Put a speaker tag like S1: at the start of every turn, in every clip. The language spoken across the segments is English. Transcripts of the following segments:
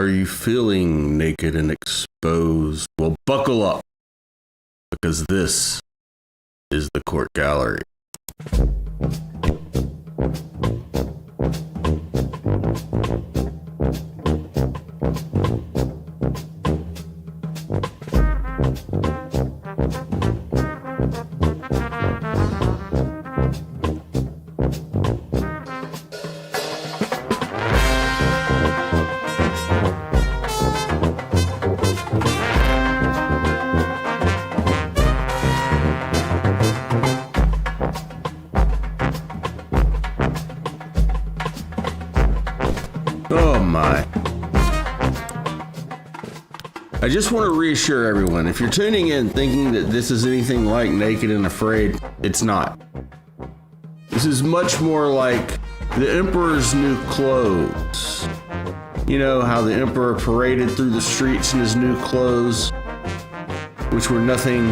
S1: Are you feeling naked and exposed? Well, buckle up, because this is the court gallery. Oh my. I just want to reassure everyone, if you're tuning in thinking that this is anything like Naked and Afraid, it's not. This is much more like the Emperor's New Clothes. You know how the Emperor paraded through the streets in his new clothes, which were nothing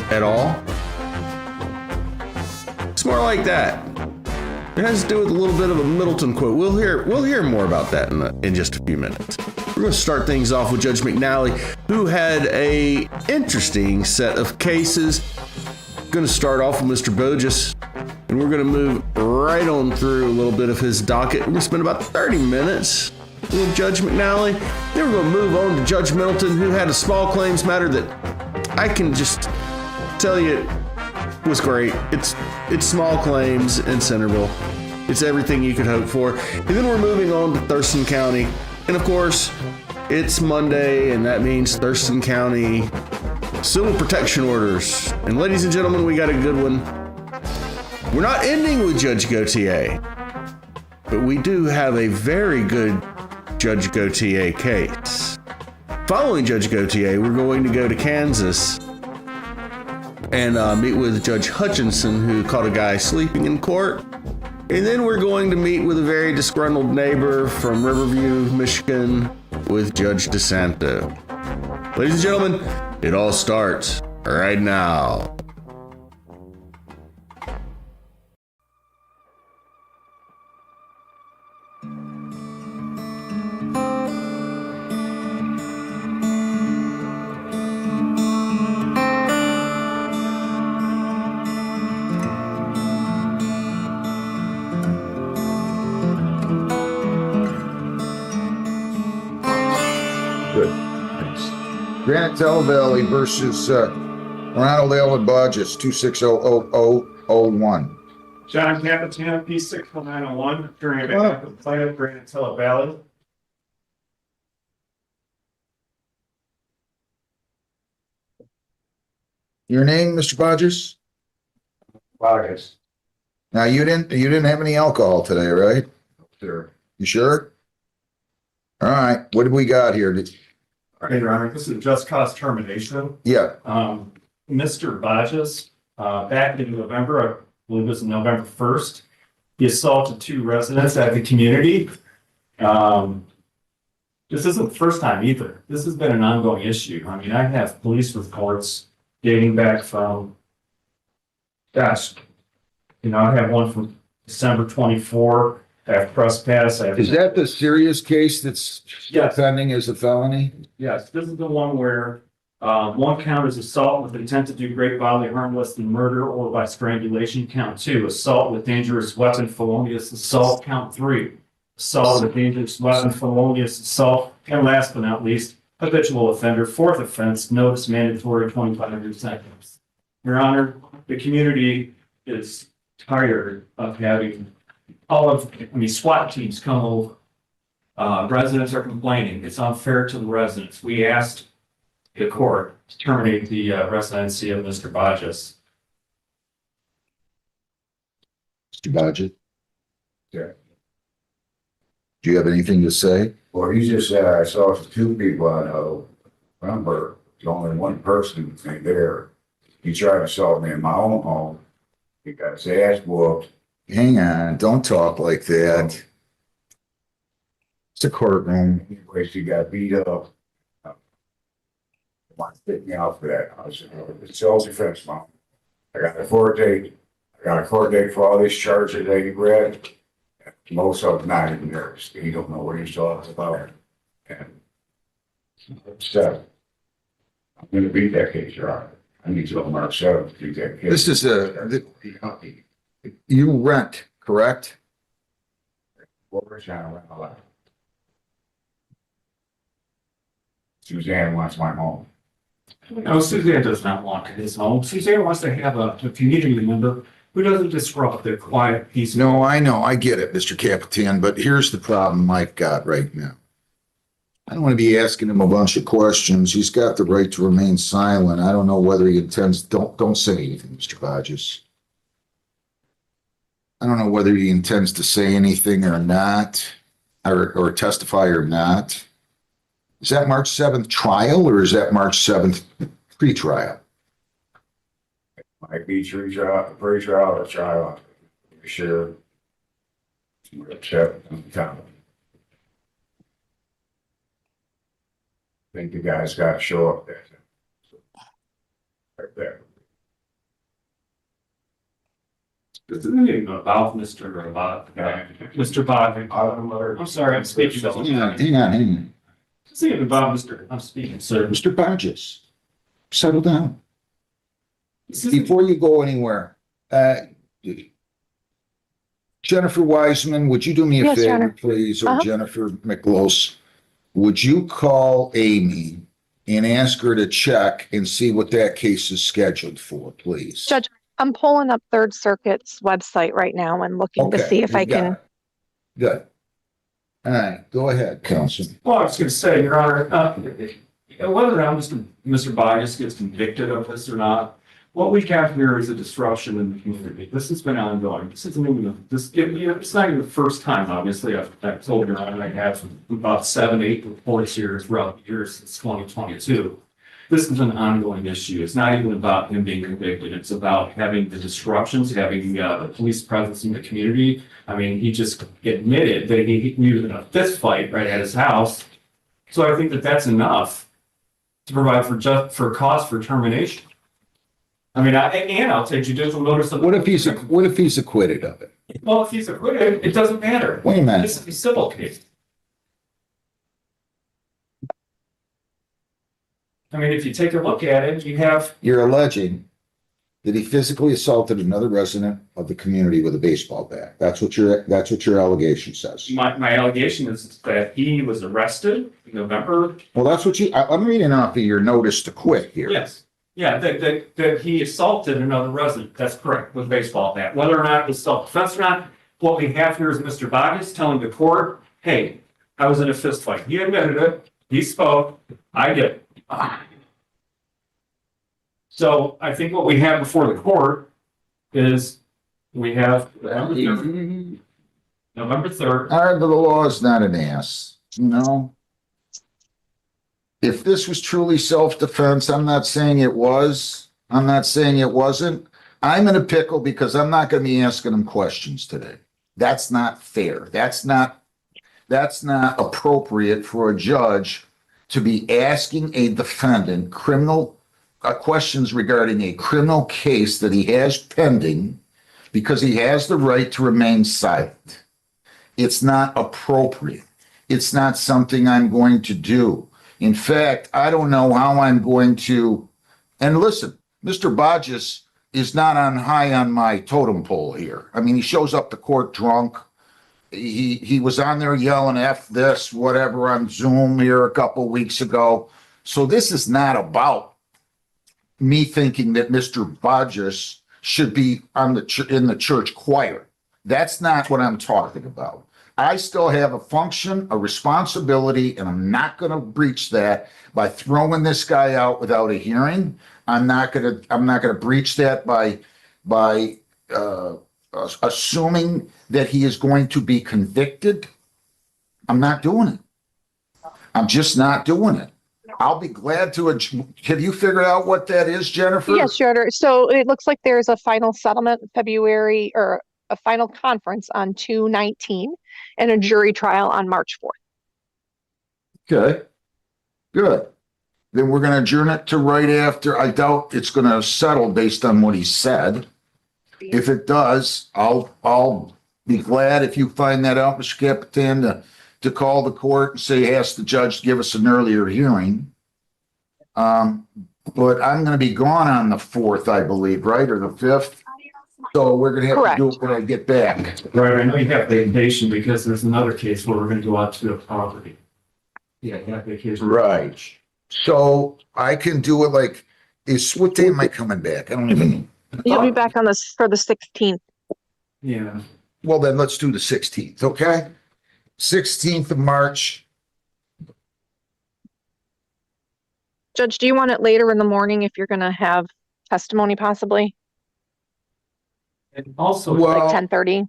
S1: at all? It's more like that. It has to do with a little bit of a Middleton quote. We'll hear more about that in just a few minutes. We're going to start things off with Judge McNally, who had a interesting set of cases. Going to start off with Mr. Bogus, and we're going to move right on through a little bit of his docket. We're going to spend about 30 minutes with Judge McNally. Then we're going to move on to Judge Middleton, who had a small claims matter that I can just tell you was great. It's small claims in Centerville. It's everything you could hope for. And then we're moving on to Thurston County. And of course, it's Monday, and that means Thurston County civil protection orders. And ladies and gentlemen, we got a good one. We're not ending with Judge Gautier, but we do have a very good Judge Gautier case. Following Judge Gautier, we're going to go to Kansas and meet with Judge Hutchinson, who caught a guy sleeping in court. And then we're going to meet with a very disgruntled neighbor from Riverview, Michigan, with Judge DeSanto. Ladies and gentlemen, it all starts right now.
S2: Granite Valley versus Ronald L. and Bodges, 260001.
S3: John Capitan, P61901, during a plaintiff, Granite Valley.
S2: Your name, Mr. Bodges?
S3: Bodges.
S2: Now you didn't have any alcohol today, right?
S3: Sure.
S2: You sure? All right. What do we got here?
S3: Okay, Your Honor, this is just cause termination.
S2: Yeah.
S3: Mr. Bodges, back in November, I believe it was November 1st, he assaulted two residents at the community. This isn't the first time either. This has been an ongoing issue. I mean, I have police reports dating back from, gosh, I have one from December 24. I have trespass.
S2: Is that the serious case that's
S3: Yes.
S2: pending as a felony?
S3: Yes, this is the one where one count is assault with intent to do great bodily harm less than murder or by strangulation. Count 2, assault with dangerous weapon, felonious assault. Count 3, assault with dangerous weapon, felonious assault. And last but not least, habitual offender. Fourth offense, notice mandatory 25 seconds. Your Honor, the community is tired of having SWAT teams come over. Residents are complaining. It's unfair to the residents. We asked the court to terminate the residency of Mr. Bodges.
S2: Mr. Bodges? Yeah. Do you have anything to say?
S4: Well, he just said I saw two people I know. Remember, there's only one person there. He tried to assault me in my own home. He got his ass whooped.
S2: Hang on, don't talk like that. It's a courtroom.
S4: Anyways, he got beat up. Want to take me out for that. I said, it's self-defense, Mom. I got a court date. I got a court date for all these charges that he read. Most of them not even there. He don't know what he's talking about. And so I'm gonna beat that case, Your Honor. I need to March 7th to beat that case.
S2: This is you rent, correct?
S4: We're trying to run a lot. Suzanne wants my home.
S3: No, Suzanne does not want his home. Suzanne wants to have a community member who doesn't disrupt the quiet, peaceful.
S2: No, I know, I get it, Mr. Capitan, but here's the problem I've got right now. I don't want to be asking him a bunch of questions. He's got the right to remain silent. I don't know whether he intends, don't say anything, Mr. Bodges. I don't know whether he intends to say anything or not, or testify or not. Is that March 7th trial or is that March 7th pre-trial?
S4: Might be pre-trial or trial. For sure. We're upset on the time. I think the guy's got to show up there. Right there.
S3: This isn't even about Mr. Mr. Bodge. I'm sorry, I'm speaking.
S2: Hang on.
S3: This isn't even about Mr. I'm speaking, sir.
S2: Mr. Bodges, settle down.
S3: This isn't-
S2: Before you go anywhere, Jennifer Wiseman, would you do me a
S5: Yes, Your
S2: favor,
S5: Honor.
S2: please? Or
S5: Uh-huh.
S2: Jennifer McLose, would you call Amy and ask her to check and see what that case is scheduled for, please?
S5: Judge, I'm pulling up Third Circuit's website right now and looking to
S2: Okay,
S5: see if I
S2: you got
S5: can.
S2: it. Good. All right, go ahead, Counsel.
S3: Well, I was going to say, Your Honor, whether or not Mr. Bias gets convicted of this or not, what we have here is a disruption in the community. This has been ongoing. This isn't even it's not even the first time. Obviously, I've told Your Honor I have about 7-8 reports here throughout the years since 2022. This is an ongoing issue. It's not even about him being convicted. It's about having the disruptions, having the police presence in the community. I mean, he just admitted that he was in a fist fight right at his house. So I think that that's enough to provide for cause for termination. I mean, and I'll take judicial notice of.
S2: What if he's acquitted of it?
S3: Well, if he's acquitted, it doesn't matter.
S2: Wait a minute.
S3: This is a civil case. I mean, if you take a look at it, you have.
S2: You're alleging that he physically assaulted another resident of the community with a baseball bat. That's what your allegation says.
S3: My allegation is that he was arrested in November.
S2: Well, that's what I'm reading off of your notice to quit here.
S3: Yes. Yeah, that he assaulted another resident. That's correct, with a baseball bat. Whether or not it was self-defense or not, what we have here is Mr. Bogus telling the court, hey, I was in a fist fight. He admitted it. He spoke. I did. So I think what we have before the court is we have November 3rd.
S2: The law is not an ass, you know? If this was truly self-defense, I'm not saying it was. I'm not saying it wasn't. I'm in a pickle because I'm not going to be asking him questions today. That's not fair. That's not appropriate for a judge to be asking a defendant questions regarding a criminal case that he has pending because he has the right to remain silent. It's not appropriate. It's not something I'm going to do. In fact, I don't know how I'm going to, and listen, Mr. Bodges is not high on my totem pole here. I mean, he shows up to court drunk. He was on there yelling F this, whatever, on Zoom here a couple weeks ago. So this is not about me thinking that Mr. Bodges should be in the church choir. That's not what I'm talking about. I still have a function, a responsibility, and I'm not going to breach that by throwing this guy out without a hearing. I'm not going to breach that by assuming that he is going to be convicted. I'm not doing it. I'm just not doing it. I'll be glad to. Have you figured out what that is, Jennifer?
S5: Yes, Your Honor. So it looks like there's a final settlement in February, or a final conference on 2/19 and a jury trial on March 4th.
S2: Okay, good. Then we're going to adjourn it to right after. I doubt it's going to settle based on what he said. If it does, I'll be glad if you find that out, Mr. Capitan, to call the court and say, ask the judge to give us an earlier hearing. But I'm gonna be gone on the 4th, I believe, right, or the 5th? So we're gonna have to do it when I get back.
S3: Right, I know you have vacation because there's another case where we're gonna go out to the property. Yeah, you have vacation.
S2: Right. So I can do it like, what day am I coming back? I don't even know.
S5: You'll be back on this for the 16th.
S3: Yeah.
S2: Well, then let's do the 16th, okay? 16th of March.
S5: Judge, do you want it later in the morning if you're gonna have testimony possibly,
S3: And also,
S2: Well-
S5: like 10:30?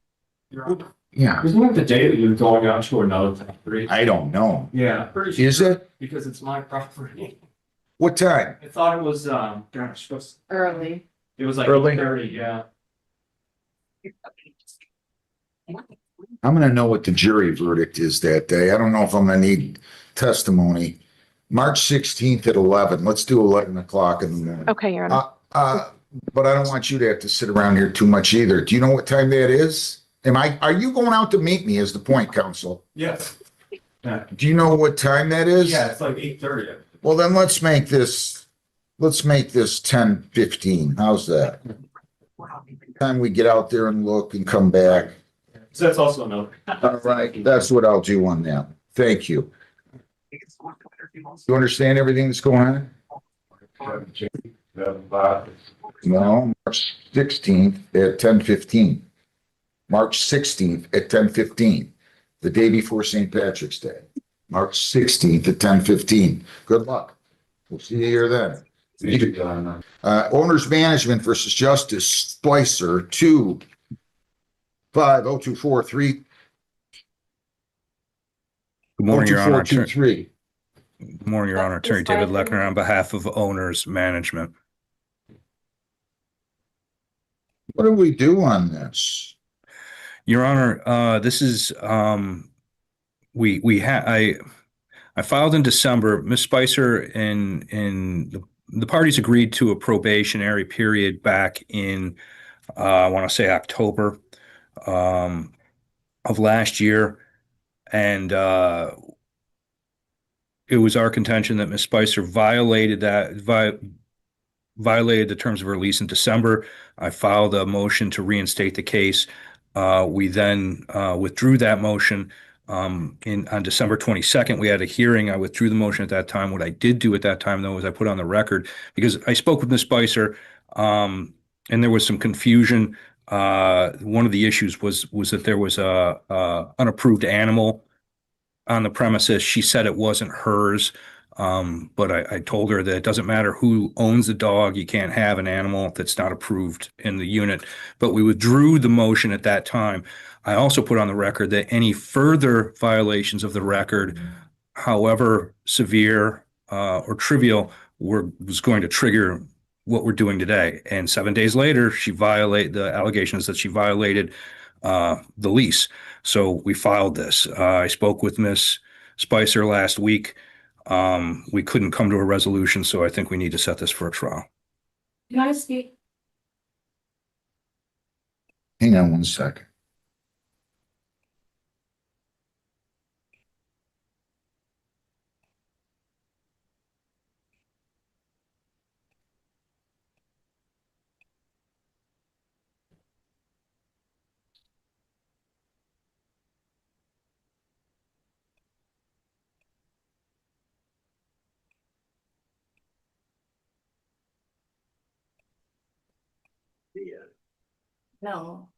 S2: Yeah,
S3: isn't that the day that you're going out to another property?
S2: I don't know.
S3: Yeah, pretty sure.
S2: Is it?
S3: Because it's my property.
S2: What time?
S3: I thought it was, gosh,
S6: Early.
S3: it was like
S2: Early?
S3: 8:30, yeah.
S2: I'm gonna know what the jury verdict is that day. I don't know if I'm gonna need testimony. March 16th at 11. Let's do 11 o'clock in the morning.
S5: Okay, Your Honor.
S2: But I don't want you to have to sit around here too much either. Do you know what time that is? Are you going out to meet me is the point, counsel?
S3: Yes. Yeah,
S2: Do you know what time that is?
S3: yeah, it's like 8:30.
S2: Well, then let's make this 10:15. How's that? Time we get out there and look and come back.
S3: So that's also another.
S2: All right, that's what I'll do on that. Thank you. You understand everything that's going on?
S4: 17, 5.
S2: No, March 16th at 10:15. March 16th at 10:15, the day before St. Patrick's Day. March 16th at 10:15. Good luck. We'll see you here then. Owners Management versus Justice Spicer 2-5-0-2-4-3.
S7: Good morning, Your Honor.
S2: 0-2-4-2-3.
S7: Good morning, Your Honor. Attorney David Lechner on behalf of Owners Management.
S2: What do we do on this?
S7: Your Honor, this is I filed in December. Ms. Spicer and the parties agreed to a probationary period back in I want to say October of last year, and it was our contention that Ms. Spicer violated the terms of her lease in December. I filed a motion to reinstate the case. We then withdrew that motion on December 22nd. We had a hearing. I withdrew the motion at that time. What I did do at that time, though, is I put on the record, because I spoke with Ms. Spicer, and there was some confusion. One of the issues was that there was a unapproved animal on the premises. She said it wasn't hers. But I told her that it doesn't matter who owns the dog. You can't have an animal that's not approved in the unit. But we withdrew the motion at that time. I also put on the record that any further violations of the record, however severe or trivial, was going to trigger what we're doing today. And 7 days later, the allegations that she violated the lease. So we filed this. I spoke with Ms. Spicer last week. We couldn't come to a resolution, so I think we need to set this for a trial.
S6: Can I speak?
S2: Hang on one second.
S6: No.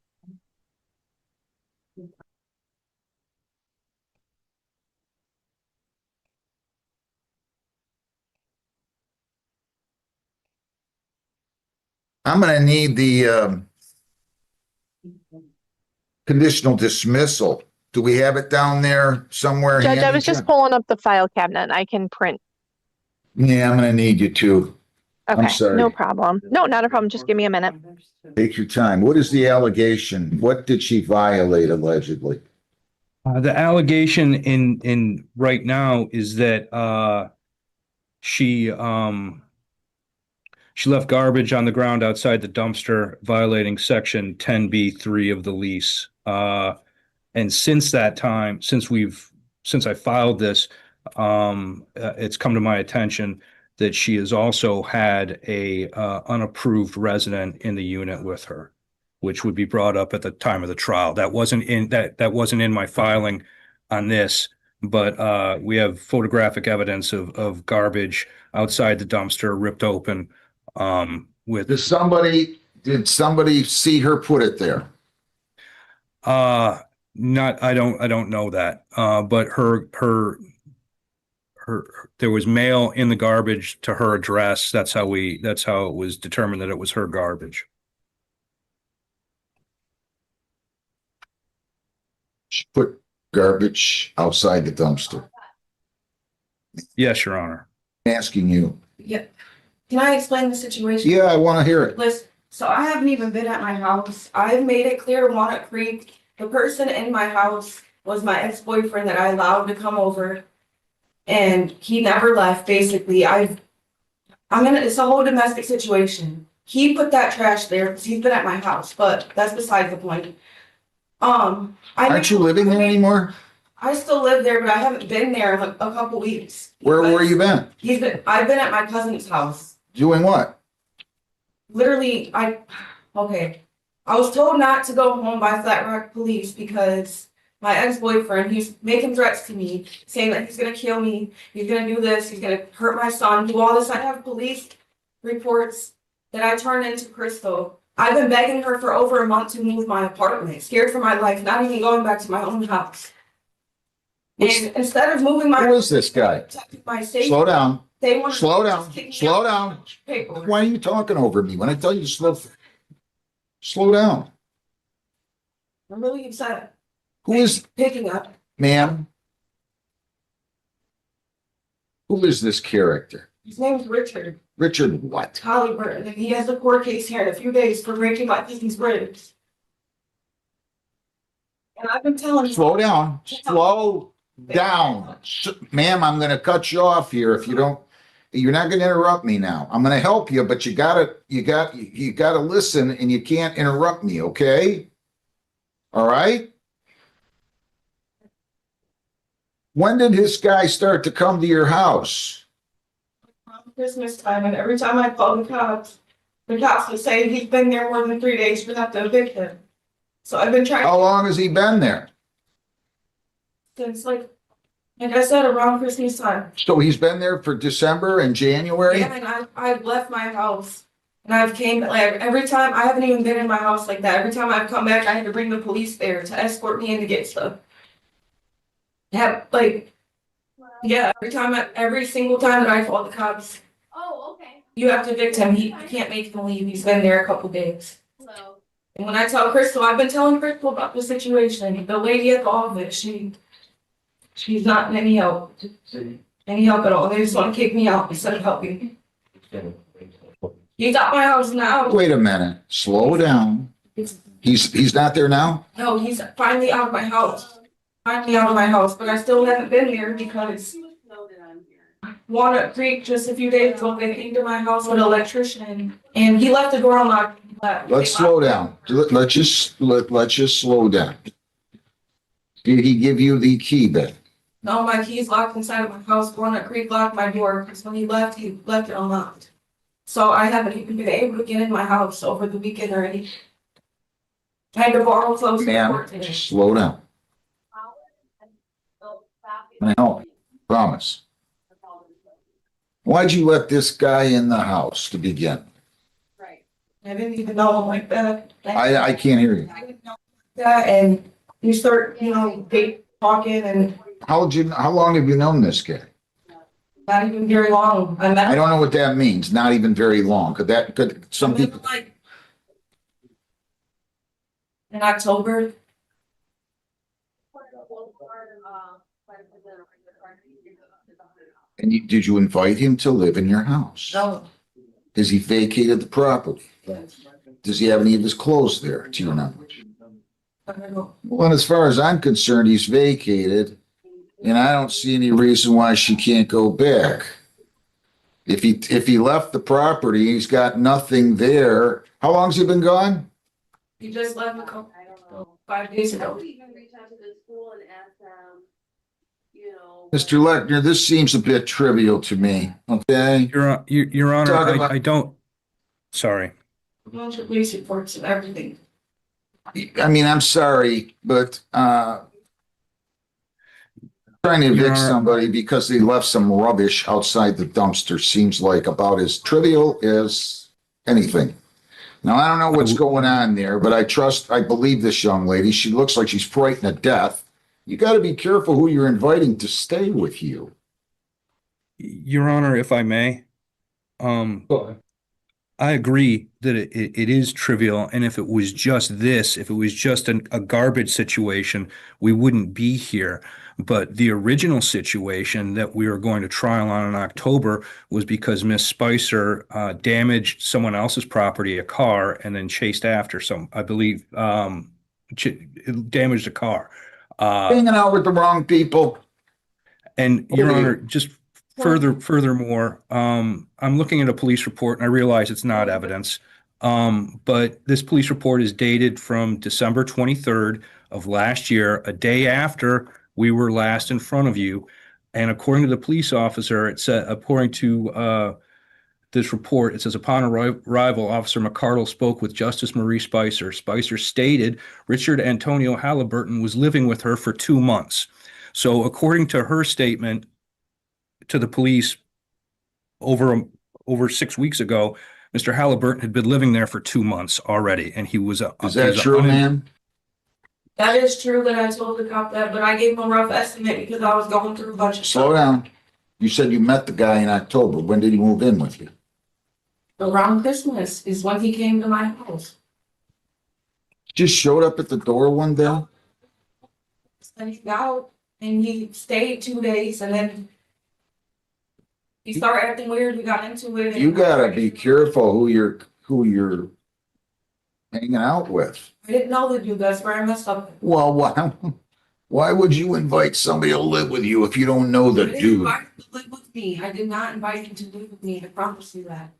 S2: I'm gonna need the conditional dismissal. Do we have it down there somewhere?
S5: Judge, I
S2: handy,
S5: was just
S2: Jen?
S5: pulling up the file cabinet. I can print.
S2: Yeah, I'm gonna need you to.
S5: Okay,
S2: sorry.
S5: no problem. No, not a problem. Just give me a minute.
S2: Take your time. What is the allegation? What did she violate allegedly?
S7: The allegation in right now is that she left garbage on the ground outside the dumpster, violating section 10B3 of the lease. And since that time, since we've since I filed this, it's come to my attention that she has also had a unapproved resident in the unit with her, which would be brought up at the time of the trial. That wasn't in my filing on this, but we have photographic evidence of garbage outside the dumpster, ripped open, with
S2: Did somebody see her put it there?
S7: not, I don't know that. But her there was mail in the garbage to her address. That's how it was determined that it was her garbage.
S2: She put garbage outside the dumpster.
S7: Yes, Your Honor.
S2: I'm asking you.
S6: Yeah. Can I explain the situation?
S2: Yeah, I want to hear it.
S6: Listen, so I haven't even been at my house. I've made it clear, Walnut Creek, the person in my house was my ex-boyfriend that I allowed to come over. And he never left, basically. It's a whole domestic situation. He put that trash there because he's been at my house, but that's beside the point.
S2: Aren't you living there anymore?
S6: I still live there, but I haven't been there in a couple weeks.
S2: Where you been?
S6: I've been at my cousin's house.
S2: Doing what?
S6: Literally, I was told not to go home by Flat Rock Police because my ex-boyfriend, he's making threats to me, saying that he's gonna kill me, he's gonna do this, he's gonna hurt my son, do all this. I have police reports that I turned into Crystal. I've been begging her for over a month to move my apartment, scared for my life, not even going back to my own house. And instead of moving my...
S2: Who is this guy?
S6: My safety,
S2: Slow down.
S6: they want
S2: Slow
S6: to
S2: down.
S6: just kick me
S2: Slow
S6: out
S2: down.
S6: paperwork.
S2: Why are you talking over me? When I tell you to slow down.
S6: I'm really upset.
S2: Who is,
S6: Picking up.
S2: ma'am? Who is this character?
S6: His name's Richard
S2: Richard what?
S6: Hollyburn, and he has a court case here in a few days for breaking my cousin's ribs. And I've been telling him.
S2: Slow down. Slow down. Ma'am, I'm gonna cut you off here if you don't, you're not gonna interrupt me now. I'm gonna help you, but you gotta listen and you can't interrupt me, okay? All right? When did this guy start to come to your house?
S6: Christmas time, and every time I call the cops would say he's been there more than 3 days, we have to evict him. So I've been trying
S2: How long has he been there?
S6: since like I said, around Christmas time.
S2: So he's been there for December and January?
S6: Yeah, and I've left my house. And I've came, like, every time, I haven't even been in my house like that. Every time I've come back, I had to bring the police there to escort me in to get stuff. Every single time that I call the cops,
S8: Oh, okay.
S6: you have to evict him. You can't make him leave. He's been there a couple days.
S8: Hello.
S6: And when I tell Crystal, I've been telling Crystal about the situation. The lady at the office, she's not any help. Any help at all. They just want to kick me out instead of helping. He's at my house now.
S2: Wait a minute, slow down. He's not there now?
S6: No, he's finally out of my house. Finally out of my house, but I still haven't been there because Walnut Creek just a few days ago, they came to my house with an electrician and he left the door unlocked.
S2: Let's slow down. Let's just slow down. Did he give you the key then?
S6: No, my key's locked inside of my house. Walnut Creek locked my door because when he left it unlocked. So I haven't even been able to get in my house over the weekend already. I had to borrow clothes to
S2: Ma'am,
S6: work today.
S2: just slow down. I help you, promise. Why'd you let this guy in the house to begin?
S8: Right.
S6: I didn't even know him like that.
S2: I can't hear you.
S6: I didn't know that, and you start, talking and
S2: How long have you known this guy?
S6: not even very long. I met
S2: I don't know what that means, not even very long. Some
S6: him
S2: people,
S6: like in October.
S2: and did you invite him to live in your house?
S6: No.
S2: Has he vacated the property? Does he have any of his clothes there, to your knowledge?
S6: I don't know.
S2: Well, as far as I'm concerned, he's vacated, and I don't see any reason why she can't go back. If he left the property, he's got nothing there. How long's he been gone?
S6: He just left 5 days ago.
S8: Even reach out to the school and ask them, you know.
S2: Mr. Lechner, this seems a bit trivial to me, okay?
S7: Your Honor,
S2: Talk about-
S7: I don't, sorry.
S6: Bunch of police reports and everything.
S2: I mean, I'm sorry, but, trying to
S7: Your
S2: evict
S7: Honor-
S2: somebody because they left some rubbish outside the dumpster seems like about as trivial as anything. Now, I don't know what's going on there, but I believe this young lady. She looks like she's frightened to death. You got to be careful who you're inviting to stay with you.
S7: Your Honor, if I may, I agree that it is trivial, and if it was just this, if it was just a garbage situation, we wouldn't be here. But the original situation that we were going to trial on in October was because Miss Spicer damaged someone else's property, a car, and then chased after I believe, damaged a car.
S2: Hanging out with the wrong people.
S7: And Your
S2: Okay.
S7: Honor, just furthermore, I'm looking at a police report and I realize it's not evidence. But this police report is dated from December 23rd of last year, a day after we were last in front of you. And according to the police officer, it said, according to this report, it says, upon arrival, Officer McCardle spoke with Justice Marie Spicer. Spicer stated Richard Antonio Halliburton was living with her for 2 months. So according to her statement to the police over 6 weeks ago, Mr. Halliburton had been living there for 2 months already, and he was
S2: Is that true, ma'am?
S6: That is true that I told the cop that, but I gave him a rough estimate because I was going through a bunch of
S2: Slow
S6: stuff.
S2: down. You said you met the guy in October. When did he move in with you?
S6: Around Christmas is when he came to my house.
S2: Just showed up at the door one day?
S6: Then he got out and he stayed 2 days and then he started acting weird. We got into it. and-
S2: You gotta be careful who you're hanging out with.
S6: I didn't know that you guys were I messed up.
S2: Well, why would you invite somebody to live with you if you don't know
S6: I
S2: the
S6: didn't
S2: dude?
S6: invite him to live with me. I did not invite him to live with me. I promise you that.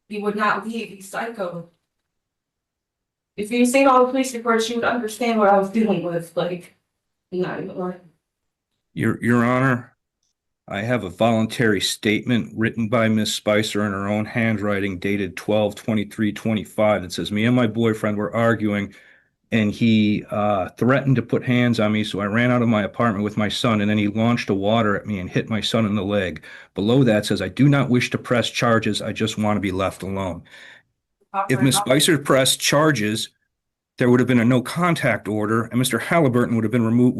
S6: He would not leave. He's psycho. If you'd seen all the police reports, you would understand what I was dealing with. Like, not even like.
S7: Your Honor, I have a voluntary statement written by Miss Spicer in her own handwriting dated 12/23/25 that says, me and my boyfriend were arguing and he threatened to put hands on me, so I ran out of my apartment with my son, and then he launched a water at me and hit my son in the leg. Below that says, I do not wish to press charges, I just want to be left alone. If Miss Spicer pressed charges, there would have been a no contact order, and Mr. Halliburton would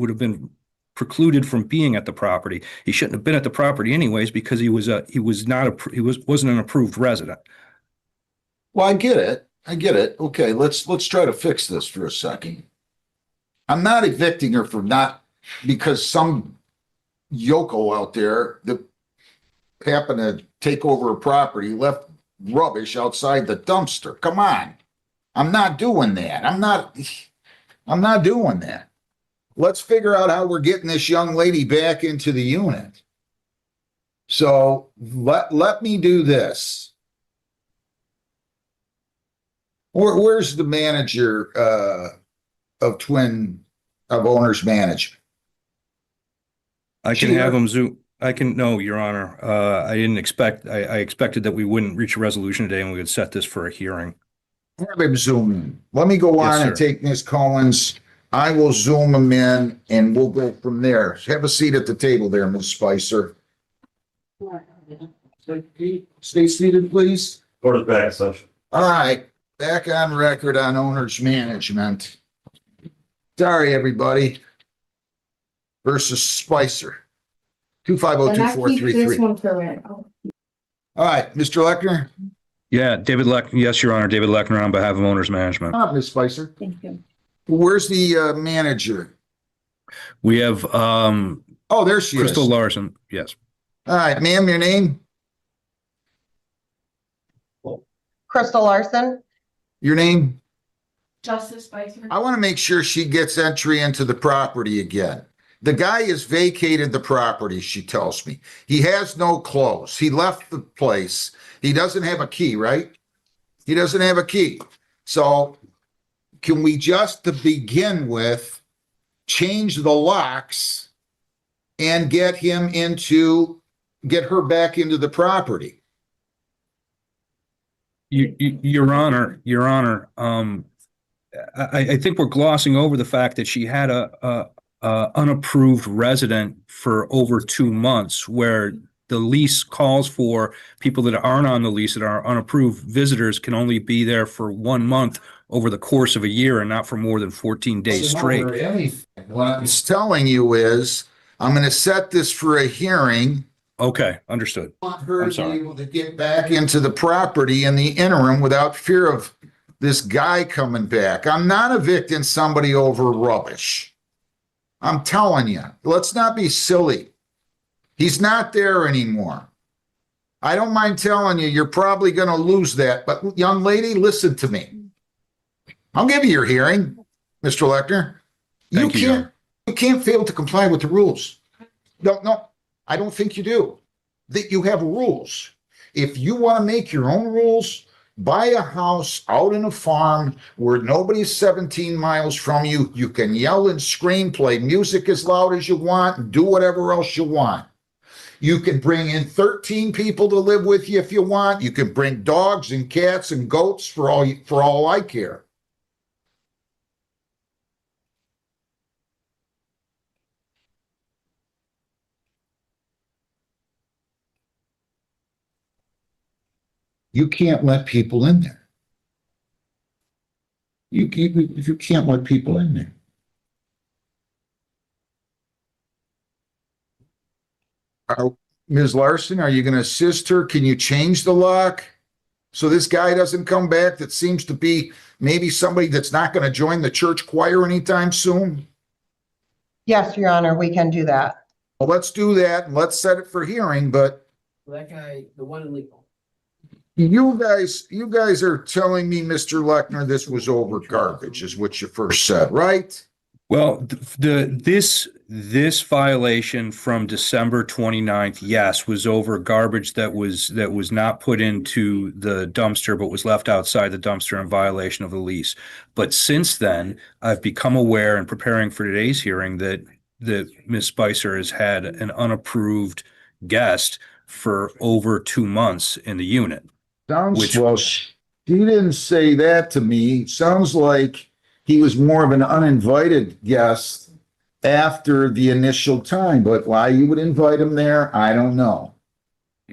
S7: have been precluded from being at the property. He shouldn't have been at the property anyways because he wasn't an approved resident.
S2: Well, I get it. Okay, let's try to fix this for a second. I'm not evicting her for not, because some yokel out there that happened to take over a property left rubbish outside the dumpster. Come on. I'm not doing that. I'm not doing that. Let's figure out how we're getting this young lady back into the unit. So let me do this. Where's the manager of Owner's Management?
S7: I can have him zoom. No, Your Honor. I expected that we wouldn't reach a resolution today and we would set this for a hearing.
S2: Have him zoom in. Let me go
S7: Yes,
S2: on and
S7: sir.
S2: take Ms. Collins. I will zoom him in and we'll go from there. Have a seat at the table there, Ms. Spicer. Stay seated, please.
S3: Go to the back section.
S2: All right, back on record on Owner's Management. Sorry, everybody. Versus Spicer. 2502433.
S6: one for right.
S2: All right, Mr. Lechner.
S7: Yeah, David Lechner. Yes, Your Honor. David Lechner on behalf of Owners Management.
S2: Ms. Spicer.
S6: Thank you.
S2: Where's the manager?
S7: We have
S2: Oh, there she
S7: Crystal
S2: is.
S7: Larson. Yes.
S2: All right, ma'am, your name?
S9: Crystal Larson.
S2: Your name?
S6: Justice Spicer.
S2: I want to make sure she gets entry into the property again. The guy has vacated the property, she tells me. He has no clothes. He left the place. He doesn't have a key, right? He doesn't have a key. So can we just, to begin with, change the locks and get her back into the property.
S7: Your Honor, I think we're glossing over the fact that she had a unapproved resident for over 2 months, where the lease calls for people that aren't on the lease, that are unapproved visitors, can only be there for 1 month over the course of a year and not for more than 14 days straight.
S2: What I'm telling you is, I'm going to set this for a hearing.
S7: Okay, understood.
S2: I want her
S7: I'm
S2: to be
S7: sorry.
S2: able to get back into the property in the interim without fear of this guy coming back. I'm not evicting somebody over rubbish. I'm telling you, let's not be silly. He's not there anymore. I don't mind telling you, you're probably going to lose that. But young lady, listen to me. I'll give you your hearing, Mr. Lechner. You can't fail to comply with the rules. No, I don't think you do. That you have rules. If you want to make your own rules, buy a house out in a farm where nobody's 17 miles from you. You can yell and scream, play music as loud as you want, and do whatever else you want. You can bring in 13 people to live with you if you want. You can bring dogs and cats and goats for all I care. You can't let people in there. You can't let people in there. Ms. Larson, are you going to assist her? Can you change the lock so this guy doesn't come back that seems to be maybe somebody that's not going to join the church choir anytime soon?
S9: Yes, Your Honor, we can do that.
S2: Well, let's do that and let's set it for hearing, but
S10: That guy, the one illegal.
S2: you guys are telling me, Mr. Lechner, this was over garbage is what you first said, right?
S7: Well, this violation from December 29th, yes, was over garbage that was not put into the dumpster, but was left outside the dumpster in violation of the lease. But since then, I've become aware in preparing for today's hearing that Ms. Spicer has had an unapproved guest for over 2 months in the unit.
S2: Well, she didn't say that to me. Sounds like he was more of an uninvited guest after the initial time, but why you would invite him there, I don't know.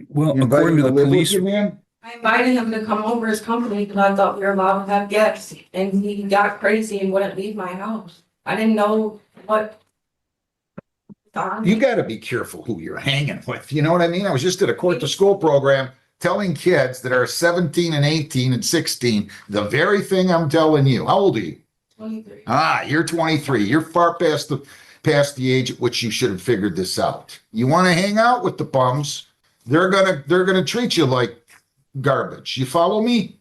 S7: Well,
S2: You invite
S7: according
S2: him
S7: to the
S2: live with
S7: police,
S2: you, man?
S6: I invited him to come over his company because I thought we were allowed to have guests, and he got crazy and wouldn't leave my house. I didn't know what.
S2: You got to be careful who you're hanging with. You know what I mean? I was just at a court to school program telling kids that are 17 and 18 and 16 the very thing I'm telling you. How old are you?
S6: 23.
S2: You're 23. You're far past the age at which you should have figured this out. You want to hang out with the bums, they're gonna treat you like garbage. You follow me?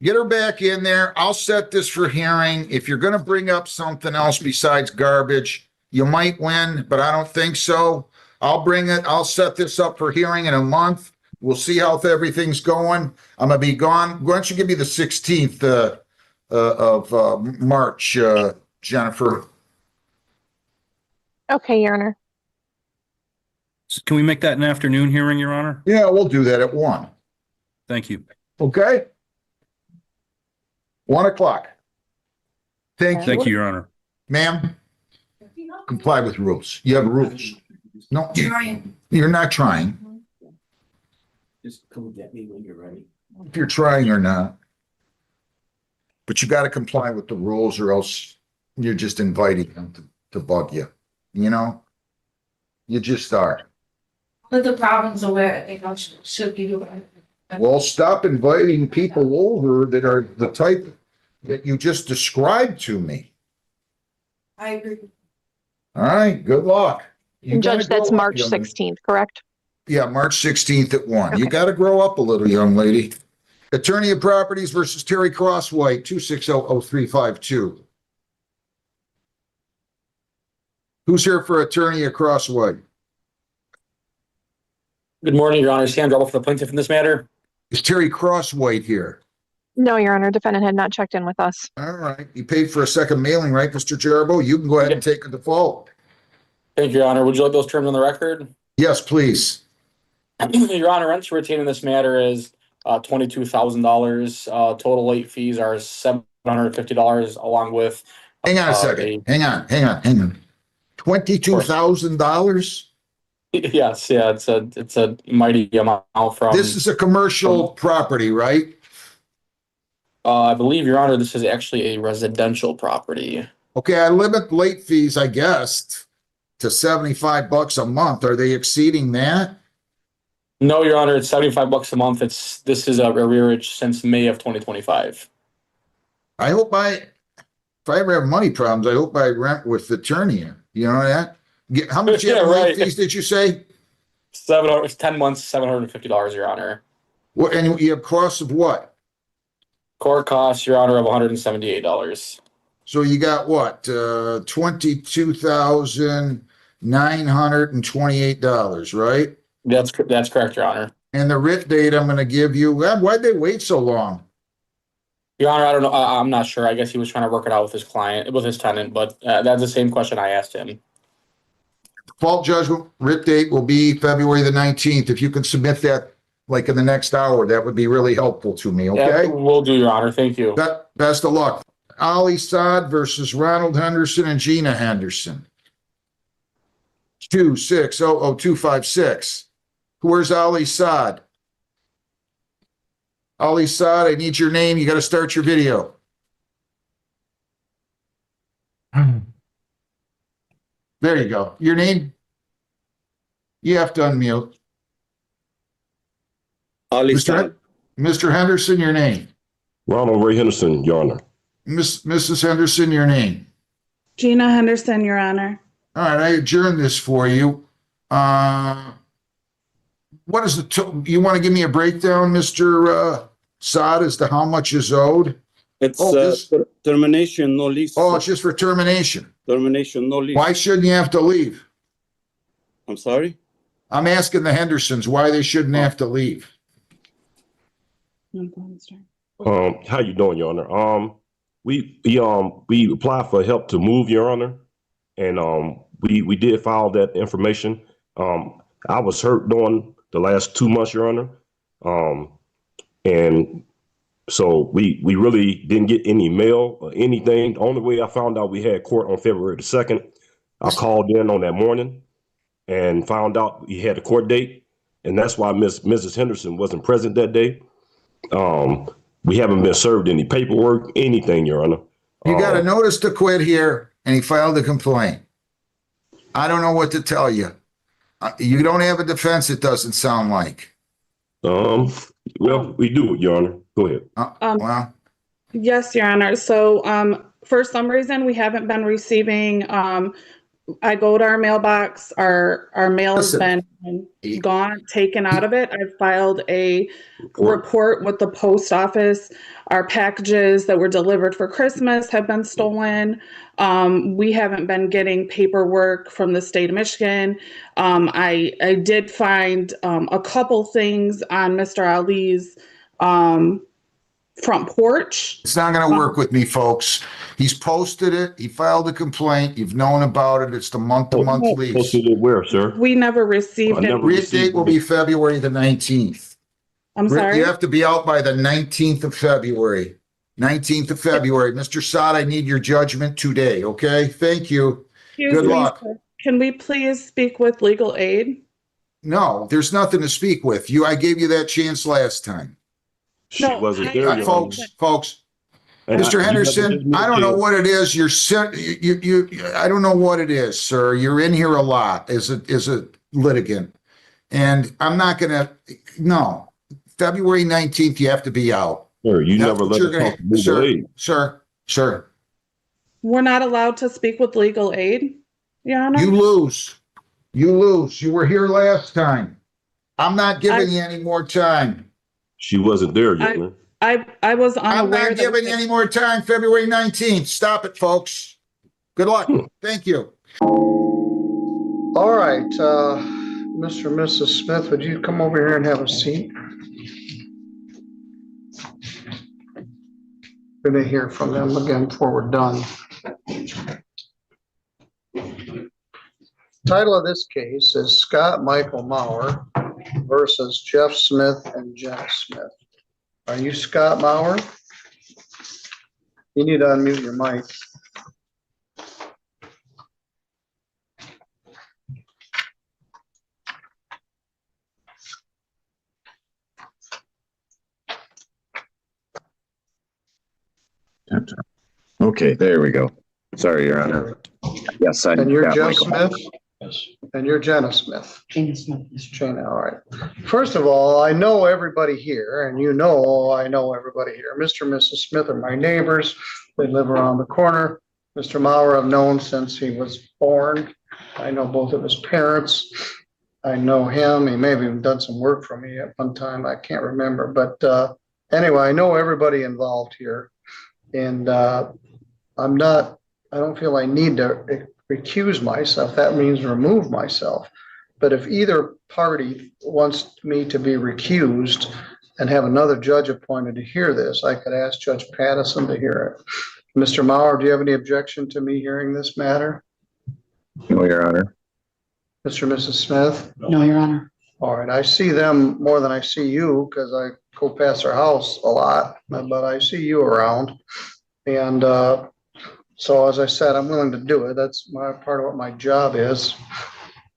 S2: Get her back in there. I'll set this for hearing. If you're gonna bring up something else besides garbage, you might win, but I don't think so. I'll set this up for hearing in a month. We'll see how everything's going. I'm gonna be gone. Why don't you give me the 16th of March, Jennifer?
S5: Okay, Your Honor.
S7: can we make that an afternoon hearing, Your Honor?
S2: Yeah, we'll do that at 1.
S7: Thank you.
S2: Okay? 1 o'clock. Thank
S7: Thank
S2: you.
S7: you, Your Honor.
S2: Ma'am, comply with rules. You have rules. No,
S6: Trying.
S2: you're not trying.
S10: Just come get me when you're ready.
S2: If you're trying or not. But you got to comply with the rules or else you're just inviting them to bug you. You know? You just are.
S6: One of the problems of where I think I should be doing.
S2: Well, stop inviting people over that are the type that you just described to me.
S6: I agree.
S2: All right, good luck. You
S5: And
S2: gotta
S5: Judge, that's
S2: grow up,
S5: March
S2: young-
S5: 16th, correct?
S2: Yeah, March 16th at 1. You
S5: Okay.
S2: got to grow up a little, young lady. Attorney of Properties versus Terry Crosswhite, 2600352. Who's here for Attorney of Crosswhite?
S11: Good morning, Your Honor. Sam Drabble for the plaintiff in this matter.
S2: Is Terry Crosswhite here?
S5: No, Your Honor, defendant had not checked in with us.
S2: All right. You paid for a second mailing, right, Mr. Jerabo? You can go ahead and take a default.
S11: Thank you, Your Honor. Would you like those terms on the record?
S2: Yes, please.
S11: Your Honor, rent to retain in this matter is $22,000. Total late fees are $750, along with.
S2: Hang on a second. Hang on. $22,000?
S11: Yes, yeah, it's a mighty amount from.
S2: This is a commercial property, right?
S11: I believe, Your Honor, this is actually a residential property.
S2: Okay, I limit late fees, I guess, to $75 a month. Are they exceeding that?
S11: No, Your Honor, it's $75 a month. This is a arrearage since May of 2025.
S2: I hope if I ever have money problems, I hope I rent with the attorney. You know that? How much
S11: Yeah,
S2: late
S11: right.
S2: fees did you say?
S11: 10 months, $750, Your Honor.
S2: What, and you have costs of what?
S11: Court costs, Your Honor, of $178.
S2: So you got what? $22,928, right?
S11: That's correct, Your Honor.
S2: And the writ date I'm going to give you. Why'd they wait so long?
S11: Your Honor, I don't know. I'm not sure. I guess he was trying to work it out with his client, with his tenant, but that's the same question I asked him.
S2: Default judgment writ date will be February the 19th. If you can submit that like in the next hour, that would be really helpful to me, okay?
S11: Yeah, will do, Your Honor. Thank you.
S2: Best of luck. Ali Saad versus Ronald Henderson and Gina Henderson. 2600256. Where's Ali Saad? Ali Saad, I need your name. You got to start your video. There you go. Your name? You have to unmute.
S12: Ali Saad.
S2: Mr. Henderson, your name.
S12: Ronald Ray Henderson, Your Honor.
S2: Mrs. Henderson, your name.
S13: Gina Henderson, Your Honor.
S2: All right, I adjourn this for you. What is you want to give me a breakdown, Mr. Saad, as to how much is owed?
S12: It's termination, no lease.
S2: Oh, it's just for termination.
S12: Termination, no lease.
S2: Why shouldn't you have to leave?
S12: I'm sorry?
S2: I'm asking the Hendersons why they shouldn't have to leave.
S12: How you doing, Your Honor? We applied for help to move, Your Honor, and we did file that information. I was hurt during the last 2 months, Your Honor, and so we really didn't get any mail or anything. The only way I found out we had court on February the 2nd, I called in on that morning and found out we had a court date, and that's why Mrs. Henderson wasn't present that day. We haven't been served any paperwork, anything, Your Honor.
S2: You got a notice to quit here, and he filed a complaint. I don't know what to tell you. You don't have a defense, it doesn't sound like.
S12: Well, we do, Your Honor. Go ahead.
S2: Well,
S13: Yes, Your Honor. So for some reason, we haven't been receiving, I go to our mailbox, our mail has been gone, taken out of it. I've filed a report with the post office. Our packages that were delivered for Christmas have been stolen. We haven't been getting paperwork from the state of Michigan. I did find a couple things on Mr. Ali's front porch.
S2: it's not going to work with me, folks. He's posted it. He filed a complaint. You've known about it. It's the month-to-month lease.
S12: Posted it where, sir?
S13: We never received it.
S2: Writ date will be February the 19th.
S13: I'm sorry?
S2: You have to be out by the 19th of February. 19th of February. Mr. Saad, I need your judgment today, okay? Thank you. Good luck.
S13: Can we please speak with legal aid?
S2: No, there's nothing to speak with. I gave you that chance last time.
S12: She wasn't there, Your Honor.
S2: Folks,
S12: And
S2: Mr.
S12: I-
S2: Henderson, I don't know what it is. I don't know what it is, sir. You're in here a lot as a litigant. And I'm not gonna, no. February 19th, you have to be out.
S12: Sir, you
S2: That's
S12: never
S2: what
S12: let
S2: you're
S12: us
S2: gonna-
S12: talk to legal aid.
S2: Sir,
S13: We're not allowed to speak with legal aid, Your Honor?
S2: you lose. You lose. You were here last time. I'm not giving you any more time.
S12: She wasn't there, Your Honor.
S13: I was
S2: I'm
S13: unaware
S2: not giving you any more time. February 19th. Stop it, folks. Good luck. Thank you.
S14: All right, Mr. and Mrs. Smith, would you come over here and have a seat? We're gonna hear from them again before we're done. Title of this case is Scott Michael Mauer versus Jeff Smith and Jenna Smith. Are you Scott Mauer? You need to unmute your mic.
S15: Okay, there we go. Sorry, Your Honor. Yes,
S14: And you're
S15: got
S14: Jeff
S15: Michael.
S14: Smith?
S10: Yes.
S14: And you're Jenna Smith?
S10: Gina Smith.
S14: Shana, all right. First of all, I know everybody here, and you know I know everybody here. Mr. and Mrs. Smith are my neighbors. They live around the corner. Mr. Mauer I've known since he was born. I know both of his parents. I know him. He may have even done some work for me at one time. I can't remember. But anyway, I know everybody involved here. And I don't feel I need to recuse myself. That means remove myself. But if either party wants me to be recused and have another judge appointed to hear this, I could ask Judge Pattison to hear it. Mr. Mauer, do you have any objection to me hearing this matter?
S15: No, Your Honor.
S14: Mr. and Mrs. Smith?
S10: No, Your Honor.
S14: All right, I see them more than I see you because I go past their house a lot, but I see you around. And so as I said, I'm willing to do it. That's part of what my job is.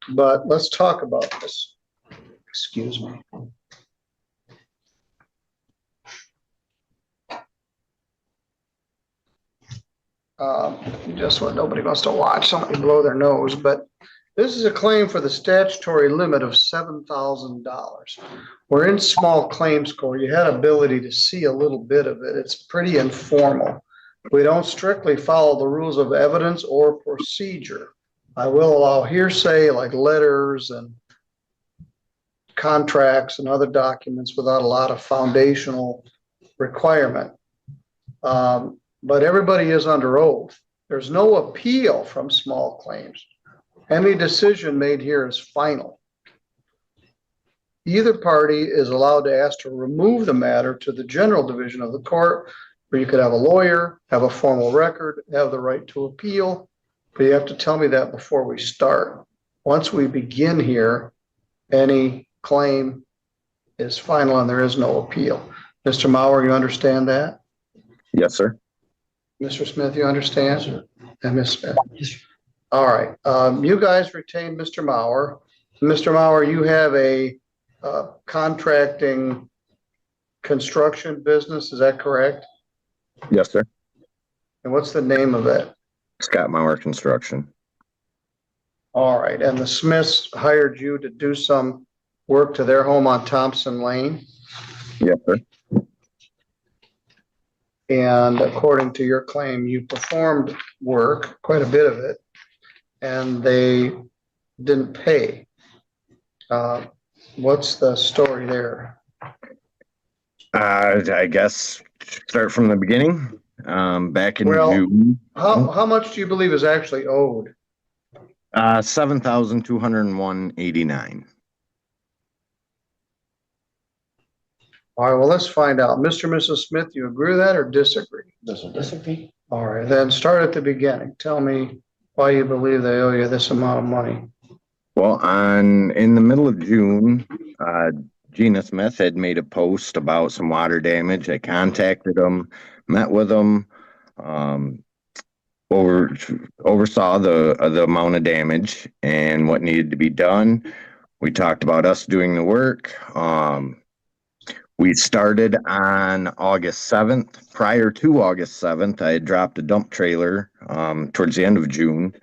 S14: But let's talk about this. Excuse me. Just what nobody wants to watch, somebody blow their nose, but this is a claim for the statutory limit of $7,000. We're in small claims court. You had ability to see a little bit of it. It's pretty informal. We don't strictly follow the rules of evidence or procedure. I will allow hearsay like letters and contracts and other documents without a lot of foundational requirement. But everybody is under oath. There's no appeal from small claims. Any decision made here is final. Either party is allowed to ask to remove the matter to the general division of the court, where you could have a lawyer, have a formal record, have the right to appeal, but you have to tell me that before we start. Once we begin here, any claim is final and there is no appeal. Mr. Mauer, you understand that?
S15: Yes, sir.
S14: Mr. Smith, you understand?
S10: Yes,
S14: And Ms. Smith?
S10: Yes, sir.
S14: All right, you guys retained Mr. Mauer. Mr. Mauer, you have a contracting construction business, is that correct?
S15: Yes, sir.
S14: And what's the name of it?
S15: Scott Mauer Construction.
S14: All right, and the Smiths hired you to do some work to their home on Thompson Lane?
S15: Yes, sir.
S14: And according to your claim, you performed work, quite a bit of it, and they didn't pay. What's the story there?
S15: I guess start from the beginning. Back in June.
S14: How much do you believe is actually owed?
S15: $7,201.89.
S14: All right, well, let's find out. Mr. and Mrs. Smith, you agree with that or disagree?
S10: Disagree.
S14: All right, then start at the beginning. Tell me why you believe they owe you this amount of money.
S15: Well, in the middle of June, Gina Smith had made a post about some water damage. I contacted them, met with them, oversaw the amount of damage and what needed to be done. We talked about us doing the work. We started on August 7th. Prior to August 7th, I had dropped a dump trailer towards the end of June.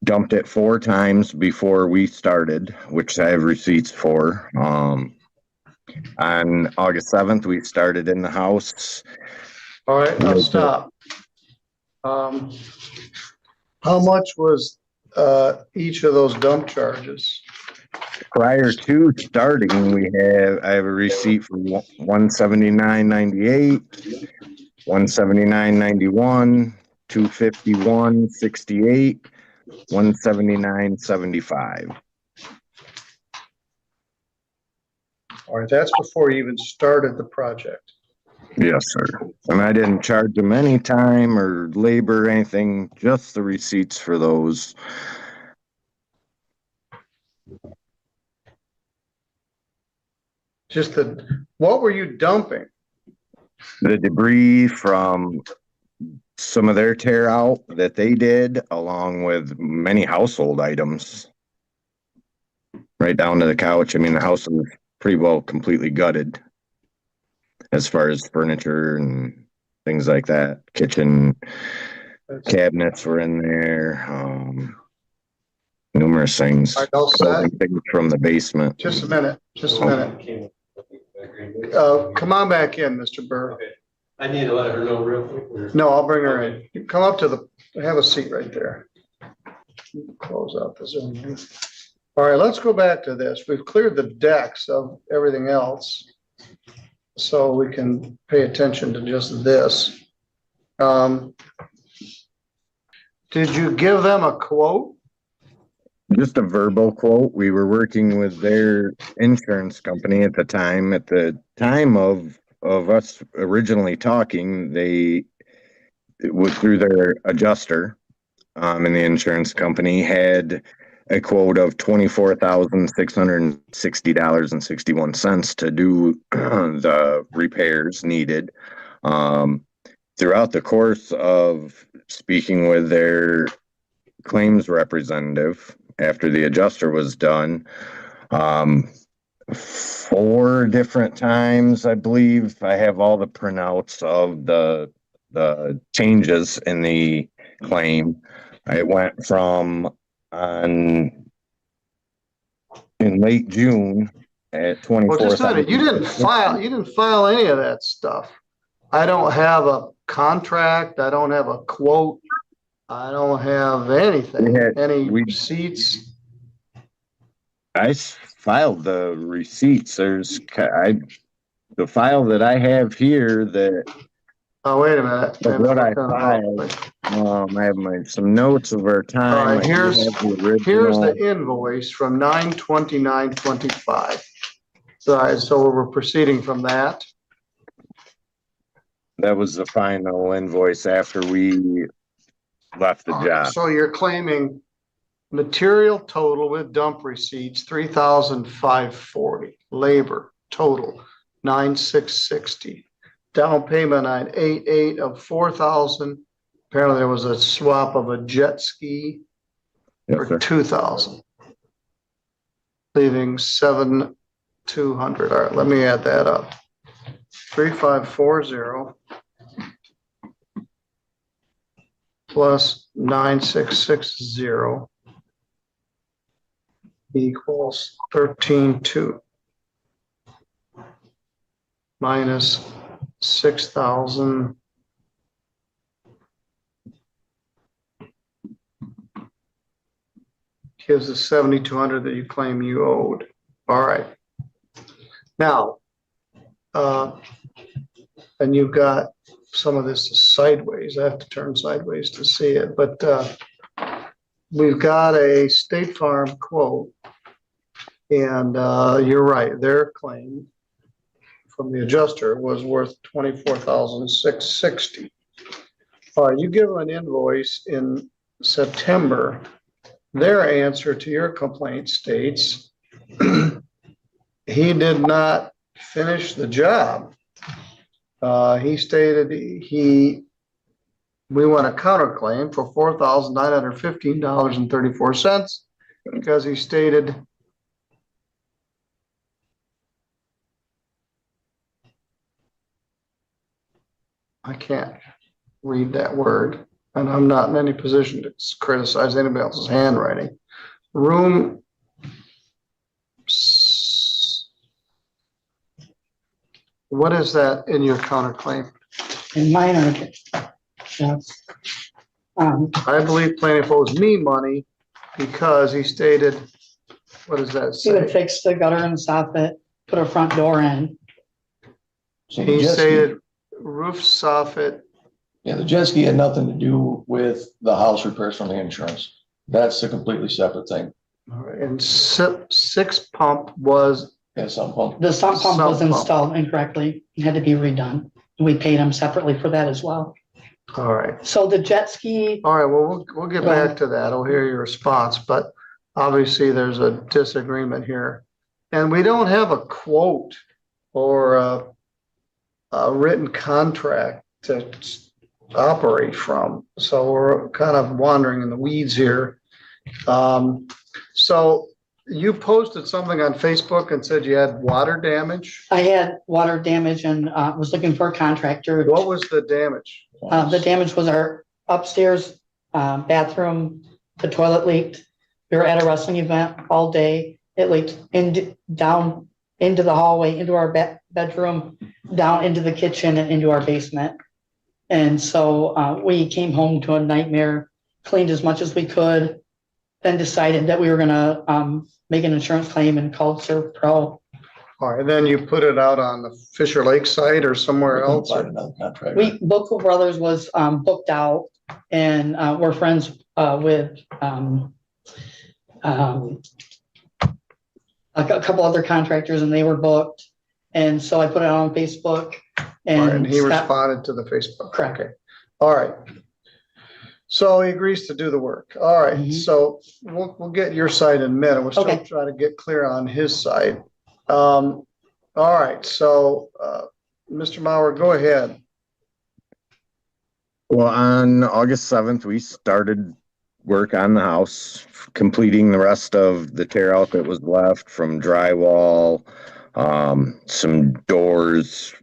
S15: Dumped it 4 times before we started, which I have receipts for. On August 7th, we started in the house.
S14: All right, now stop. How much was each of those dump charges?
S15: Prior to starting, I have a receipt for $179.98, $179.91, $251.68, $179.75.
S14: All right, that's before you even started the project.
S15: Yes, sir. And I didn't charge them any time or labor or anything, just the receipts for those.
S14: What were you dumping?
S15: The debris from some of their tear out that they did, along with many household items. Right down to the couch. I mean, the house was pretty well completely gutted as far as furniture and things like that. Kitchen cabinets were in there. Numerous things.
S14: All right, all set?
S15: Things from the basement.
S14: Just a minute. Come on back in, Mr. Burr.
S10: Okay. I need to let her know real quick.
S14: No, I'll bring her in. You come up to have a seat right there. Close out the Zoom. All right, let's go back to this. We've cleared the decks of everything else, so we can pay attention to just this. Did you give them a quote?
S15: Just a verbal quote. We were working with their insurance company at the time. At the time of us originally talking, they was through their adjuster, and the insurance company had a quote of $24,660.61 to do the repairs needed. Throughout the course of speaking with their claims representative, after the adjuster was done, 4 different times, I believe, I have all the printouts of the changes in the claim. It went from in late June at 24.
S14: Well, just a minute. You didn't file any of that stuff. I don't have a contract. I don't have a quote. I don't have anything. Any receipts?
S15: I filed the receipts. There's the file that I have here that.
S14: Oh, wait a minute.
S15: What I filed. I have some notes of our time.
S14: All right, here's the invoice from 9/29/25. So we're proceeding from that.
S15: That was the final invoice after we left the job.
S14: So you're claiming material total with dump receipts, $3,540. Labor total, $9,660. Down payment on 8/8 of $4,000. Apparently there was a swap of a jet ski for $2,000. Leaving $7,200. All right, let me add that up. 3,540 plus 9,660 equals 13,200 minus 6,000 gives us 7,200 that you claim you owed. All right. Now, and you've got some of this sideways. I have to turn sideways to see it, but we've got a State Farm quote, and you're right. Their claim from the adjuster was worth $24,660. All right, you give them an invoice in September. Their answer to your complaint states he did not finish the job. He stated we want a counterclaim for $4,915.34 because he stated I can't read that word, and I'm not in any position to criticize anybody else's handwriting. Room what is that in your counterclaim?
S16: In minor, yes.
S14: I believe plaintiff owes me money because he stated, what does that
S16: He would
S14: say?
S16: fix the gutter and soffit, put a front door in.
S14: He stated roof soffit.
S10: Yeah, the jet ski had nothing to do with the house repairs from the insurance. That's a completely separate thing.
S14: All right, and six pump was.
S10: Yeah, sump pump.
S16: The sump pump was
S14: Sump pump.
S16: installed incorrectly. It had to be redone. We paid him separately for that as well.
S14: All right.
S16: So the jet ski,
S14: All right, well, we'll get back to that. I'll hear your response, but obviously there's a disagreement here. And we don't have a quote or a written contract to operate from. So we're kind of wandering in the weeds here. So you posted something on Facebook and said you had water damage.
S16: I had water damage and was looking for a contractor.
S14: What was the damage?
S16: The damage was our upstairs bathroom. The toilet leaked. We were at a wrestling event all day. It leaked down into the hallway, into our bedroom, down into the kitchen and into our basement. And so we came home to a nightmare, cleaned as much as we could, then decided that we were gonna make an insurance claim and called Serve Pro.
S14: All right, and then you put it out on the Fisher Lake site or somewhere else?
S16: Bookle Brothers was booked out, and we're friends with a couple other contractors, and they were booked. And so I put it on Facebook.
S14: And he responded to the Facebook.
S16: Correct.
S14: Okay. All right. So he agrees to do the work. All right. So we'll get your side in a minute. We're still trying to get clear on his side. All right. So Mr. Maurer, go ahead.
S15: Well, on August 7th, we started work on the house, completing the rest of the tear out that was left from drywall, some doors,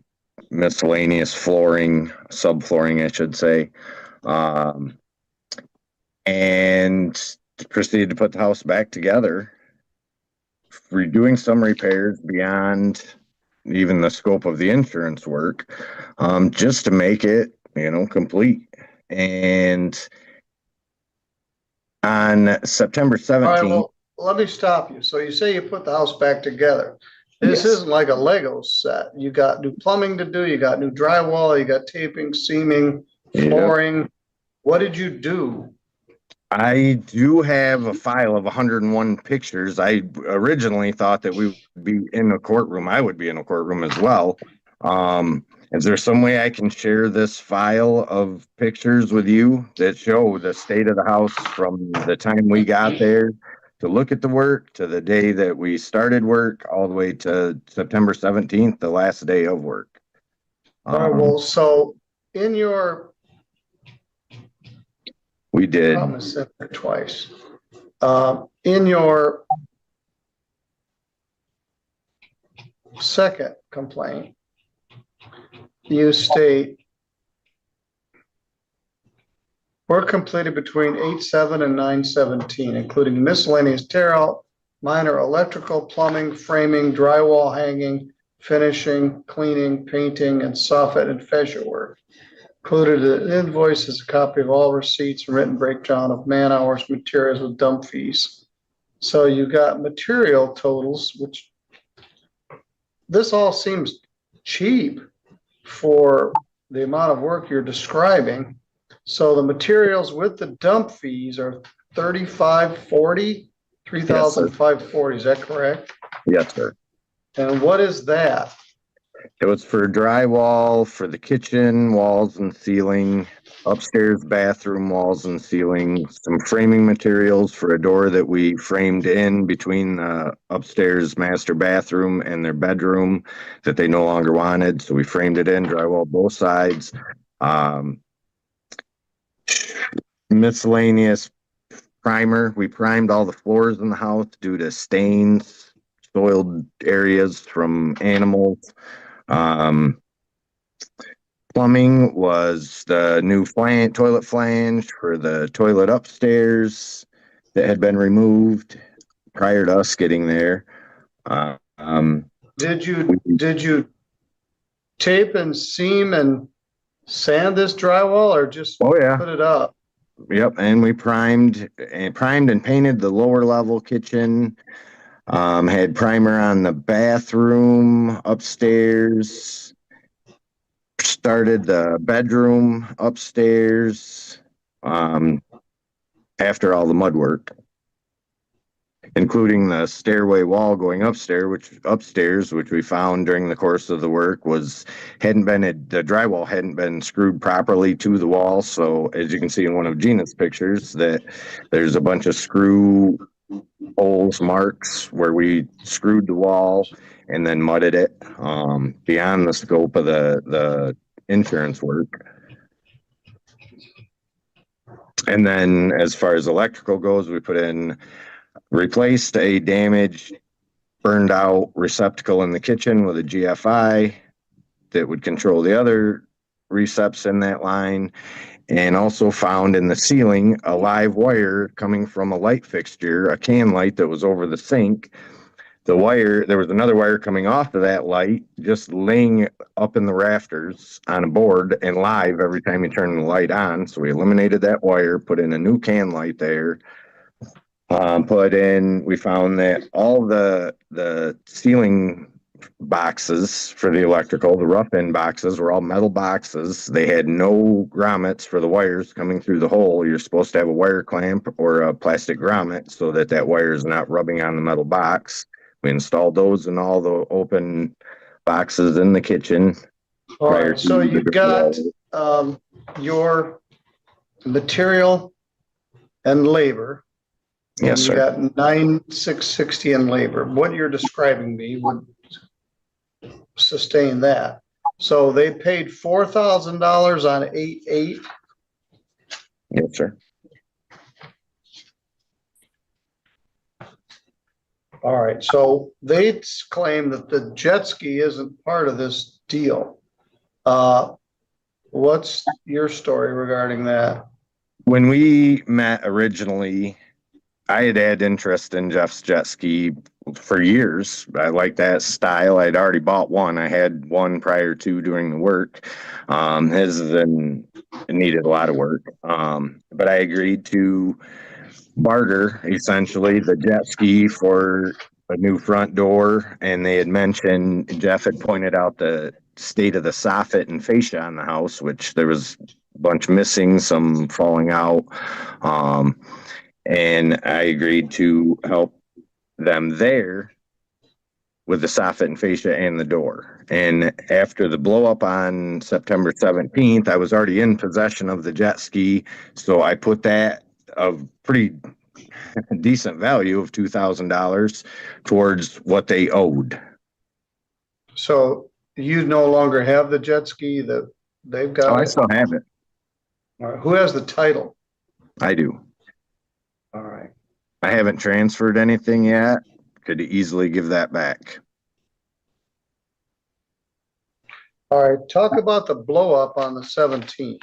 S15: miscellaneous flooring, subflooring, I should say, and proceeded to put the house back together. We're doing some repairs beyond even the scope of the insurance work, just to make it, complete. And on September 17th.
S14: All right, well, let me stop you. So you say you put the house back together. This isn't like a Lego set. You got new plumbing to do, you got new drywall, you got taping, seaming, flooring. What did you do?
S15: I do have a file of 101 pictures. I originally thought that we would be in a courtroom. I would be in a courtroom as well. Is there some way I can share this file of pictures with you that show the state of the house from the time we got there to look at the work to the day that we started work all the way to September 17th, the last day of work?
S14: All right, well, so in your
S15: we did
S14: twice. In your second complaint, you state work completed between 8/7 and 9/17, including miscellaneous tear out, minor electrical, plumbing, framing, drywall hanging, finishing, cleaning, painting, and soffit and fascia work. Included an invoice is a copy of all receipts and written breakdown of man hours, materials with dump fees. So you got material totals, which this all seems cheap for the amount of work you're describing. So the materials with the dump fees are $3,540, $3,540. Is that correct?
S15: Yes, sir.
S14: And what is that?
S15: It was for drywall, for the kitchen walls and ceiling, upstairs bathroom walls and ceiling, some framing materials for a door that we framed in between the upstairs master bathroom and their bedroom that they no longer wanted. So we framed it in, drywall both sides. Miscellaneous primer. We primed all the floors in the house due to stains, soiled areas from animals. Plumbing was the new toilet flange for the toilet upstairs that had been removed prior to us getting there.
S14: Did you tape and seam and sand this drywall or just put it up?
S15: Yep, and we primed and painted the lower level kitchen. Had primer on the bathroom upstairs, started the bedroom upstairs, after all the mud work. including the stairway wall going upstairs, which we found during the course of the work the drywall hadn't been screwed properly to the wall. So as you can see in one of Gina's pictures, that there's a bunch of screw holes, marks where we screwed the wall and then mudded it, beyond the scope of the insurance work. And then as far as electrical goes, we replaced a damaged, burned out receptacle in the kitchen with a GFI that would control the other receps in that line, and also found in the ceiling a live wire coming from a light fixture, a can light that was over the sink. There was another wire coming off of that light, just laying up in the rafters on a board and live every time you turn the light on. So we eliminated that wire, put in a new can light there. We found that all the ceiling boxes for the electrical, the rough end boxes, were all metal boxes. They had no grommets for the wires coming through the hole. You're supposed to have a wire clamp or a plastic grommet so that wire is not rubbing on the metal box. We installed those in all the open boxes in the kitchen.
S14: All right, so you got your material and labor.
S15: Yes, sir.
S14: You got 9,660 in labor. What you're describing me would sustain that. So they paid $4,000 on 8/8.
S15: Yes, sir.
S14: All right, so they claim that the jet ski isn't part of this deal. What's your story regarding that?
S15: When we met originally, I had interest in Jeff's jet ski for years. I liked that style. I'd already bought one. I had one prior to doing the work. His needed a lot of work. But I agreed to barter essentially the jet ski for a new front door. And Jeff had pointed out the state of the soffit and fascia on the house, which there was a bunch missing, some falling out. And I agreed to help them there with the soffit and fascia and the door. And after the blow up on September 17th, I was already in possession of the jet ski. So I put that of pretty decent value of $2,000 towards what they owed.
S14: So you no longer have the jet ski that they've got?
S15: Oh, I still have it.
S14: All right. Who has the title?
S15: I do.
S14: All right.
S15: I haven't transferred anything yet. Could easily give that back.
S14: All right. Talk about the blow up on the 17th.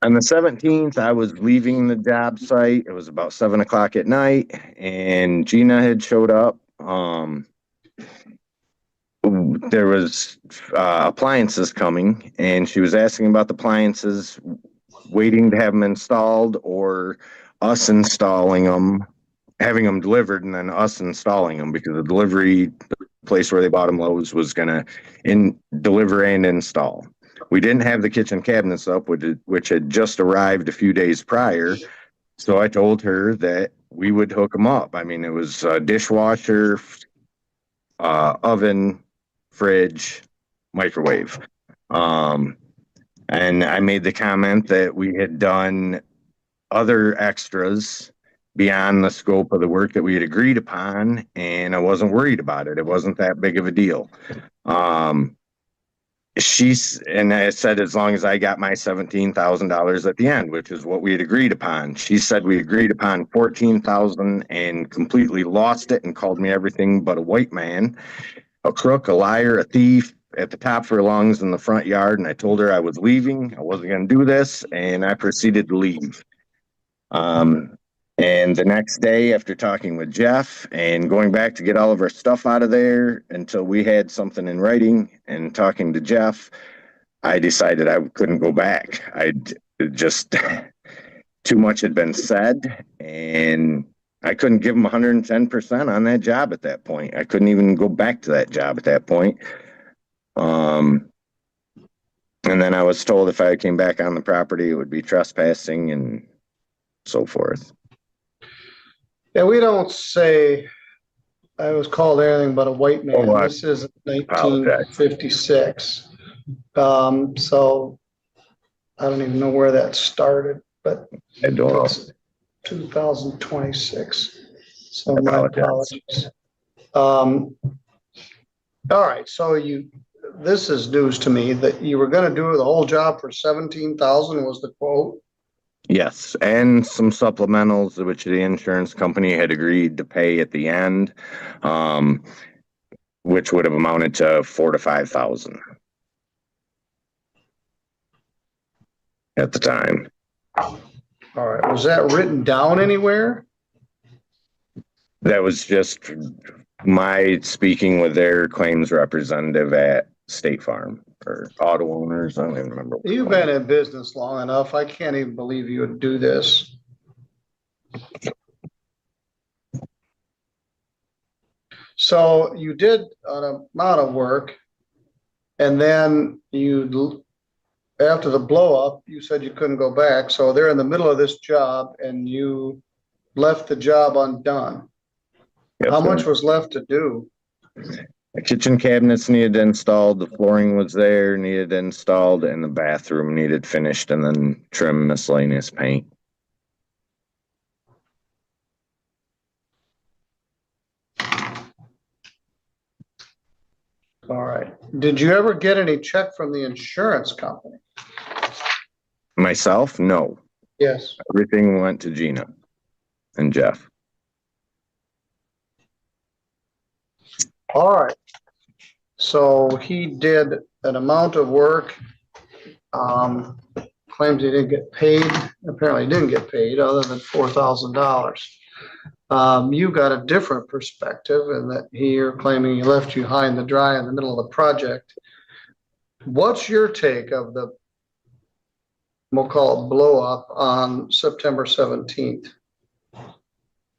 S15: On the 17th, I was leaving the job site. It was about 7 o'clock at night, and Gina had showed up. There was appliances coming, and she was asking about the appliances, waiting to have them installed, or us installing them, having them delivered, and then us installing them, because the delivery place where they bought them, Lowe's, was going to deliver and install. We didn't have the kitchen cabinets up, which had just arrived a few days prior. So I told her that we would hook them up. I mean, it was a dishwasher, oven, fridge, microwave. And I made the comment that we had done other extras beyond the scope of the work that we had agreed upon, and I wasn't worried about it. It wasn't that big of a deal. And I said, as long as I got my $17,000 at the end, which is what we had agreed upon. She said we agreed upon $14,000 and completely lost it and called me everything but a white man, a crook, a liar, a thief, at the top of her lungs in the front yard. And I told her I was leaving. I wasn't going to do this. And I proceeded to leave. And the next day, after talking with Jeff and going back to get all of our stuff out of there until we had something in writing, and talking to Jeff, I decided I couldn't go back. Too much had been said, and I couldn't give him 110% on that job at that point. I couldn't even go back to that job at that point. And then I was told if I came back on the property, it would be trespassing and so forth.
S14: Yeah, we don't say I was called anything but a white man.
S15: Oh,
S14: This is
S15: apologize.
S14: 1956. So I don't even know where that started, but
S15: I don't know.
S14: it's 2026. So
S15: I
S14: my
S15: apologize.
S14: apologies. All right, so this is news to me that you were gonna do the whole job for 17,000 was the quote.
S15: Yes, and some supplementals, which the insurance company had agreed to pay at the end, which would have amounted to 4,000 to 5,000 at the time.
S14: All right, was that written down anywhere?
S15: That was just my speaking with their claims representative at State Farm or auto owners. I don't even remember.
S14: You've been in business long enough. I can't even believe you would do this. So you did an amount of work and then after the blow up, you said you couldn't go back. So they're in the middle of this job and you left the job undone.
S15: Yes,
S14: How
S15: sir.
S14: much was left to do?
S15: The kitchen cabinets needed installed, the flooring was there, needed installed, and the bathroom needed finished, and then trim miscellaneous paint.
S14: All right. Did you ever get any check from the insurance company?
S15: Myself, no.
S14: Yes.
S15: Everything went to Gina and Jeff.
S14: All right. So he did an amount of work, claims he didn't get paid. Apparently he didn't get paid other than $4,000. You got a different perspective in that you're claiming he left you high and dry in the middle of the project. What's your take of the, we'll call it blow up on September 17th?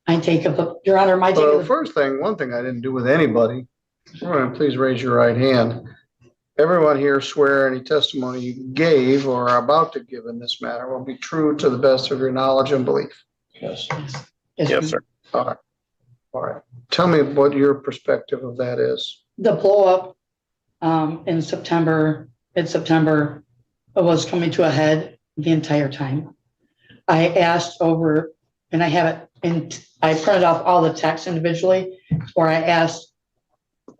S16: My take of the, Your Honor, my take
S14: So
S16: of the,
S14: first thing, one thing I didn't do with anybody, all right, please raise your right hand. Everyone here swear any testimony you gave or are about to give in this matter will be true to the best of your knowledge and belief.
S10: Yes.
S15: Yes, sir.
S14: All right. All right. Tell me what your perspective of that is.
S16: the blow up in September, mid-September, was coming to a head the entire time. I asked over, and I have it, and I printed off all the texts individually, where I asked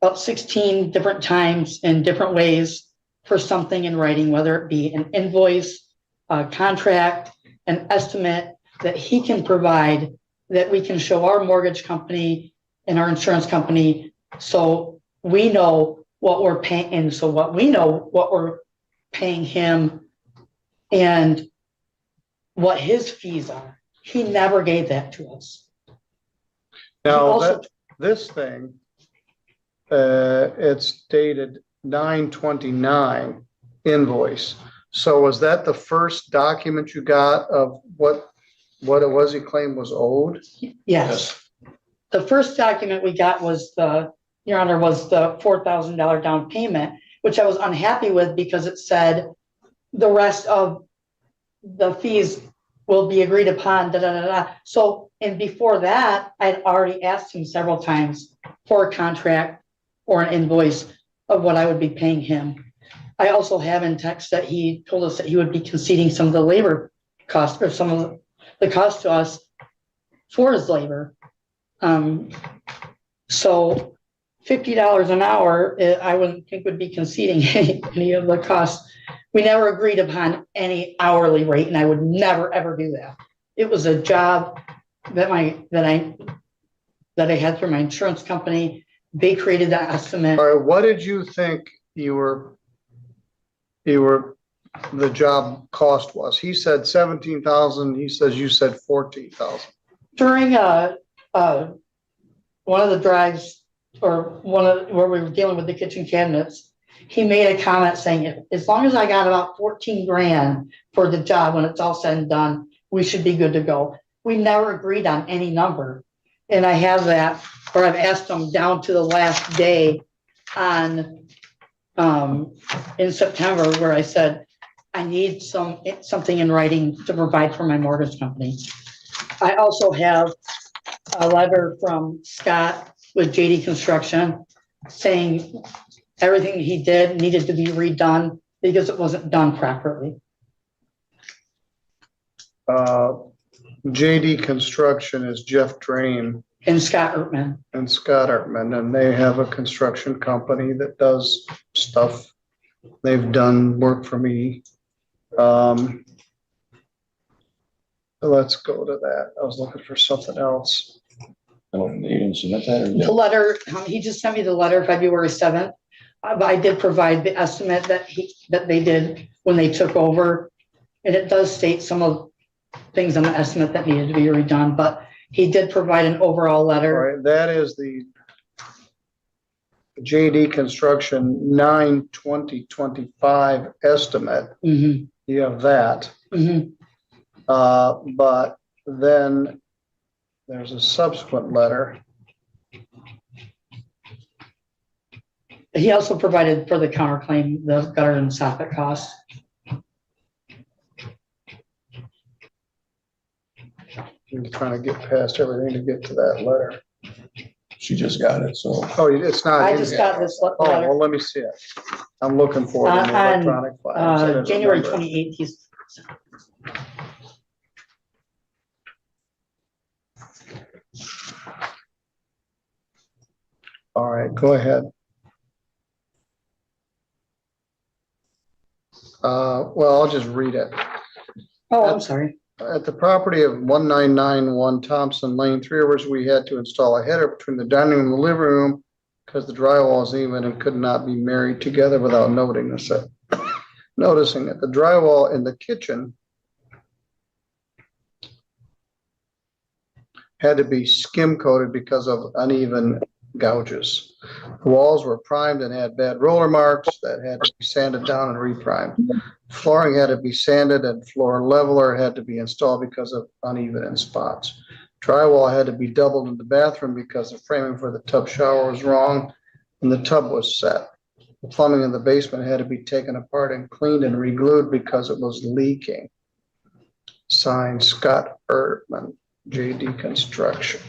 S16: about 16 different times in different ways for something in writing, whether it be an invoice, a contract, an estimate that he can provide that we can show our mortgage company and our insurance company so we know what we're paying, and so what we know what we're paying him and what his fees are. He never gave that to us.
S14: Now, this thing, it's dated 9/29 invoice. So was that the first document you got of what it was he claimed was owed?
S16: Yes. The first document we got was Your Honor, was the $4,000 down payment, which I was unhappy with because it said the rest of the fees will be agreed upon, da, da, da, da. So, and before that, I'd already asked him several times for a contract or an invoice of what I would be paying him. I also have in text that he told us that he would be conceding some of the labor cost or some of the cost to us for his labor. So $50 an hour, I wouldn't think would be conceding any of the costs. We never agreed upon any hourly rate, and I would never, ever do that. It was a job that I had through my insurance company. They created that estimate.
S14: All right, what did you think the job cost was? He said 17,000. He says you said 14,000.
S16: During one of the drives, or where we were dealing with the kitchen cabinets, he made a comment saying, as long as I got about 14 grand for the job, when it's all said and done, we should be good to go. We never agreed on any number. And I have that, or I've asked him down to the last day in September, where I said, I need something in writing to provide for my mortgage company. I also have a letter from Scott with JD Construction saying everything he did needed to be redone because it wasn't done properly.
S14: JD Construction is Jeff Drain
S16: And Scott Ertman.
S14: and Scott Artman, and they have a construction company that does stuff. They've done work for me. Let's go to that. I was looking for something else.
S10: I don't, you didn't submit that or?
S16: The letter, he just sent me the letter February 7th. But I did provide the estimate that they did when they took over. And it does state some of things on the estimate that needed to be redone, but he did provide an overall
S14: All
S16: letter.
S14: right, that is the JD Construction 9/20/25 estimate.
S16: Mm-hmm.
S14: You have that.
S16: Mm-hmm.
S14: But then there's a subsequent letter.
S16: He also provided for the counterclaim, the gutter and soffit costs.
S14: I'm trying to get past everything to get to that letter.
S10: She just got it, so.
S14: Oh, it's not.
S16: I
S14: in
S16: just
S14: yet.
S16: got this
S14: Oh,
S16: letter.
S14: well, let me see it. I'm looking for it in the electronic files. I didn't
S16: January
S14: remember.
S16: 28th, he's.
S14: All right, go ahead. Well, I'll just read it.
S16: Oh, I'm sorry.
S14: At the property of 1991 Thompson Lane, 3 Rivers, we had to install a header between the dining room and the living room because the drywall is even and could not be married together without noticing it. The drywall in the kitchen had to be skim coated because of uneven gouges. The walls were primed and had bad roller marks that had to be sanded down and reprimed. Flooring had to be sanded and floor leveler had to be installed because of uneven in spots. Drywall had to be doubled in the bathroom because the framing for the tub shower was wrong and the tub was set. The plumbing in the basement had to be taken apart and cleaned and re-glued because it was leaking. Signed, Scott Ertman, JD Construction.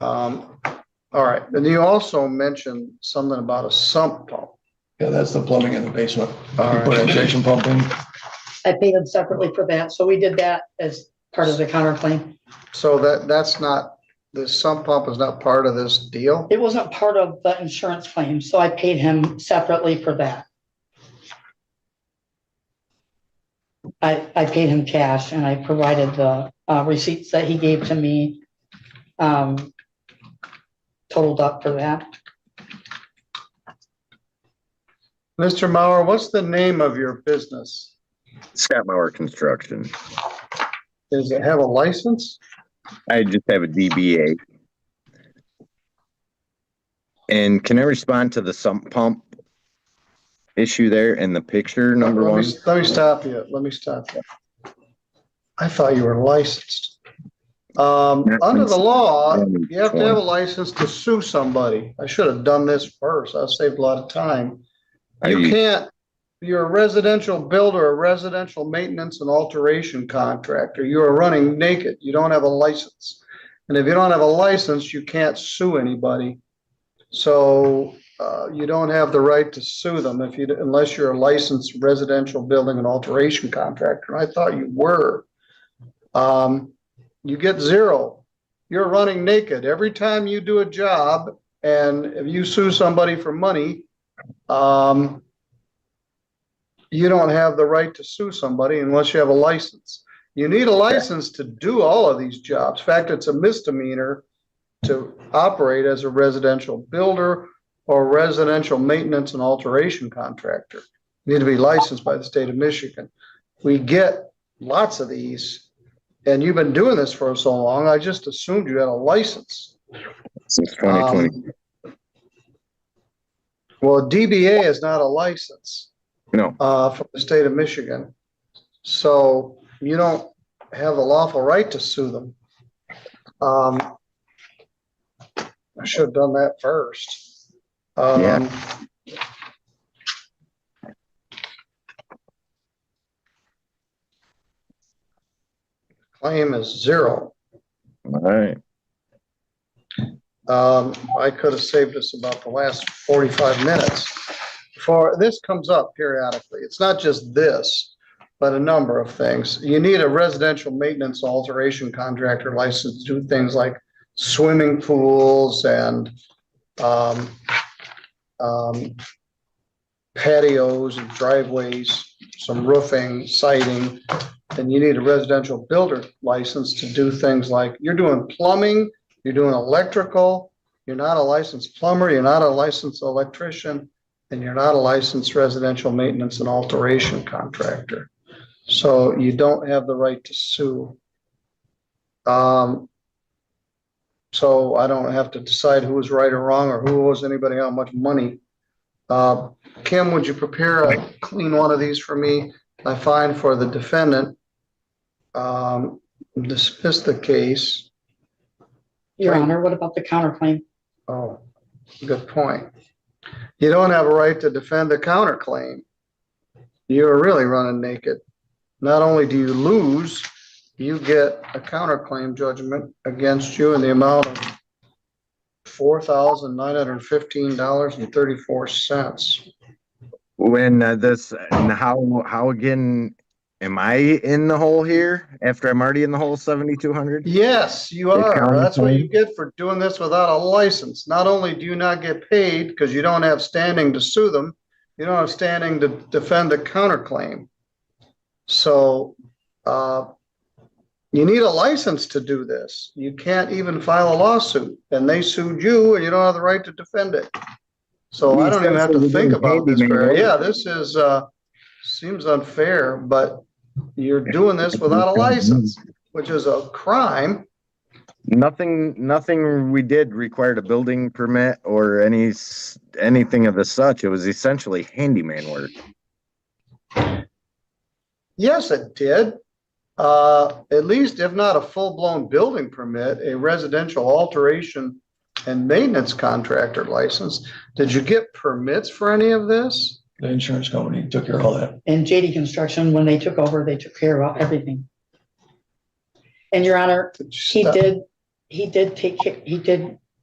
S14: All right, and you also mentioned something about a sump pump.
S10: Yeah, that's the plumbing in the basement.
S14: All
S10: You put
S14: right.
S10: injection pump in.
S16: I paid him separately for that, so we did that as part of the counterclaim.
S14: So that's not, the sump pump is not part of this deal?
S16: It wasn't part of the insurance claim, so I paid him separately for that. I paid him cash and I provided the receipts that he gave to me, totaled up for that.
S14: Mr. Mauer, what's the name of your business?
S15: Scott Mauer Construction.
S14: Does it have a license?
S15: I just have a DBA. And can I respond to the sump pump issue there in the picture, number one?
S14: Let me stop you. I thought you were licensed. Under the law, you have to have a license to sue somebody. I should have done this first. I saved a lot of time. You can't, you're a residential builder, a residential maintenance and alteration contractor. You are running naked. You don't have a license. And if you don't have a license, you can't sue anybody. So you don't have the right to sue them unless you're a licensed residential building and alteration contractor. I thought you were. You get zero. You're running naked. Every time you do a job and if you sue somebody for money, you don't have the right to sue somebody unless you have a license. You need a license to do all of these jobs. In fact, it's a misdemeanor to operate as a residential builder or residential maintenance and alteration contractor. You need to be licensed by the state of Michigan. We get lots of these. And you've been doing this for so long, I just assumed you had a license.
S15: Since 2020.
S14: Well, a DBA is not a license.
S15: No.
S14: From the state of Michigan. So you don't have the lawful right to sue them. I should have done that first.
S15: Yeah.
S14: Claim is 0.
S15: All right.
S14: I could have saved us about the last 45 minutes. For this comes up periodically. It's not just this, but a number of things. You need a residential maintenance alteration contractor license to do things like swimming pools and patios and driveways, some roofing, siding. And you need a residential builder license to do things like you're doing plumbing, you're doing electrical, you're not a licensed plumber, you're not a licensed electrician, and you're not a licensed residential maintenance and alteration contractor. So you don't have the right to sue. So I don't have to decide who was right or wrong or who owes anybody how much money. Kim, would you prepare a clean one of these for me? I find for the defendant, dismiss the case.
S16: Your Honor, what about the counterclaim?
S14: Oh, good point. You don't have a right to defend a counterclaim. You're really running naked. Not only do you lose, you get a counterclaim judgment against you in the amount of $4,915.34.
S15: When this, and how again, am I in the hole here after I'm already in the hole 7,200?
S14: Yes, you are. That's what you get for doing this without a license. Not only do you not get paid because you don't have standing to sue them, you don't have standing to defend a counterclaim. So you need a license to do this. You can't even file a lawsuit, and they sued you and you don't have the right to defend it. So I don't even have to think about this. Yeah, this is seems unfair, but you're doing this without a license, which is a crime.
S15: Nothing we did required a building permit or anything of the such. It was essentially handyman work.
S14: Yes, it did. At least if not a full-blown building permit, a residential alteration and maintenance contractor license. Did you get permits for any of this?
S10: The insurance company took care of all that.
S16: And JD Construction, when they took over, they took care of everything. And Your Honor, he did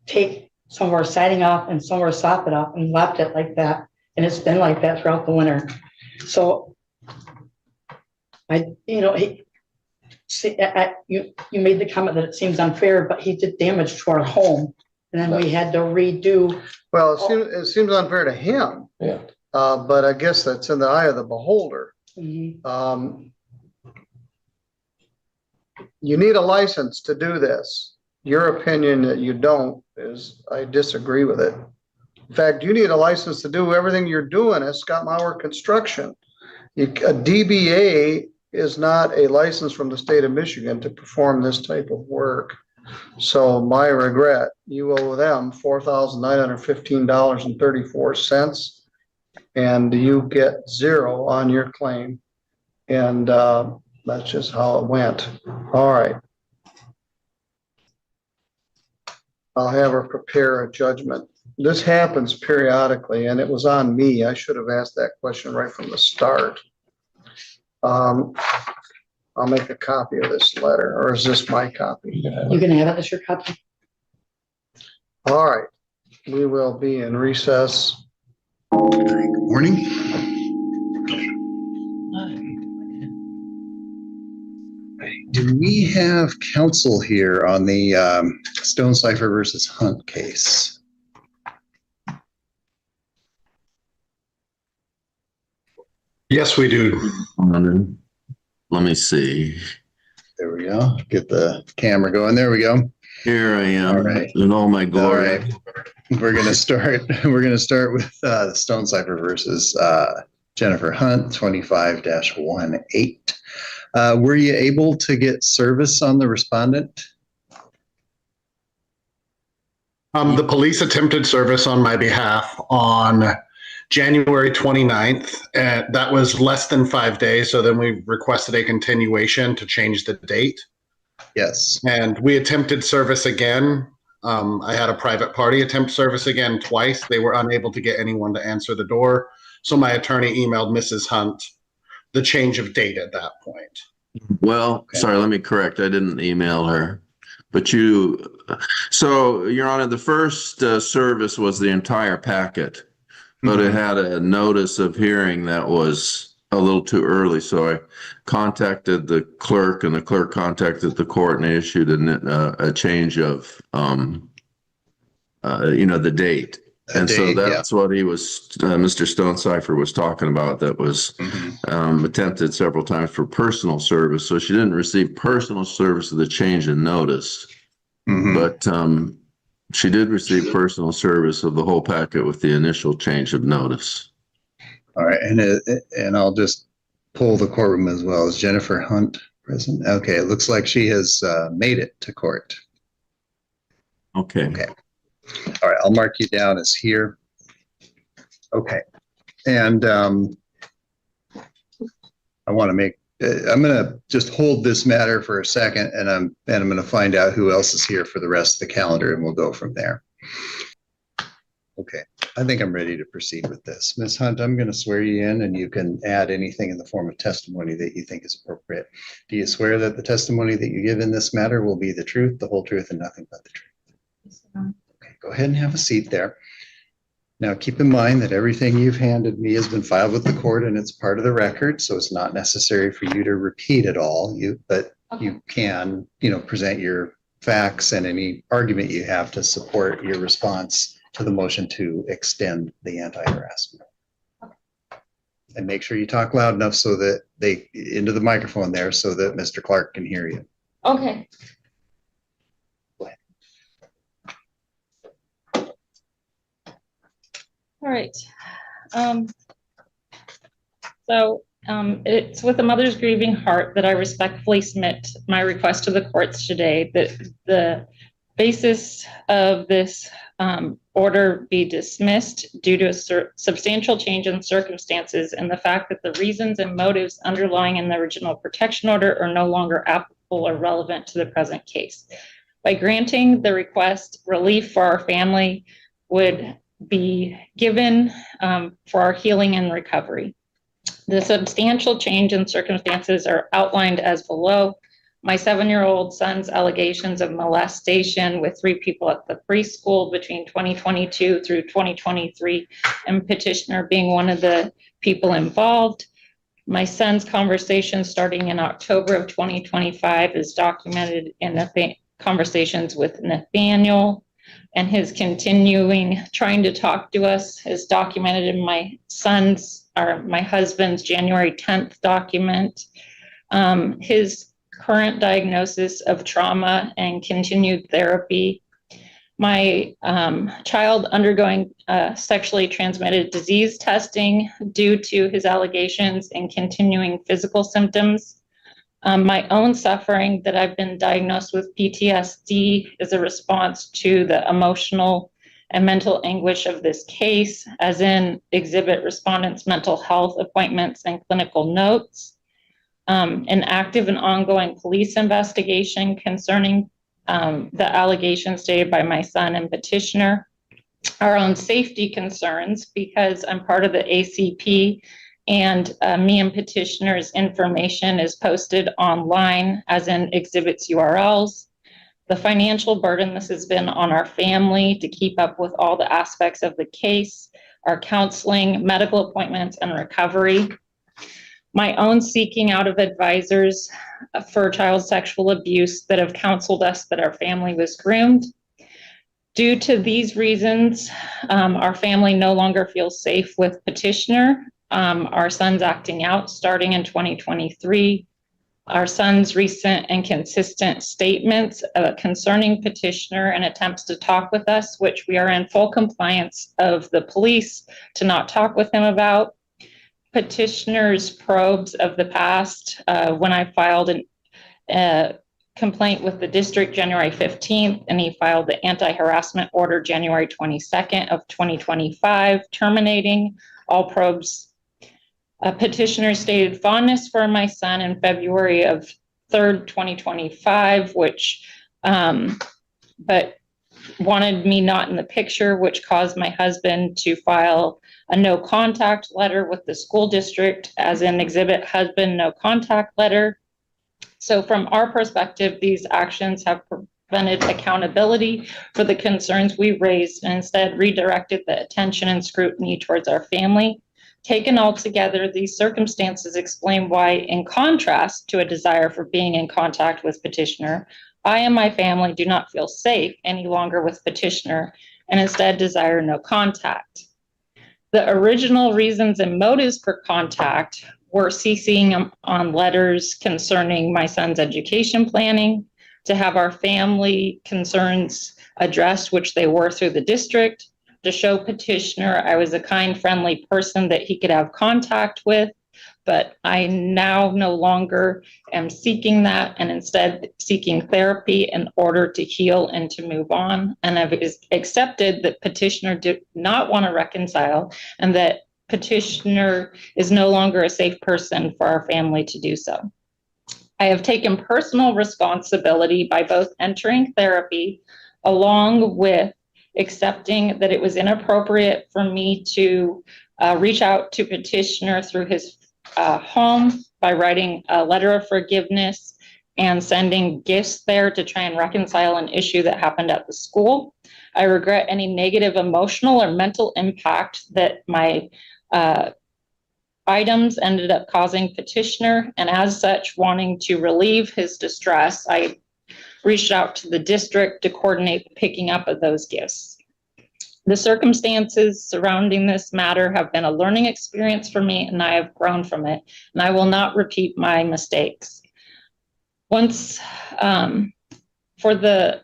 S16: take some of our siding off and some of our soffit off and left it like that. And it's been like that throughout the winter. So you made the comment that it seems unfair, but he did damage to our home. And then we had to redo.
S14: Well, it seems unfair to him.
S10: Yeah.
S14: But I guess that's in the eye of the beholder.
S16: Mm-hmm.
S14: You need a license to do this. Your opinion that you don't is, I disagree with it. In fact, you need a license to do everything you're doing as Scott Mauer Construction. A DBA is not a license from the state of Michigan to perform this type of work. So my regret, you owe them $4,915.34, and you get 0 on your claim. And that's just how it went. All right. I'll have her prepare a judgment. This happens periodically, and it was on me. I should have asked that question right from the start. I'll make a copy of this letter, or is this my copy?
S16: You can have it as your copy.
S14: All right. We will be in recess.
S17: Good morning. Do we have counsel here on the Stonecipher versus Hunt case?
S18: Yes, we do.
S1: Let me see.
S17: There we go. Get the camera going. There we go.
S1: Here I am.
S17: All right.
S1: In all my glory.
S17: All right. We're gonna start. We're gonna start with Stonecipher versus Jennifer Hunt, 25-18. Were you able to get service on the respondent?
S18: The police attempted service on my behalf on January 29th. That was less than 5 days. So then we requested a continuation to change the date.
S17: Yes.
S18: And we attempted service again. I had a private party attempt service again twice. They were unable to get anyone to answer the door. So my attorney emailed Mrs. Hunt the change of date at that point.
S19: Well, sorry, let me correct. I didn't email her. But so Your Honor, the first service was the entire packet, but it had a notice of hearing that was a little too early. So I contacted the clerk, and the clerk contacted the court, and they issued a change of, the date. And so that's what he was, Mr. Stonecipher was talking about, that was attempted several times for personal service. So she didn't receive personal service of the change in notice, but she did receive personal service of the whole packet with the initial change of notice.
S17: All right, and I'll just pull the courtroom as well. Is Jennifer Hunt present? Okay, it looks like she has made it to court.
S19: Okay.
S17: Okay. All right, I'll mark you down as here. Okay, and I want to make. I'm going to just hold this matter for a second, and I'm going to find out who else is here for the rest of the calendar, and we'll go from there. Okay, I think I'm ready to proceed with this. Ms. Hunt, I'm going to swear you in, and you can add anything in the form of testimony that you think is appropriate. Do you swear that the testimony that you give in this matter will be the truth, the whole truth, and nothing but the truth? Okay, go ahead and have a seat there. Now, keep in mind that everything you've handed me has been filed with the court, and it's part of the record, so it's not necessary for you to repeat it all. But you can, present your facts and any argument you have to support your response to the motion to extend the anti-harassment. And make sure you talk loud enough so that into the microphone there, so that Mr. Clark can hear you.
S8: Okay. All right. It's with a mother's grieving heart that I respectfully submit my request to the courts today that the basis of this order be dismissed due to a substantial change in circumstances and the fact that the reasons and motives underlying in the original protection order are no longer applicable or relevant to the present case. By granting the request, relief for our family would be given for our healing and recovery. The substantial change in circumstances are outlined as below. My 7-year-old son's allegations of molestation with 3 people at the preschool between 2022 through 2023, and petitioner being one of the people involved. My son's conversation starting in October of 2025 is documented in the conversations with Nathaniel, and his continuing trying to talk to us is documented in my husband's January 10th document. His current diagnosis of trauma and continued therapy. My child undergoing sexually transmitted disease testing due to his allegations and continuing physical symptoms. My own suffering that I've been diagnosed with PTSD as a response to the emotional and mental anguish of this case, as in exhibit respondents' mental health appointments and clinical notes. An active and ongoing police investigation concerning the allegations stated by my son and petitioner. Our own safety concerns, because I'm part of the ACP, and me and petitioner's information is posted online as in exhibits URLs. The financial burden this has been on our family to keep up with all the aspects of the case, our counseling, medical appointments, and recovery. My own seeking out of advisors for child sexual abuse that have counseled us that our family was groomed. Due to these reasons, our family no longer feels safe with petitioner. Our son's acting out starting in 2023. Our son's recent and consistent statements concerning petitioner and attempts to talk with us, which we are in full compliance of the police to not talk with him about. Petitioner's probes of the past, when I filed a complaint with the district January 15th, and he filed the anti-harassment order January 22nd of 2025, terminating all probes. Petitioner stated fondness for my son in February of 3rd, 2025, which, but wanted me not in the picture, which caused my husband to file a no contact letter with the school district as in exhibit husband no contact letter. So from our perspective, these actions have prevented accountability for the concerns we raised and instead redirected the attention and scrutiny towards our family. Taken all together, these circumstances explain why, in contrast to a desire for being in contact with petitioner, I and my family do not feel safe any longer with petitioner and instead desire no contact. The original reasons and motives for contact were CCing on letters concerning my son's education planning, to have our family concerns addressed, which they were through the district, to show petitioner I was a kind, friendly person that he could have contact with, but I now no longer am seeking that and instead seeking therapy in order to heal and to move on. And I've accepted that petitioner did not want to reconcile and that petitioner is no longer a safe person for our family to do so. I have taken personal responsibility by both entering therapy along with accepting that it was inappropriate for me to reach out to petitioner through his home by writing a letter of forgiveness and sending gifts there to try and reconcile an issue that happened at the school. I regret any negative emotional or mental impact that my items ended up causing petitioner, and as such, wanting to relieve his distress, I reached out to the district to coordinate the picking up of those gifts. The circumstances surrounding this matter have been a learning experience for me, and I have grown from it, and I will not repeat my mistakes. Over the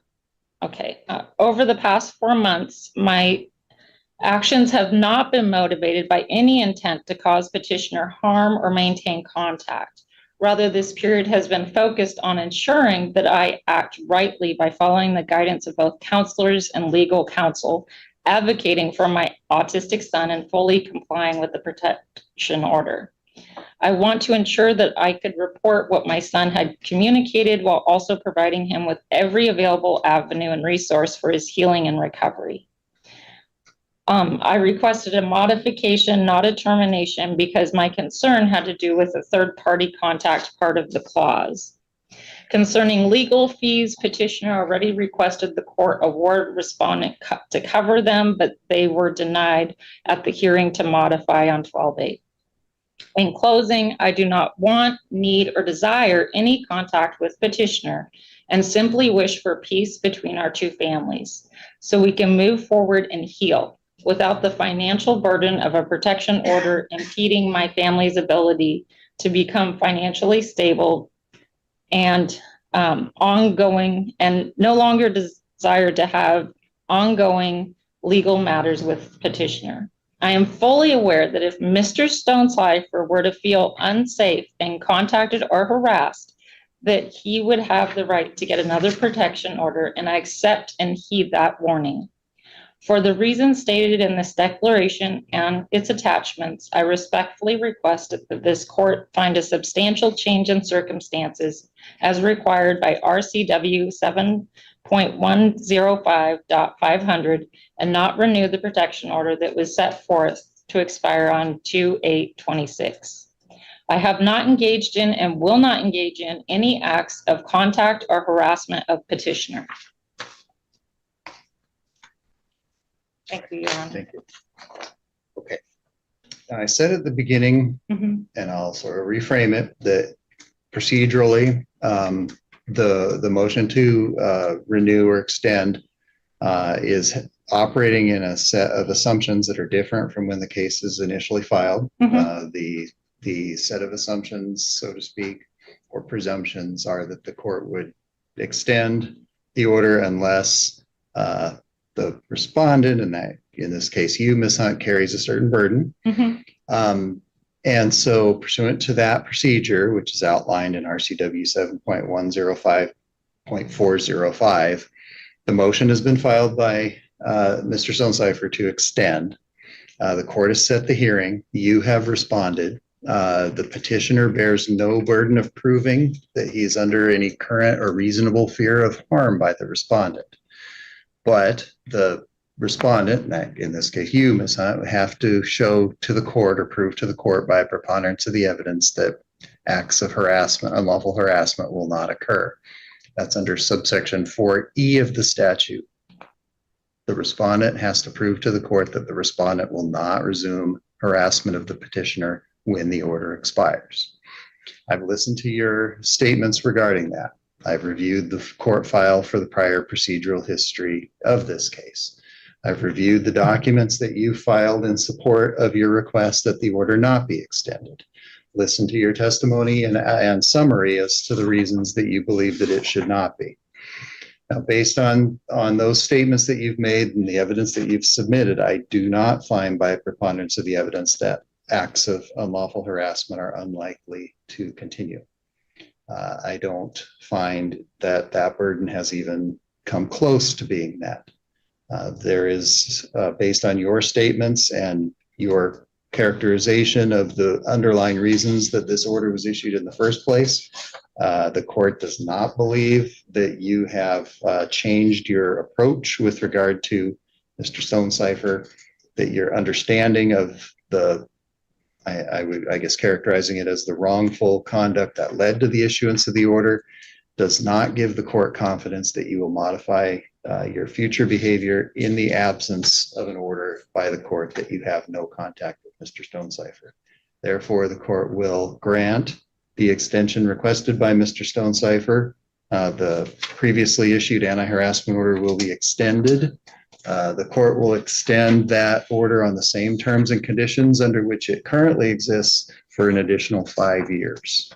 S8: past 4 months, my actions have not been motivated by any intent to cause petitioner harm or maintain contact. Rather, this period has been focused on ensuring that I act rightly by following the guidance of both counselors and legal counsel, advocating for my autistic son and fully complying with the protection order. I want to ensure that I could report what my son had communicated while also providing him with every available avenue and resource for his healing and recovery. I requested a modification, not a termination, because my concern had to do with the third-party contact part of the clause. Concerning legal fees, petitioner already requested the court award respondent to cover them, but they were denied at the hearing to modify on 12/8. In closing, I do not want, need, or desire any contact with petitioner and simply wish for peace between our two families so we can move forward and heal without the financial burden of a protection order impeding my family's ability to become financially stable and ongoing, and no longer desire to have ongoing legal matters with petitioner. I am fully aware that if Mr. Stonecipher were to feel unsafe and contacted or harassed, that he would have the right to get another protection order, and I accept and heed that warning. For the reasons stated in this declaration and its attachments, I respectfully request that this court find a substantial change in circumstances as required by RCW 7.105.500 and not renew the protection order that was set forth to expire on 2/8/26. I have not engaged in and will not engage in any acts of contact or harassment of petitioner. Thank you, Your Honor.
S17: Thank you. Okay. I said at the beginning,
S8: Mhm.
S17: and I'll sort of reframe it, that procedurally, the motion to renew or extend is operating in a set of assumptions that are different from when the case is initially filed. The set of assumptions, so to speak, or presumptions are that the court would extend the order unless the respondent, and that in this case you, Ms. Hunt, carries a certain burden. And so pursuant to that procedure, which is outlined in RCW 7.105.405, the motion has been filed by Mr. Stonecipher to extend. The court has set the hearing. You have responded. The petitioner bears no burden of proving that he is under any current or reasonable fear of harm by the respondent. But the respondent, in this case you, Ms. Hunt, have to show to the court or prove to the court by a preponderance of the evidence that acts of harassment, unlawful harassment will not occur. That's under subsection 4E of the statute. The respondent has to prove to the court that the respondent will not resume harassment of the petitioner when the order expires. I've listened to your statements regarding that. I've reviewed the court file for the prior procedural history of this case. I've reviewed the documents that you filed in support of your request that the order not be extended. Listen to your testimony and summary as to the reasons that you believe that it should not be. Now, based on those statements that you've made and the evidence that you've submitted, I do not find by a preponderance of the evidence that acts of unlawful harassment are unlikely to continue. I don't find that that burden has even come close to being met. There is, based on your statements and your characterization of the underlying reasons that this order was issued in the first place, the court does not believe that you have changed your approach with regard to Mr. Stonecipher, that your understanding of the, I guess characterizing it as the wrongful conduct that led to the issuance of the order, does not give the court confidence that you will modify your future behavior in the absence of an order by the court that you have no contact with Mr. Stonecipher. Therefore, the court will grant the extension requested by Mr. Stonecipher. The previously issued anti-harassment order will be extended. The court will extend that order on the same terms and conditions under which it currently exists for an additional 5 years.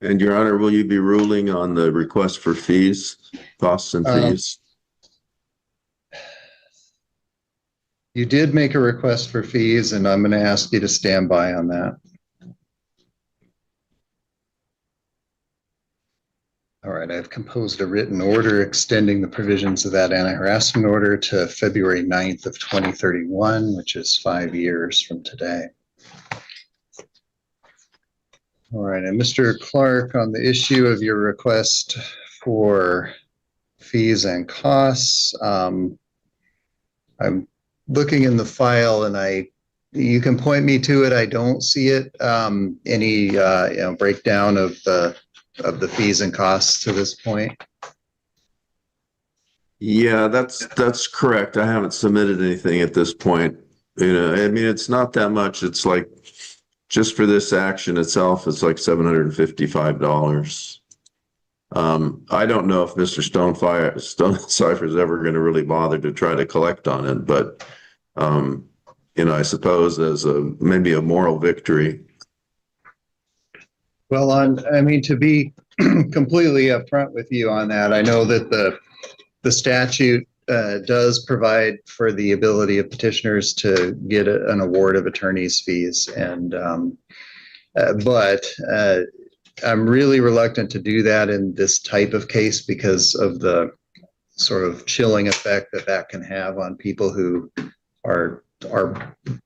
S19: And Your Honor, will you be ruling on the request for fees, costs and fees?
S17: You did make a request for fees, and I'm going to ask you to stand by on that. All right, I've composed a written order extending the provisions of that anti-harassment order to February 9th of 2031, which is 5 years from today. All right, and Mr. Clark, on the issue of your request for fees and costs, I'm looking in the file, and you can point me to it. I don't see it. Any breakdown of the fees and costs to this point?
S19: Yeah, that's correct. I haven't submitted anything at this point. You know, I mean, it's not that much. It's like, just for this action itself, it's like $755. I don't know if Mr. Stonecipher is ever going to really bother to try to collect on it, but you know, I suppose as maybe a moral victory.
S17: Well, I mean, to be completely upfront with you on that, I know that the statute does provide for the ability of petitioners to get an award of attorney's fees, and but I'm really reluctant to do that in this type of case because of the sort of chilling effect that can have on people who are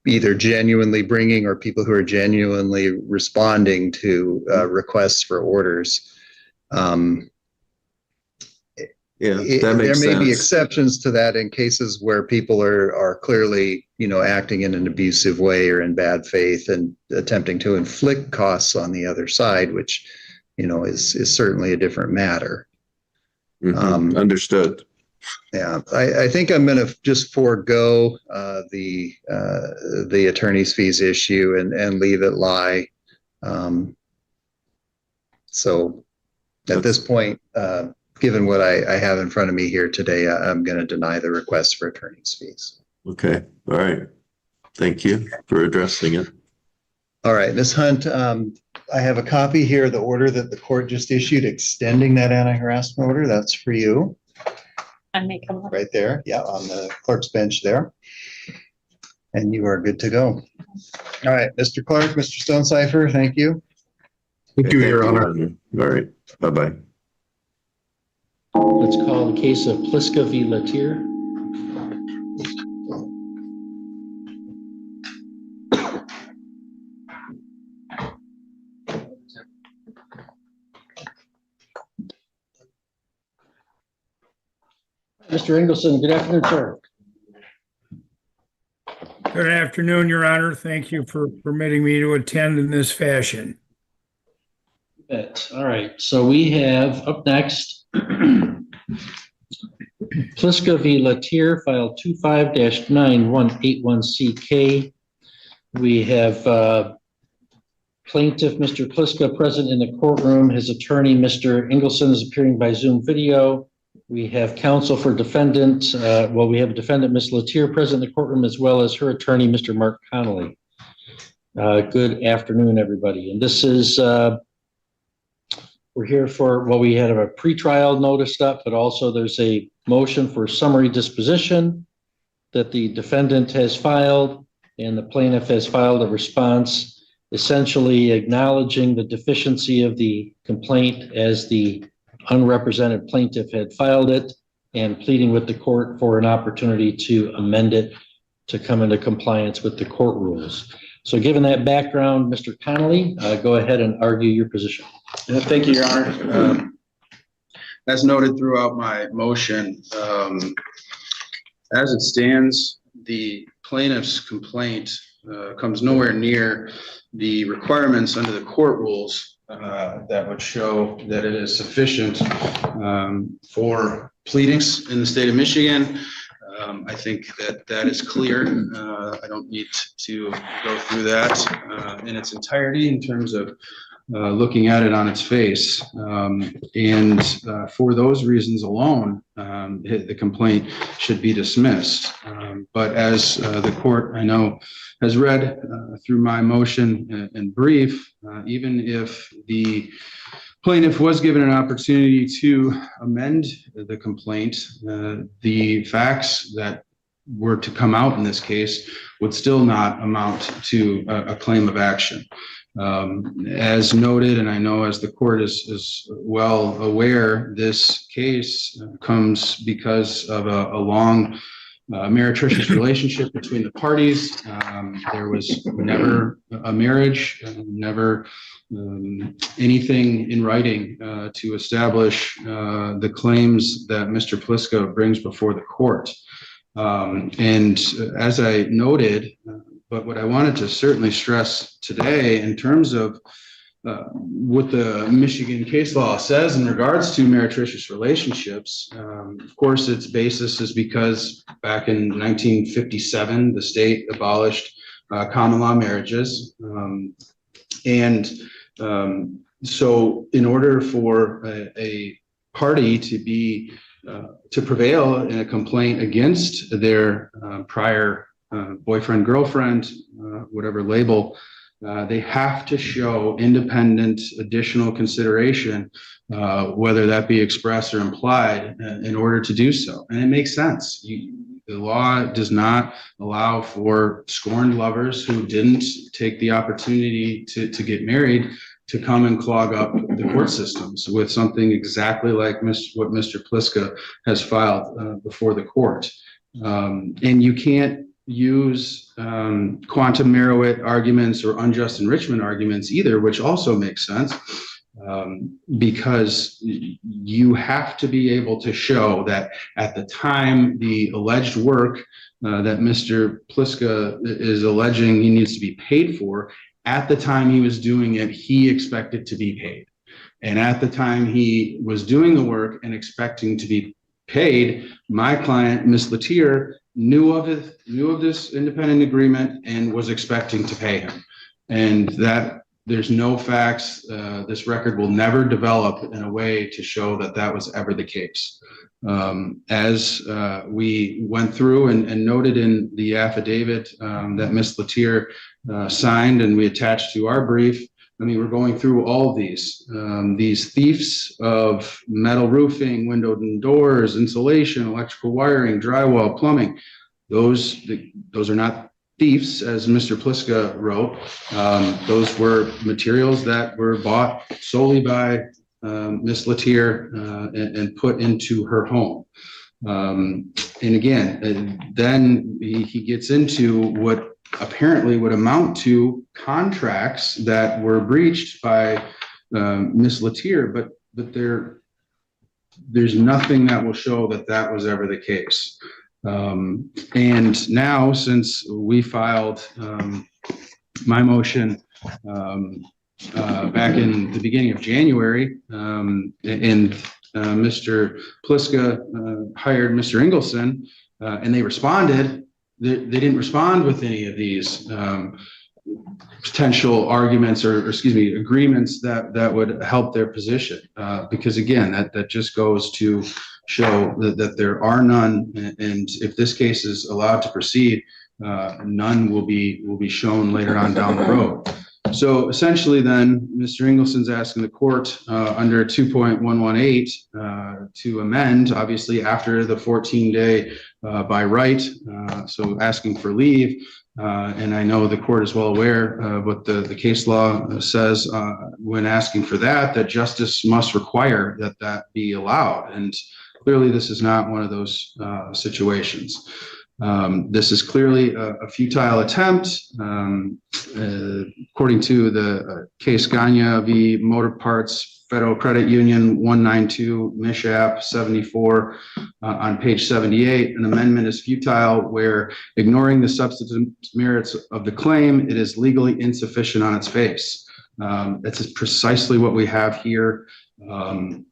S17: either genuinely bringing or people who are genuinely responding to requests for orders.
S19: Yeah, that makes
S17: there may be
S19: sense.
S17: exceptions to that in cases where people are clearly, you know, acting in an abusive way or in bad faith and attempting to inflict costs on the other side, which, you know, is certainly a different matter.
S19: Understood.
S17: Yeah, I think I'm going to just forego the attorney's fees issue and leave it lie. So at this point, given what I have in front of me here today, I'm going to deny the request for attorney's fees.
S19: Okay. All right. Thank you for addressing it.
S17: All right, Ms. Hunt, I have a copy here of the order that the court just issued extending that anti-harassment order. That's for you.
S8: I may come up.
S17: Right there. Yeah, on the clerk's bench there. And you are good to go. All right, Mr. Clark, Mr. Stonecipher, thank you.
S18: Thank you, Your Honor.
S19: All right. Bye-bye.
S20: Let's call the case of Pliska v. Latier. Mr. Engelson, good afternoon, sir.
S21: Good afternoon, Your Honor. Thank you for permitting me to attend in this fashion.
S20: All right, so we have up next Pliska v. Latier, file 25-9181CK. We have plaintiff, Mr. Pliska, present in the courtroom. His attorney, Mr. Engelson, is appearing by Zoom video. We have counsel for defendant. We have defendant, Ms. Latier, present in the courtroom, as well as her attorney, Mr. Mark Connolly. Good afternoon, everybody. And this is, we're here for, we had a pretrial noticed up, but also there's a motion for summary disposition that the defendant has filed, and the plaintiff has filed a response essentially acknowledging the deficiency of the complaint as the unrepresented plaintiff had filed it, and pleading with the court for an opportunity to amend it to come into compliance with the court rules. So given that background, Mr. Connolly, go ahead and argue your position.
S22: Thank you, Your Honor. As noted throughout my motion, as it stands, the plaintiff's complaint comes nowhere near the requirements under the court rules that would show that it is sufficient for pleadings in the state of Michigan. I think that is clear. I don't need to go through that in its entirety in terms of looking at it on its face. For those reasons alone, the complaint should be dismissed. But as the court, I know, has read through my motion and brief, even if the plaintiff was given an opportunity to amend the complaint, the facts that were to come out in this case would still not amount to a claim of action. As noted, and I know as the court is well aware, this case comes because of a long meretricious relationship between the parties. There was never a marriage, never anything in writing to establish the claims that Mr. Pliska brings before the court. And as I noted, but what I wanted to certainly stress today in terms of what the Michigan case law says in regards to meretricious relationships, of course, its basis is because back in 1957, the state abolished common law marriages. So in order for a party to be to prevail in a complaint against their prior boyfriend, girlfriend, whatever label, they have to show independent additional consideration, whether that be expressed or implied, in order to do so. And it makes sense. The law does not allow for scorned lovers who didn't take the opportunity to get married to come and clog up the court systems with something exactly like what Mr. Pliska has filed before the court. And you can't use quantum merit arguments or unjust enrichment arguments either, which also makes sense, because you have to be able to show that at the time the alleged work that Mr. Pliska is alleging he needs to be paid for, at the time he was doing it, he expected to be paid. And at the time he was doing the work and expecting to be paid, my client, Ms. Latier, knew of this independent agreement and was expecting to pay him. And that there's no facts, this record will never develop in a way to show that that was ever the case. As we went through and noted in the affidavit that Ms. Latier signed and we attached to our brief, I mean, we're going through all of these thieves of metal roofing, windows and doors, insulation, electrical wiring, drywall, plumbing. Those are not thieves, as Mr. Pliska wrote. Those were materials that were bought solely by Ms. Latier and put into her home. And again, then he gets into what apparently would amount to contracts that were breached by Ms. Latier, but they're there's nothing that will show that that was ever the case. And now, since we filed my motion back in the beginning of January, and Mr. Pliska hired Mr. Engelson, and they responded, they didn't respond with any of these potential arguments or excuse me, agreements that would help their position. Because again, that just goes to show that there are none, and if this case is allowed to proceed, none will be shown later on down the road. So essentially then, Mr. Engelson's asking the court under 2.118 to amend, obviously after the 14-day by right, so asking for leave. And I know the court is well aware of what the case law says when asking for that justice must require that be allowed. And clearly this is not one of those situations. This is clearly a futile attempt. According to the case Gagne v. Motor Parts Federal Credit Union 192 Mishap 74 on page 78, an amendment is futile where, ignoring the substantive merits of the claim, it is legally insufficient on its face. That's precisely what we have here. And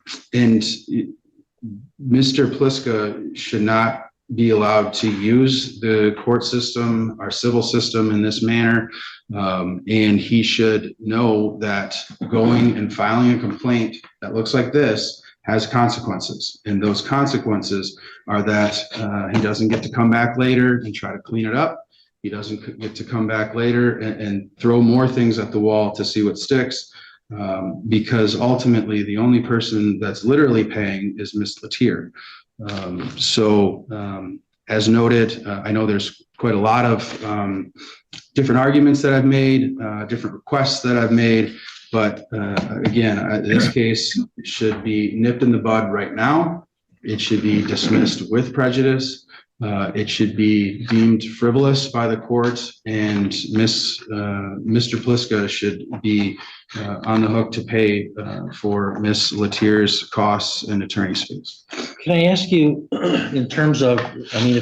S22: Mr. Pliska should not be allowed to use the court system, our civil system, in this manner. And he should know that going and filing a complaint that looks like this has consequences. And those consequences are that he doesn't get to come back later and try to clean it up. He doesn't get to come back later and throw more things at the wall to see what sticks. Because ultimately the only person that's literally paying is Ms. Latier. As noted, I know there's quite a lot of different arguments that I've made, different requests that I've made, but again, this case should be nipped in the bud right now. It should be dismissed with prejudice. It should be deemed frivolous by the court, and Mr. Pliska should be on the hook to pay for Ms. Latier's costs and attorney's fees.
S20: Can I ask you, in terms of, I mean,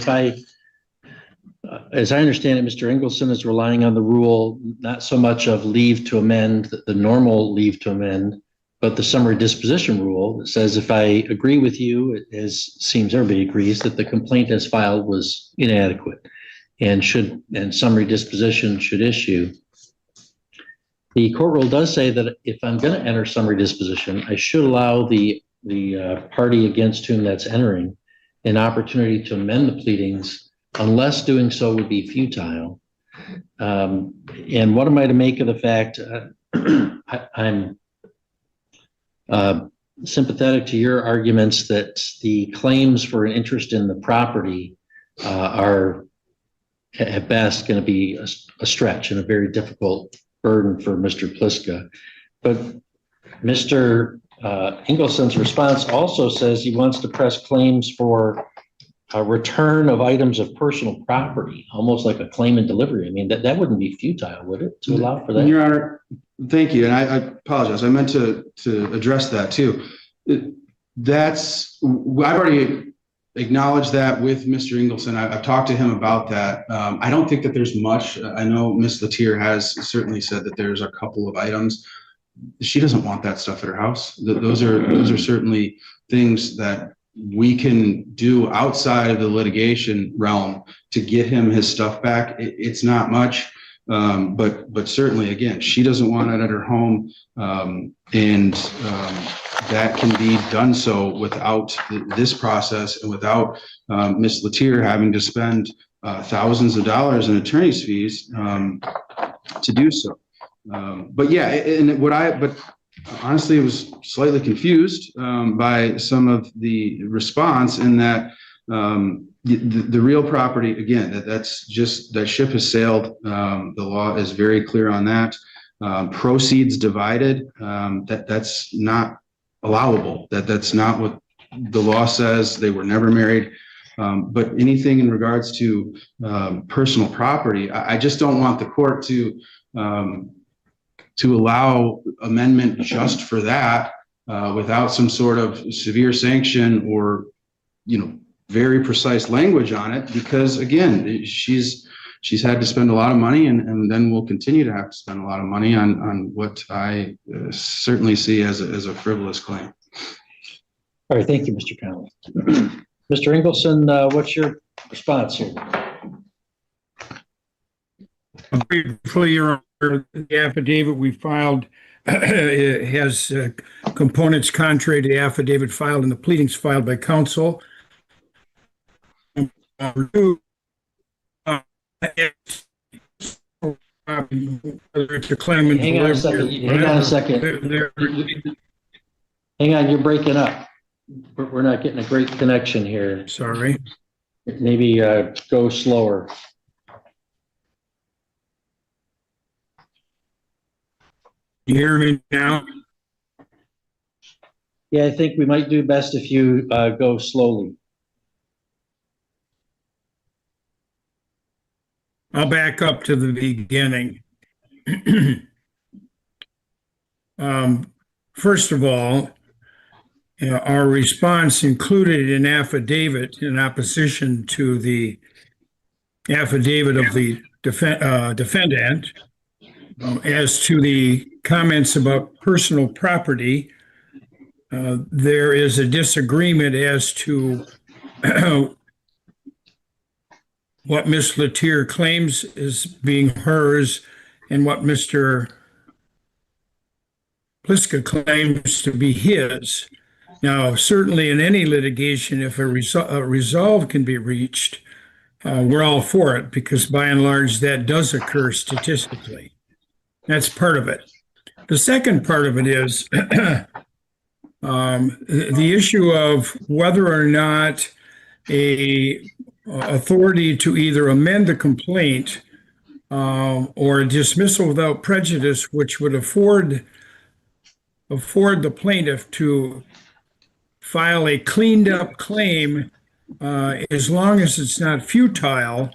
S20: as I understand it, Mr. Engelson is relying on the rule, not so much of leave to amend, the normal leave to amend, but the summary disposition rule that says if I agree with you, as seems everybody agrees, that the complaint as filed was inadequate and summary disposition should issue. The court rule does say that if I'm going to enter summary disposition, I should allow the party against whom that's entering an opportunity to amend the pleadings, unless doing so would be futile. And what am I to make of the fact I'm sympathetic to your arguments that the claims for an interest in the property are at best going to be a stretch and a very difficult burden for Mr. Pliska. But Mr. Engelson's response also says he wants to press claims for a return of items of personal property, almost like a claim and delivery. I mean, that wouldn't be futile, would it, to allow for that?
S22: Your Honor, thank you. And I apologize. I meant to address that too. I've already acknowledged that with Mr. Engelson. I've talked to him about that. I don't think that there's much. I know Ms. Latier has certainly said that there's a couple of items. She doesn't want that stuff at her house. Those are certainly things that we can do outside of the litigation realm to get him his stuff back. It's not much, but certainly, again, she doesn't want it at her home, and that can be done so without this process and without Ms. Latier having to spend thousands of dollars in attorney's fees to do so. But yeah, but honestly, I was slightly confused by some of the response in that the real property, again, that ship has sailed. The law is very clear on that. Proceeds divided, that's not allowable. That's not what the law says. They were never married. But anything in regards to personal property, I just don't want the court to allow amendment just for that, without some sort of severe sanction or, very precise language on it, because again, she's had to spend a lot of money and then will continue to have to spend a lot of money on what I certainly see as a frivolous claim.
S20: All right, thank you, Mr. Connolly. Mr. Ingleson, what's your response here?
S21: Briefly, Your Honor, the affidavit we filed has components contrary to the affidavit filed and the pleadings filed by counsel. Whether it's a claim.
S20: Hang on a second. Hang on, you're breaking up. We're not getting a great connection here.
S21: Sorry.
S20: Maybe go slower.
S21: You hear me now?
S20: Yeah, I think we might do best if you go slowly.
S21: I'll back up to the beginning. First of all, our response included an affidavit in opposition to the affidavit of the defendant as to the comments about personal property. There is a disagreement as to what Ms. Latier claims is being hers and what Mr. Pliska claims to be his. Now, certainly in any litigation, if a resolve can be reached, we're all for it, because by and large that does occur statistically. That's part of it. The second part of it is the issue of whether or not a authority to either amend the complaint or a dismissal without prejudice, which would afford the plaintiff to file a cleaned up claim, as long as it's not futile,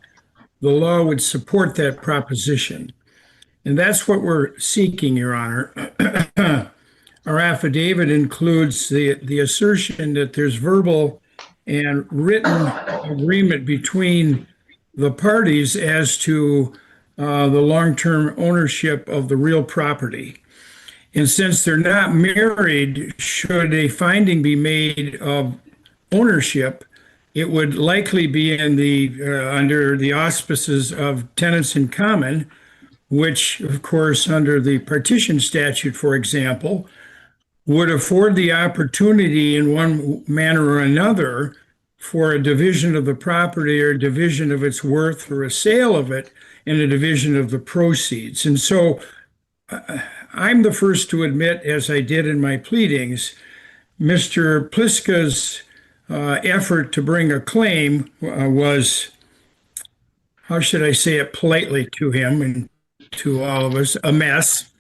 S21: the law would support that proposition. And that's what we're seeking, Your Honor. Our affidavit includes the assertion that there's verbal and written agreement between the parties as to the long-term ownership of the real property. And since they're not married, should a finding be made of ownership, it would likely be in under the auspices of tenants in common, which, of course, under the partition statute, for example, would afford the opportunity in one manner or another for a division of the property or a division of its worth or a sale of it and a division of the proceeds. And so I'm the first to admit, as I did in my pleadings, Mr. Pliska's effort to bring a claim was, how should I say it politely to him and to all of us, a mess.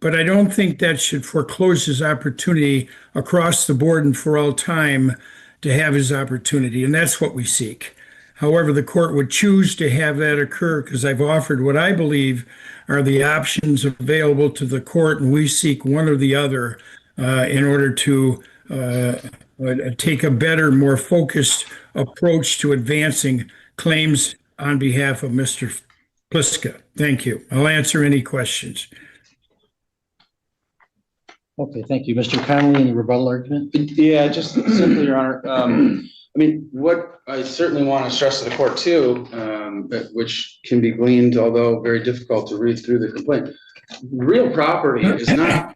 S21: But I don't think that should foreclose his opportunity across the board and for all time to have his opportunity. And that's what we seek. However, the court would choose to have that occur, because I've offered what I believe are the options available to the court, and we seek one or the other in order to take a better, more focused approach to advancing claims on behalf of Mr. Pliska. Thank you. I'll answer any questions.
S20: Okay, thank you. Mr. Connolly, any rebuttal argument?
S22: Yeah, just simply, Your Honor. What I certainly want to stress to the court too, which can be gleaned, although very difficult to read through the complaint, real property is not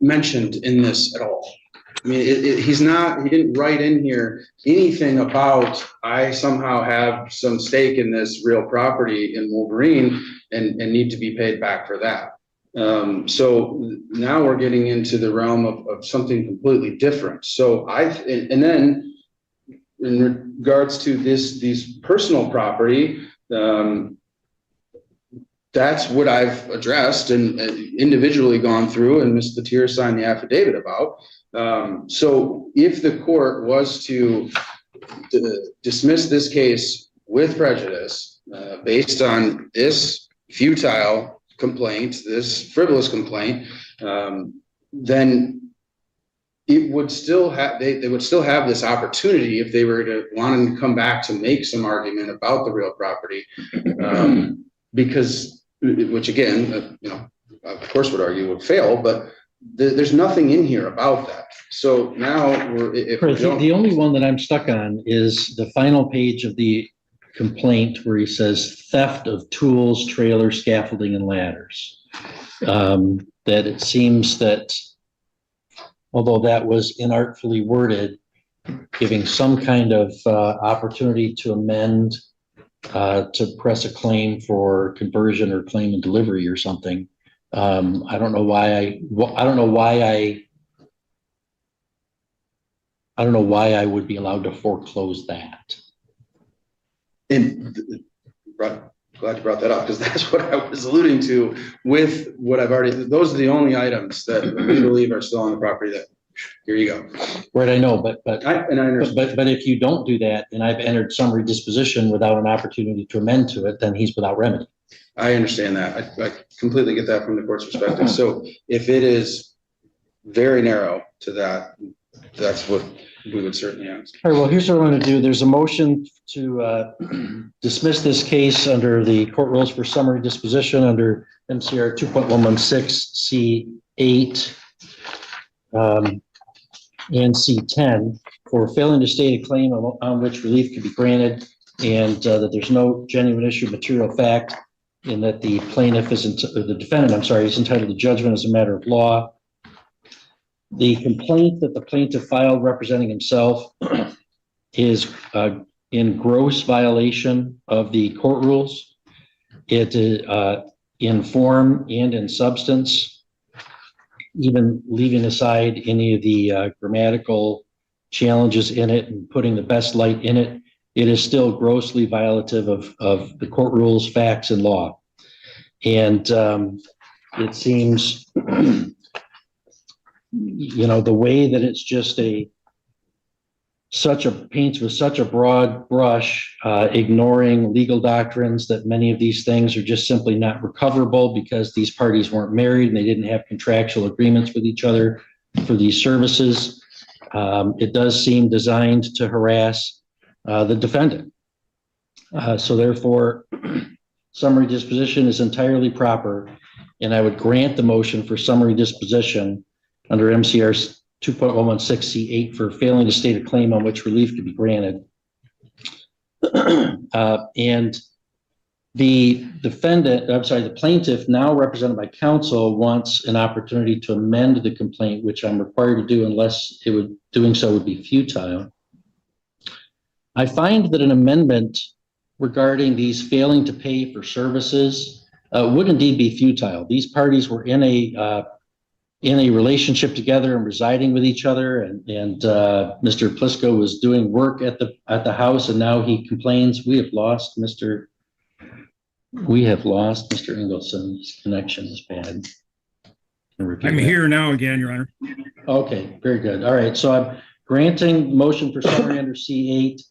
S22: mentioned in this at all. He didn't write in here anything about, I somehow have some stake in this real property in Wolverine and need to be paid back for that. So now we're getting into the realm of something completely different. So and then in regards to these personal property, that's what I've addressed and individually gone through, and Ms. Latier signed the affidavit about. So if the court was to dismiss this case with prejudice based on this futile complaint, this frivolous complaint, then it would still have, they would still have this opportunity if they were to wanting to come back to make some argument about the real property. Because, which again, you know, of course would argue would fail, but there's nothing in here about that. So now
S20: the only one that I'm stuck on is the final page of the complaint where he says theft of tools, trailers, scaffolding, and ladders. That it seems that although that was inartfully worded, giving some kind of opportunity to amend, to press a claim for conversion or claim and delivery or something. I don't know why I would be allowed to foreclose that.
S22: And glad you brought that up, because that's what I was alluding to with what I've already, those are the only items that we believe are still on the property that, here you go.
S20: Right, I know, but if you don't do that and I've entered summary disposition without an opportunity to amend to it, then he's without remedy.
S22: I understand that. I completely get that from the court's perspective. So if it is very narrow to that, that's what we would certainly ask.
S20: All right, well, here's what I'm going to do. There's a motion to dismiss this case under the court rules for summary disposition under MCR 2.116C8 and C10 for failing to state a claim on which relief could be granted, and that there's no genuine issue of material fact, and that the plaintiff the defendant, is entitled to judgment as a matter of law. The complaint that the plaintiff filed representing himself is in gross violation of the court rules. It in form and in substance, even leaving aside any of the grammatical challenges in it and putting the best light in it, it is still grossly violative of the court rules, facts, and law. And it seems, you know, the way that it's just paints with such a broad brush, ignoring legal doctrines that many of these things are just simply not recoverable because these parties weren't married and they didn't have contractual agreements with each other for these services. It does seem designed to harass the defendant. So therefore, summary disposition is entirely proper, and I would grant the motion for summary disposition under MCR 2.116C8 for failing to state a claim on which relief could be granted. And the the plaintiff, now represented by counsel, wants an opportunity to amend the complaint, which I'm required to do unless doing so would be futile. I find that an amendment regarding these failing to pay for services would indeed be futile. These parties were in a relationship together and residing with each other, and Mr. Plisko was doing work at the house, and now he complains, we have lost Mr. Ingelson's connection is bad.
S21: I'm here now again, Your Honor.
S20: Okay, very good. All right, so I'm granting motion for summary under C8.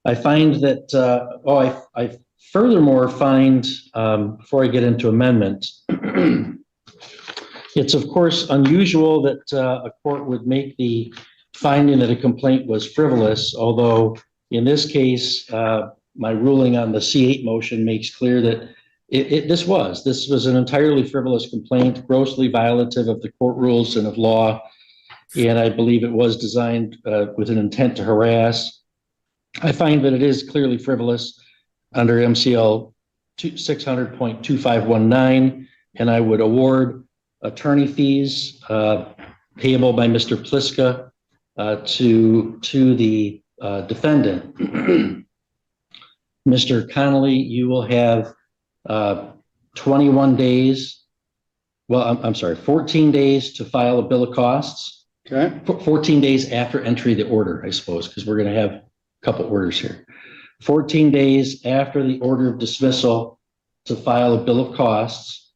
S20: I find that, I furthermore find, before I get into amendment, it's of course unusual that a court would make the finding that a complaint was frivolous, although in this case, my ruling on the C8 motion makes clear that this was an entirely frivolous complaint, grossly violative of the court rules and of law, and I believe it was designed with an intent to harass. I find that it is clearly frivolous under MCL 600.2519, and I would award attorney fees payable by Mr. Pliska to the defendant. Mr. Connolly, you will have 21 days. Well, I'm sorry, 14 days to file a bill of costs.
S22: Okay.
S20: 14 days after entry of the order, I suppose, because we're going to have a couple orders here. 14 days after the order of dismissal to file a bill of costs.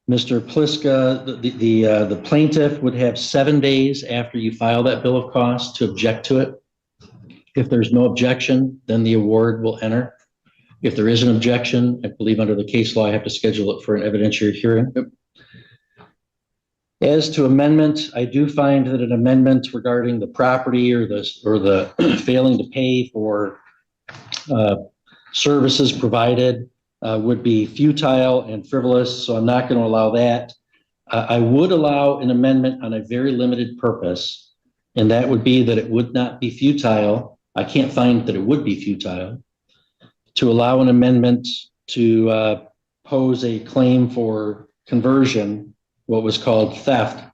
S20: Mr. Pliska, the plaintiff would have 7 days after you file that bill of costs to object to it. If there's no objection, then the award will enter. If there is an objection, I believe under the case law, I have to schedule it for an evidentiary hearing. Yep. As to amendment, I do find that an amendment regarding the property or the failing to pay for services provided would be futile and frivolous, so I'm not going to allow that. I would allow an amendment on a very limited purpose, and that would be that it would not be futile. I can't find that it would be futile to allow an amendment to pose a claim for conversion, what was called theft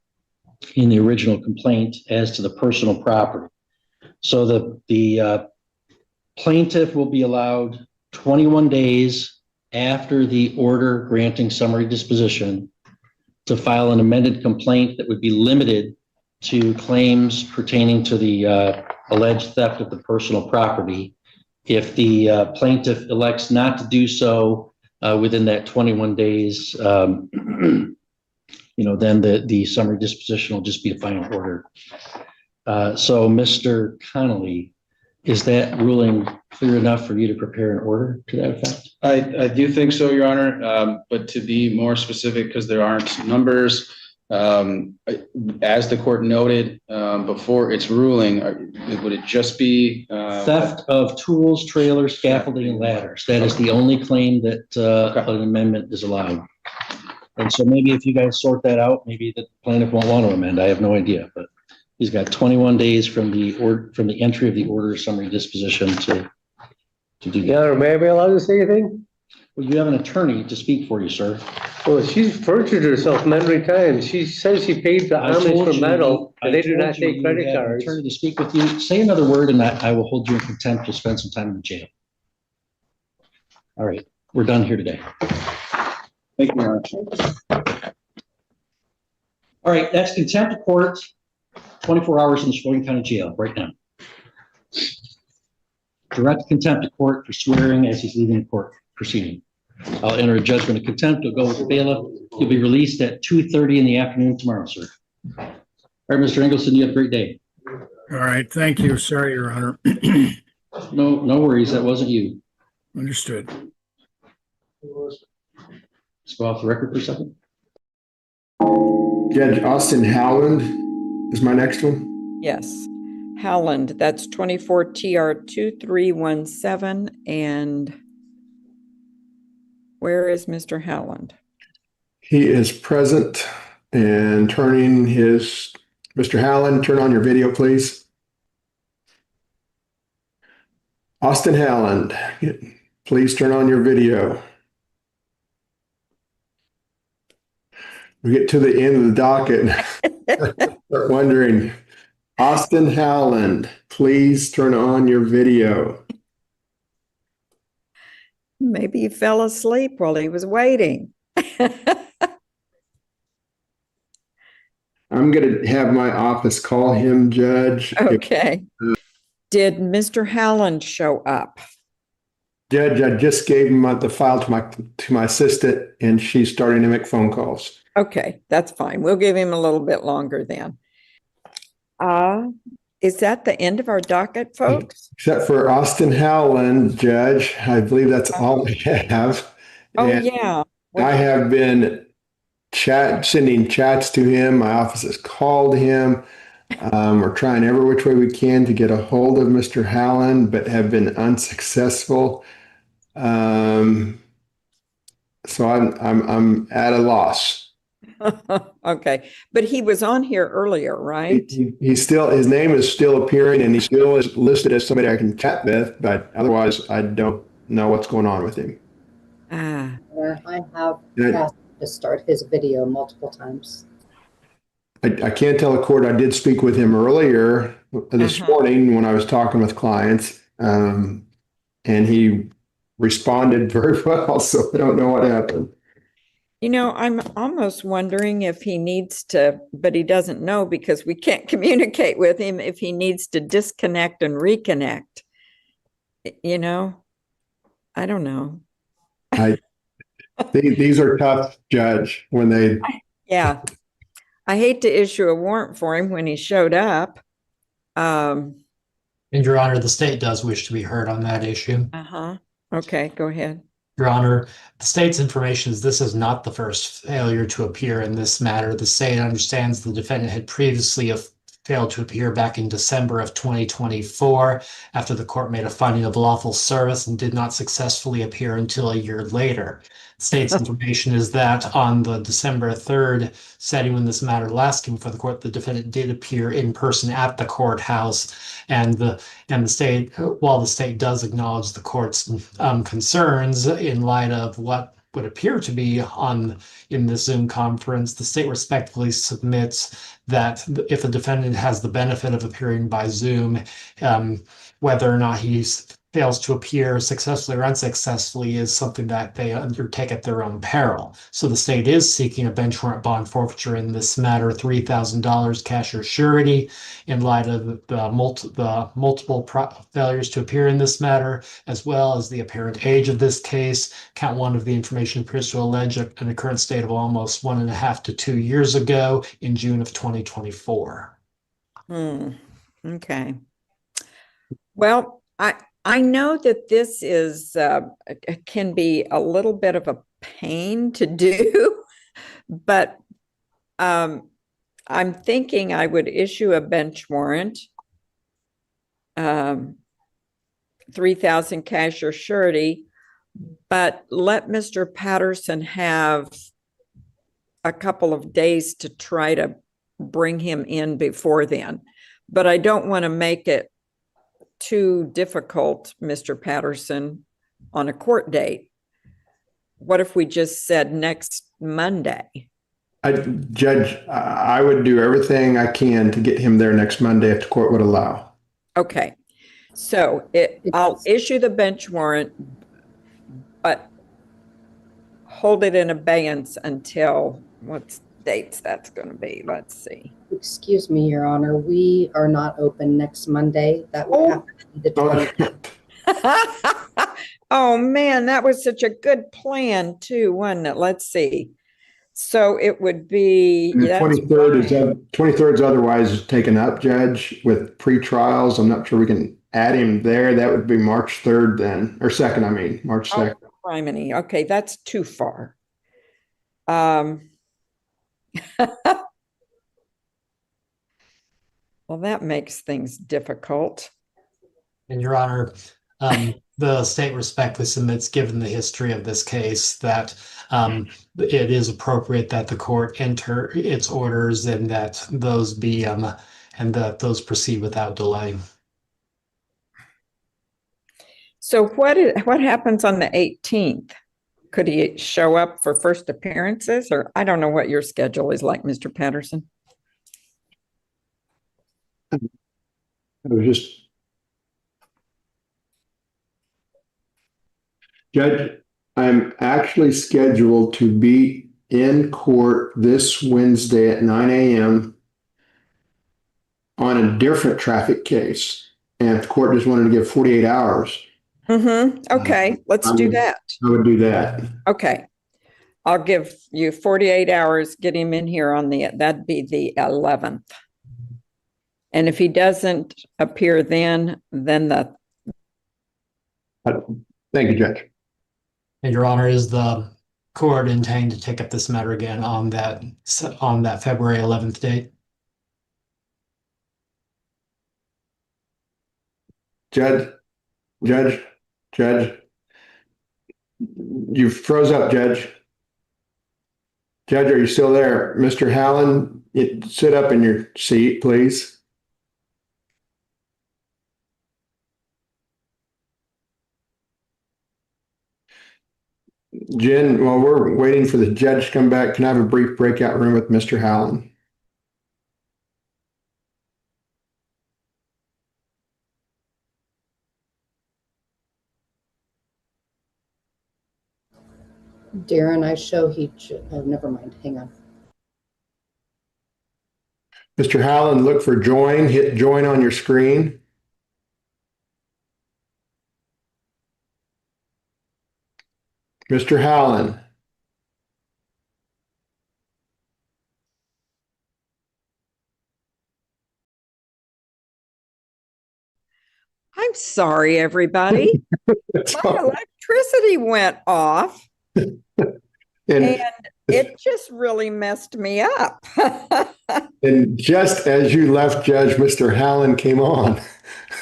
S20: in the original complaint, as to the personal property. So the plaintiff will be allowed 21 days after the order granting summary disposition to file an amended complaint that would be limited to claims pertaining to the alleged theft of the personal property. If the plaintiff elects not to do so within that 21 days, then the summary disposition will just be a final order. So Mr. Connolly, is that ruling clear enough for you to prepare an order to that effect?
S22: I do think so, Your Honor. But to be more specific, because there aren't numbers, as the court noted before its ruling, would it just be
S20: theft of tools, trailers, scaffolding, and ladders? That is the only claim that an amendment is allowed. And so maybe if you guys sort that out, maybe the plaintiff won't want to amend. I have no idea, but he's got 21 days from the entry of the order of summary disposition to do that.
S3: Yeah, may I be allowed to say anything?
S20: Well, you have an attorney to speak for you, sir.
S3: Well, she's perjured herself many times. She says she paid the homage for metal, and they do not take credit cards.
S20: Attorney to speak with you. Say another word, and I will hold you in contempt to spend some time in jail. All right, we're done here today.
S22: Thank you, Your Honor.
S20: All right, that's contempt of court, 24 hours in the Sheboygan County Jail right now. Direct contempt of court for swearing as he's leaving the court proceeding. I'll enter a judgment of contempt. He'll go with the bailiff. He'll be released at 2:30 in the afternoon tomorrow, sir. All right, Mr. Engelson, you have a great day.
S21: All right, thank you. Sorry, Your Honor.
S20: No worries. That wasn't you.
S21: Understood.
S20: Let's go off the record for a second.
S4: Judge Austin Howland is my next one.
S23: Yes. Howland, that's 24 TR 2317. And where is Mr. Howland?
S4: He is present and turning his, Mr. Howland, turn on your video, please. Austin Howland, please turn on your video. We get to the end of the docket. Start wondering, Austin Howland, please turn on your video.
S23: Maybe he fell asleep while he was waiting.
S4: I'm going to have my office call him, Judge.
S23: Okay. Did Mr. Howland show up?
S4: Judge, I just gave him the file to my assistant, and she's starting to make phone calls.
S23: Okay, that's fine. We'll give him a little bit longer then. Is that the end of our docket, folks?
S4: Except for Austin Howland, Judge. I believe that's all we have.
S23: Oh,
S4: And
S23: yeah.
S4: I have been sending chats to him. My office has called him. We're trying every which way we can to get a hold of Mr. Howland, but have been unsuccessful. So I'm at a loss.
S23: Okay, but he was on here earlier, right?
S4: He's still, his name is still appearing, and he still is listed as somebody I can chat with, but otherwise I don't know what's going on with him.
S23: Ah.
S24: I have asked to start his video multiple times.
S4: I can't tell the court, I did speak with him earlier this morning when I was talking with clients, and he responded very well, so I don't know what happened.
S23: You know, I'm almost wondering if he needs to, but he doesn't know because we can't communicate with him, if he needs to disconnect and reconnect. You know, I don't know.
S4: These are tough, Judge, when they...
S23: Yeah. I hate to issue a warrant for him when he showed up.
S25: And Your Honor, the state does wish to be heard on that issue.
S23: Okay, go ahead.
S5: Your Honor, the state's information is this is not the first failure to appear in this matter. The state understands the defendant had previously failed to appear back in December of 2024 after the court made a finding of lawful service and did not successfully appear until a year later. State's information is that on the December 3rd setting when this matter last came before the court, the defendant did appear in person at the courthouse, and the state, while the state does acknowledge the court's concerns in light of what would appear to be in this Zoom conference, the state respectfully submits that if the defendant has the benefit of appearing by Zoom, whether or not he fails to appear successfully or unsuccessfully is something that they undertake at their own peril. So the state is seeking a bench warrant bond forfeiture in this matter, $3,000 cash or surety, in light of the multiple failures to appear in this matter, as well as the apparent age of this case. Count one of the information appears to allege an occurrence date of almost 1.5 to 2 years ago in June of 2024.
S23: Okay. Well, I know that this is can be a little bit of a pain to do, but I'm thinking I would issue a bench warrant, 3,000 cash or surety, but let Mr. Patterson have a couple of days to try to bring him in before then. But I don't want to make it too difficult, Mr. Patterson, on a court date. What if we just said next Monday?
S4: Judge, I would do everything I can to get him there next Monday if the court would allow.
S23: Okay, so I'll issue the bench warrant, but hold it in abeyance until what dates that's going to be. Let's see.
S24: Excuse me, Your Honor, we are not open next Monday. That would have to be the 20th.
S23: Oh man, that was such a good plan too, wasn't it? Let's see. So it would be
S4: 23rd is otherwise taken up, Judge, with pre-trials. I'm not sure we can add him there. That would be March 3rd then, or 2nd, I mean, March 2nd.
S23: Criminy. Okay, that's too far. Well, that makes things difficult.
S5: And Your Honor, the state respectfully submits, given the history of this case, that it is appropriate that the court enter its orders and that those be and that those proceed without delay.
S23: So what happens on the 18th? Could he show up for first appearances, or I don't know what your schedule is like, Mr. Patterson?
S4: It was just, Judge, I'm actually scheduled to be in court this Wednesday at 9 a.m. on a different traffic case. And if the court just wanted to give 48 hours.
S23: Okay, let's do that.
S4: I would do that.
S23: Okay. I'll give you 48 hours, get him in here on that'd be the 11th. And if he doesn't appear then the.
S4: Thank you, Judge.
S5: And Your Honor, is the court intending to take up this matter again on that February 11th date?
S4: Judge, you froze up, Judge. Judge, are you still there? Mr. Hallen, sit up in your seat, please. Jen, while we're waiting for the judge to come back, can I have a brief breakout room with Mr. Hallen?
S24: Darren, I show he should, oh, never mind, hang on.
S4: Mr. Hallen, look for join, hit join on your screen. Mr. Hallen.
S23: I'm I'm sorry, everybody. My electricity went off and it just really messed me up.
S4: And just as you left, Judge, Mr. Hallen came on.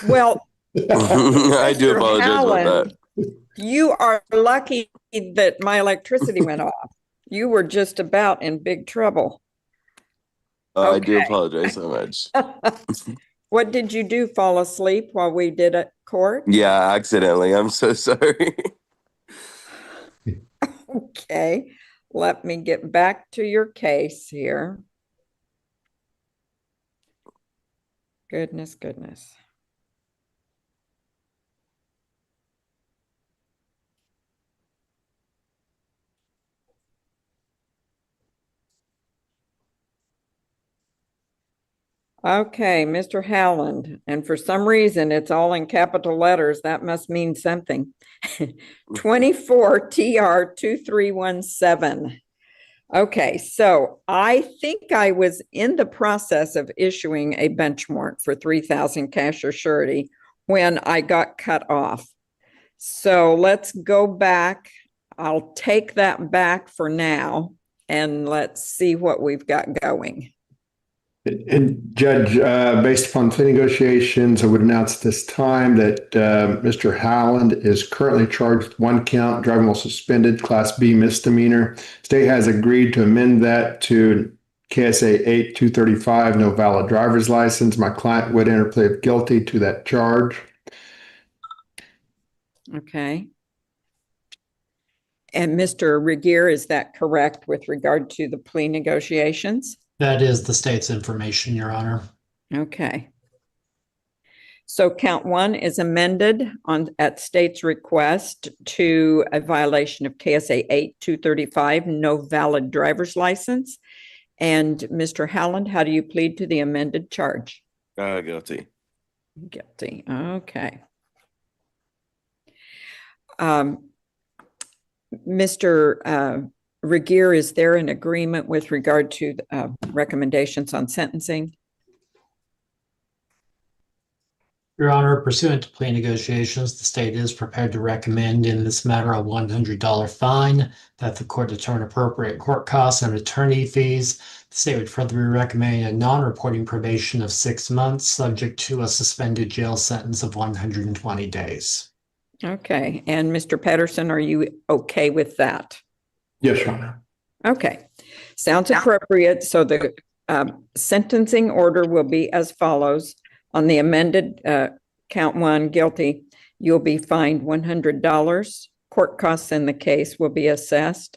S23: Well,
S6: I do
S23: Mr.
S6: apologize about
S23: Hallen,
S6: that.
S23: you are lucky that my electricity went off. You were just about in big trouble.
S6: I do apologize so much.
S23: What did you do? Fall asleep while we did at court?
S6: Yeah, accidentally. I'm so sorry.
S23: Okay, let me get back to your case here. Goodness, goodness. Okay, Mr. Howland, and for some reason it's all in capital letters. That must mean something. 24 TR 2317. Okay, so I think I was in the process of issuing a bench warrant for 3,000 cash or surety when I got cut off. So let's go back. I'll take that back for now and let's see what we've got going.
S4: And Judge, based upon plea negotiations, I would announce this time that Mr. Howland is currently charged with 1 count, driving while suspended, Class B misdemeanor. State has agreed to amend that to KSA 8235, no valid driver's license. My client would enter plea of guilty to that charge.
S23: Okay. And Mr. Regier, is that correct with regard to the plea negotiations?
S5: That is the state's information, Your Honor.
S23: Okay. So count 1 is amended at state's request to a violation of KSA 8235, no valid driver's license. And Mr. Howland, how do you plead to the amended charge?
S6: Guilty.
S23: Guilty. Okay. Mr. Regier, is there an agreement with regard to recommendations on sentencing?
S5: Your Honor, pursuant to plea negotiations, the state is prepared to recommend in this matter a $100 fine, that the court determine appropriate court costs and attorney fees. The state would further be recommending a non-reporting probation of 6 months, subject to a suspended jail sentence of 120 days.
S23: Okay. And Mr. Patterson, are you okay with that?
S4: Yes, Your Honor.
S23: Okay, sounds appropriate. So the sentencing order will be as follows. On the amended count 1, guilty, you'll be fined $100. Court costs in the case will be assessed.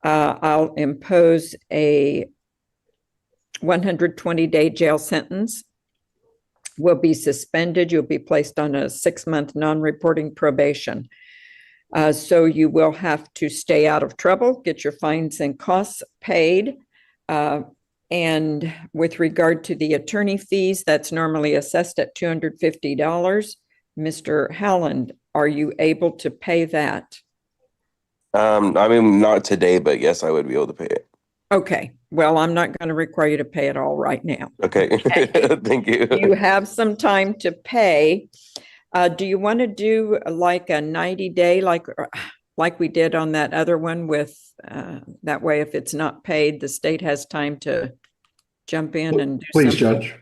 S23: I'll impose a 120-day jail sentence. Will be suspended. You'll be placed on a 6-month non-reporting probation. So you will have to stay out of trouble, get your fines and costs paid. And with regard to the attorney fees, that's normally assessed at $250. Mr. Howland, are you able to pay that?
S6: I mean, not today, but yes, I would be able to pay it.
S23: Okay, well, I'm not going to require you to pay it all right now.
S6: Okay, thank you.
S23: You have some time to pay. Do you want to do like a 90-day, like we did on that other one with, that way if it's not paid, the state has time to jump in and do
S4: Please,
S23: something?
S4: Judge.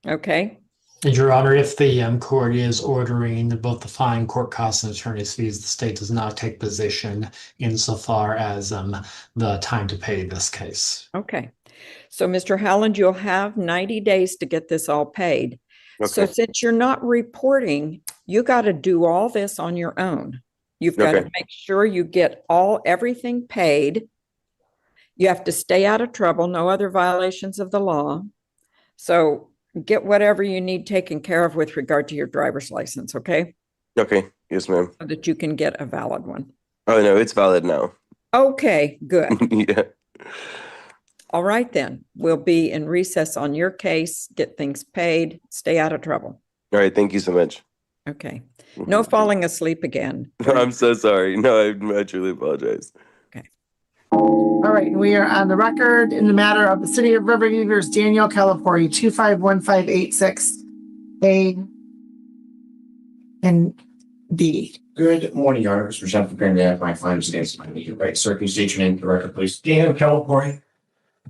S23: Okay.
S5: And Your Honor, if the court is ordering both the fine, court costs, and attorney's fees, the state does not take position insofar as the time to pay this case.
S23: Okay. So Mr. Howland, you'll have 90 days to get this all paid.
S6: Okay.
S23: So since you're not reporting, you got to do all this on your own. You've got to make sure you get everything paid. You have to stay out of trouble, no other violations of the law. So get whatever you need taken care of with regard to your driver's license, okay?
S6: Okay, yes, ma'am.
S23: So that you can get a valid one.
S6: Oh, no, it's valid now.
S23: Okay, good.
S6: Yeah.
S23: All right, then. We'll be in recess on your case, get things paid, stay out of trouble.
S6: All right, thank you so much.
S23: Okay. No falling asleep again.
S6: I'm so sorry. No, I truly apologize.
S7: All right, we are on the record in the matter of the City of Riverview versus Daniel California 251586. and B.
S9: Good morning, Your Honor. Mr. Jeff, preparing to have my final stance. My name, right, circumstantial name, the record, please. Dan California.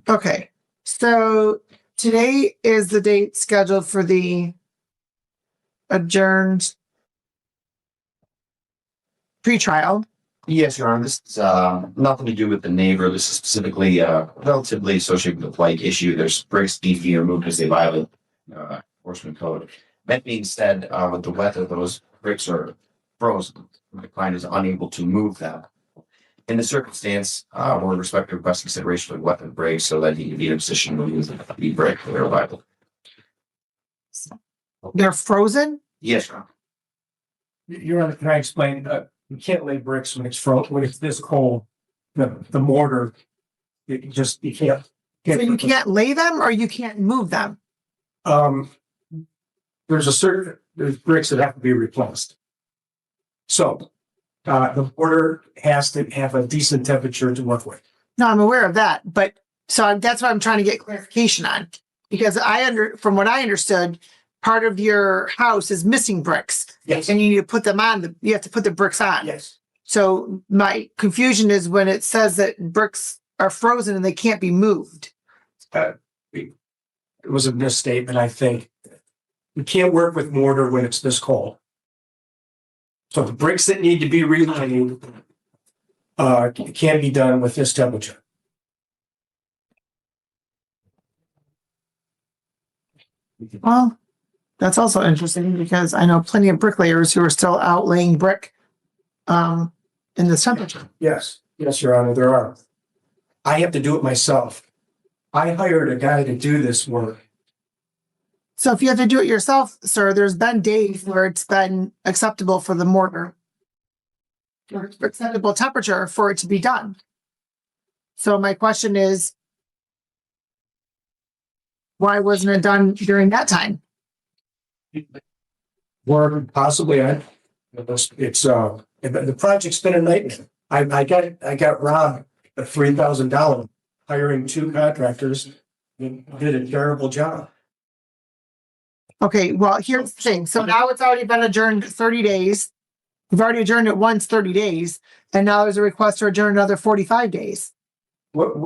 S7: Okay, so today is the date scheduled for the adjourned pretrial.
S9: Yes, Your Honor. This is nothing to do with the neighbor. This is specifically relatively associated with the plague issue. There's bricks need to be removed because they violate enforcement code. That being said, with the weather, those bricks are frozen. The client is unable to move them. In the circumstance, we're respect to request consideration of weapon breaks so that he can be in a position to use the brick for their liable.
S7: They're frozen?
S9: Yes, Your Honor.
S11: Your Honor, can I explain? You can't lay bricks when it's frozen, when it's this cold. The mortar, you can't.
S7: So you can't lay them or you can't move them?
S11: There's bricks that have to be replaced. So the mortar has to have a decent temperature to work with.
S7: No, I'm aware of that, but so that's what I'm trying to get clarification on. Because from what I understood, part of your house is missing bricks.
S11: Yes.
S7: And you need to put them on, you have to put the bricks on.
S11: Yes.
S7: So my confusion is when it says that bricks are frozen and they can't be moved.
S11: It was a misstatement, I think. We can't work with mortar when it's this cold. So the bricks that need to be relayed can be done with this temperature.
S7: Well, that's also interesting because I know plenty of bricklayers who are still out laying brick in this temperature.
S11: Yes, Your Honor, there are. I have to do it myself. I hired a guy to do this work.
S7: So if you have to do it yourself, sir, there's been days where it's been acceptable for the mortar, or acceptable temperature for it to be done. So my question is, why wasn't it done during that time?
S11: Or possibly the project's been a nightmare. I got robbed of $3,000 hiring 2 contractors and did a terrible job.
S7: Okay, well, here's the thing. So now it's already been adjourned 30 days. We've already adjourned it once 30 days, and now there's a request to adjourn another 45 days.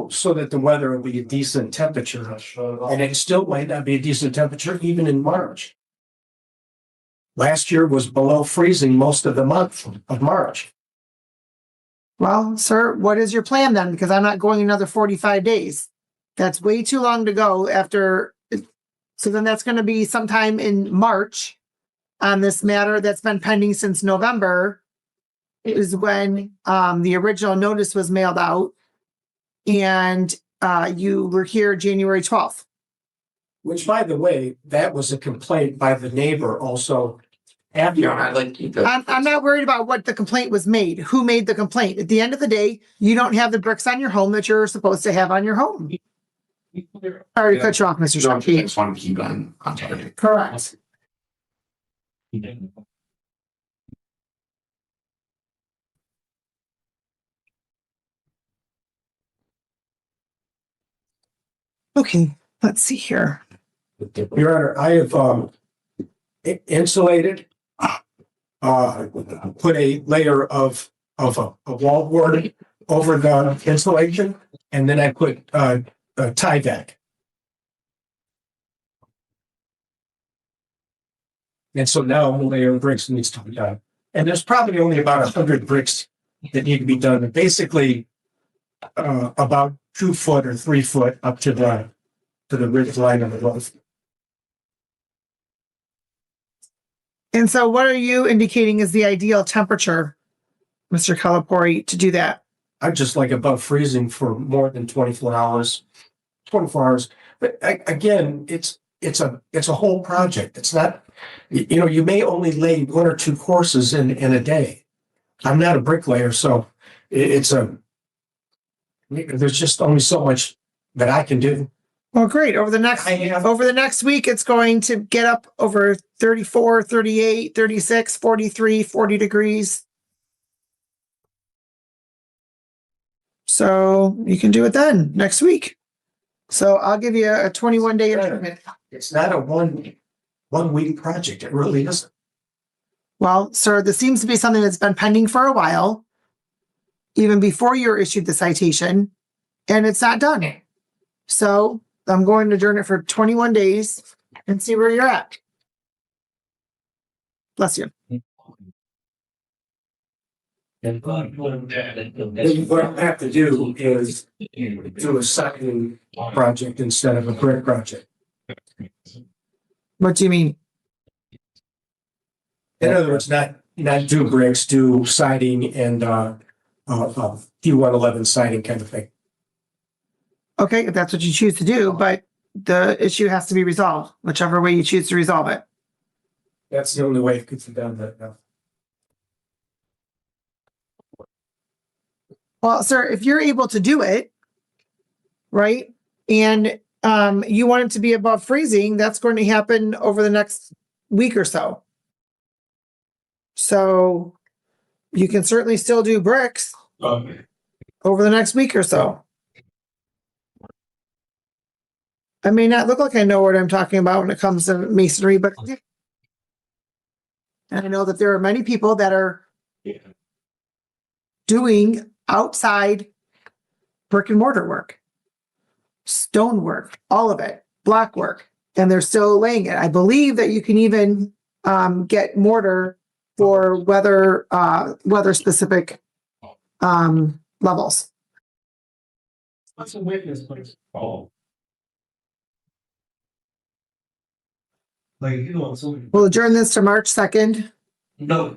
S11: So that the weather will be a decent temperature. And it still might not be a decent temperature even in March. Last year was below freezing most of the month of March.
S7: Well, sir, what is your plan then? Because I'm not going another 45 days. That's way too long to go after. So then that's going to be sometime in March on this matter that's been pending since November is when the original notice was mailed out. And you were here January 12th.
S11: Which, by the way, that was a complaint by the neighbor also. After
S7: I'm not worried about what the complaint was made. Who made the complaint? At the end of the day, you don't have the bricks on your home that you're supposed to have on your home. Sorry to cut you off, Mr.
S9: No, I
S7: Sharkey.
S9: just want to keep on target.
S7: Correct. Okay, let's see here.
S11: Your Honor, I have insulated, put a layer of a wallboard over the insulation, and then I put a tie-back. And so now a layer of bricks needs to be done. And there's probably only about 100 bricks that need to be done. And basically, about 2 foot or 3 foot up to the ridge line of the roof.
S7: And so what are you indicating is the ideal temperature, Mr. Calipari, to do that?
S11: I'm just like above freezing for more than 24 hours. 24 hours. But again, it's a whole project. It's not, you may only lay 1 or 2 courses in a day. I'm not a bricklayer, so there's just only so much that I can do.
S7: Well, great. Over the next week, it's going to get up over 34, 38, 36, 43, 40 degrees. So you can do it then next week. So I'll give you a 21-day intermittent.
S11: It's not a one week project. It really isn't.
S7: Well, sir, this seems to be something that's been pending for a while, even before you were issued the citation, and it's not done. So I'm going to adjourn it for 21 days and see where you're at. Bless you.
S11: And what I have to do is do a siding project instead of a brick project.
S7: What do you mean?
S11: In other words, not do bricks, do siding and Q111 siding kind of thing.
S7: Okay, if that's what you choose to do, but the issue has to be resolved, whichever way you choose to resolve it.
S11: That's the only way it could be done right now.
S7: Well, sir, if you're able to do it, right, and you want it to be above freezing, that's going to happen over the next week or so. So you can certainly still do bricks over the next week or so. I may not look like I know what I'm talking about when it comes to masonry, but I know that there are many people that are doing outside brick and mortar work, stone work, all of it, block work, and they're still laying it. I believe that you can even get mortar for weather specific levels.
S11: What's a witness, please? Oh.
S7: We'll adjourn this to March 2nd.
S11: No.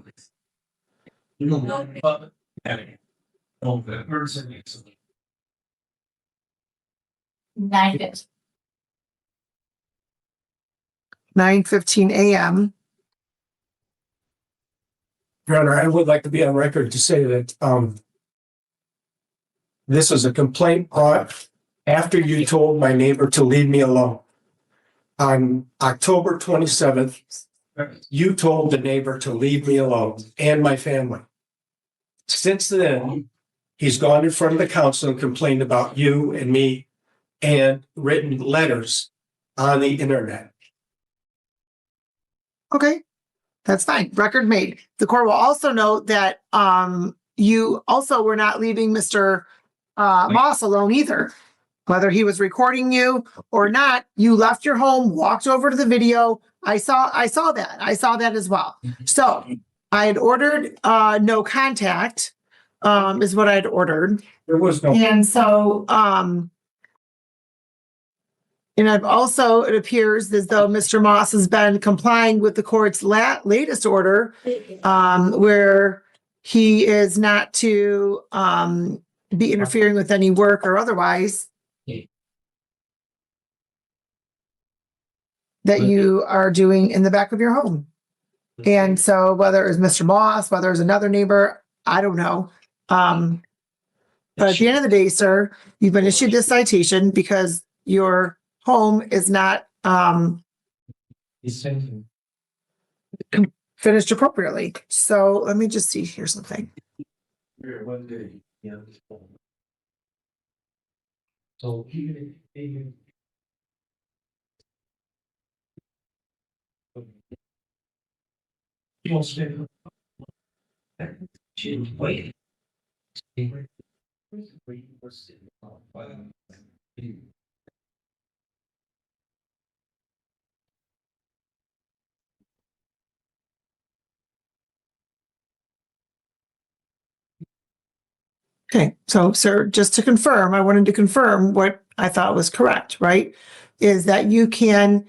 S7: 9:15 a.m.
S11: Your Honor, I would like to be on record to say that this is a complaint brought after you told my neighbor to leave me alone. On October 27th, you told the neighbor to leave me alone and my family. Since then, he's gone in front of the council and complained about you and me and written letters on the internet.
S7: Okay, that's fine. Record made. The court will also note that you also were not leaving Mr. Moss alone either. Whether he was recording you or not, you left your home, walked over to the video. I saw that. I saw that as well. So I had ordered no contact, is what I had ordered.
S11: There was no.
S7: And so, and I've also, it appears as though Mr. Moss has been complying with the court's latest order, where he is not to be interfering with any work or otherwise that you are doing in the back of your home. And so whether it's Mr. Moss, whether it's another neighbor, I don't know. But at the end of the day, sir, you've been issued this citation because your home is not finished appropriately. So let me just see here something.
S11: So even if
S7: Okay, so sir, just to confirm, I wanted to confirm what I thought was correct, right? Is that you can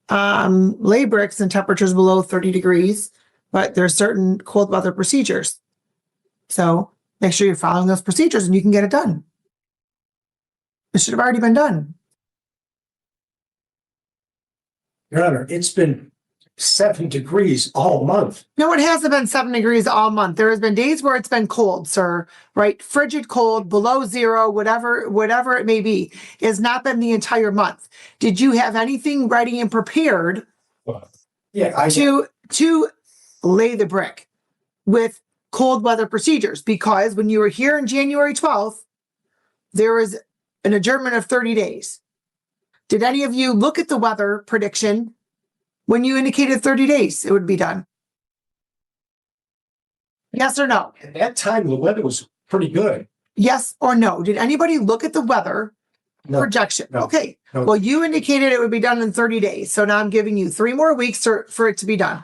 S7: lay bricks in temperatures below 30 degrees, but there's certain cold weather procedures. So make sure you're following those procedures and you can get it done. It should have already been done.
S11: Your Honor, it's been 7 degrees all month.
S7: No, it hasn't been 7 degrees all month. There has been days where it's been cold, sir, right? Frigid cold, below zero, whatever it may be. It has not been the entire month. Did you have anything ready and prepared to lay the brick with cold weather procedures? Because when you were here on January 12th, there was an adjournment of 30 days. Did any of you look at the weather prediction when you indicated 30 days it would be done? Yes or no?
S11: At that time, the weather was pretty good.
S7: Yes or no? Did anybody look at the weather
S11: No,
S7: projection?
S11: no,
S7: Okay.
S11: no.
S7: Well, you indicated it would be done in 30 days. So now I'm giving you 3 more weeks for it to be done.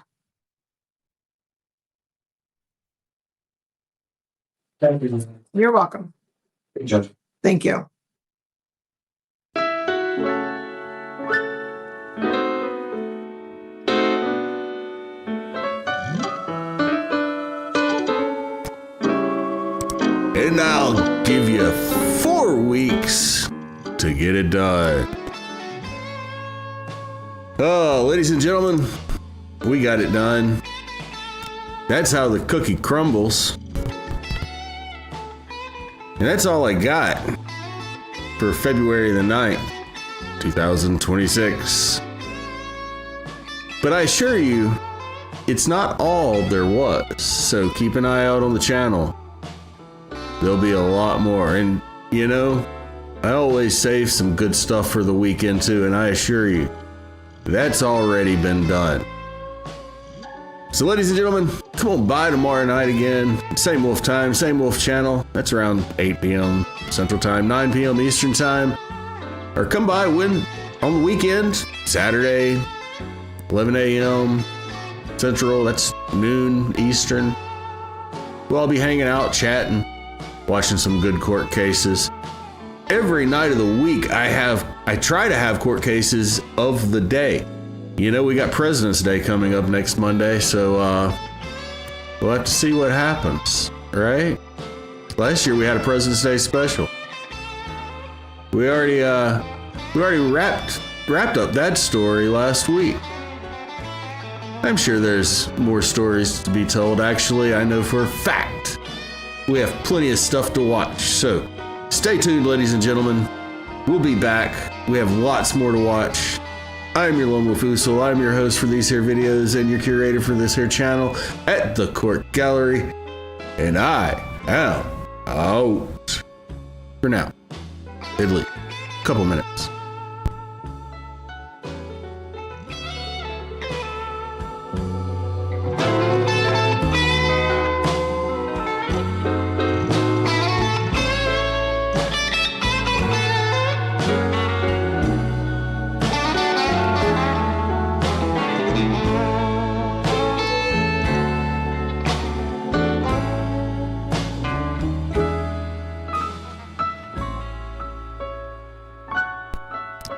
S11: Thank you.
S7: You're welcome.
S9: Judge.
S7: Thank you.
S1: And I'll give you 4 weeks to get it done. Oh, ladies and gentlemen, we got it done. That's how the cookie crumbles. And that's all I got for February the 9th, 2026. But I assure you, it's not all there was. So keep an eye out on the channel. There'll be a lot more. And, you know, I always save some good stuff for the weekend too, and I assure you, that's already been done. So ladies and gentlemen, come on by tomorrow night again. Same Wolf time, same Wolf channel. That's around 8 p.m. Central Time, 9 p.m. Eastern Time. Or come by on the weekend, Saturday, 11 a.m. Central, that's noon Eastern. We'll all be hanging out, chatting, watching some good court cases. Every night of the week, I try to have court cases of the day. You know, we got President's Day coming up next Monday, so we'll have to see what happens, right? Last year we had a President's Day special. We already wrapped up that story last week. I'm sure there's more stories to be told. Actually, I know for a fact we have plenty of stuff to watch. So stay tuned, ladies and gentlemen. We'll be back. We have lots more to watch. I'm your Lone Wolf Usul. I'm your host for these here videos and your curator for this here channel at the Court Gallery. And I am out. For now. At least a couple minutes.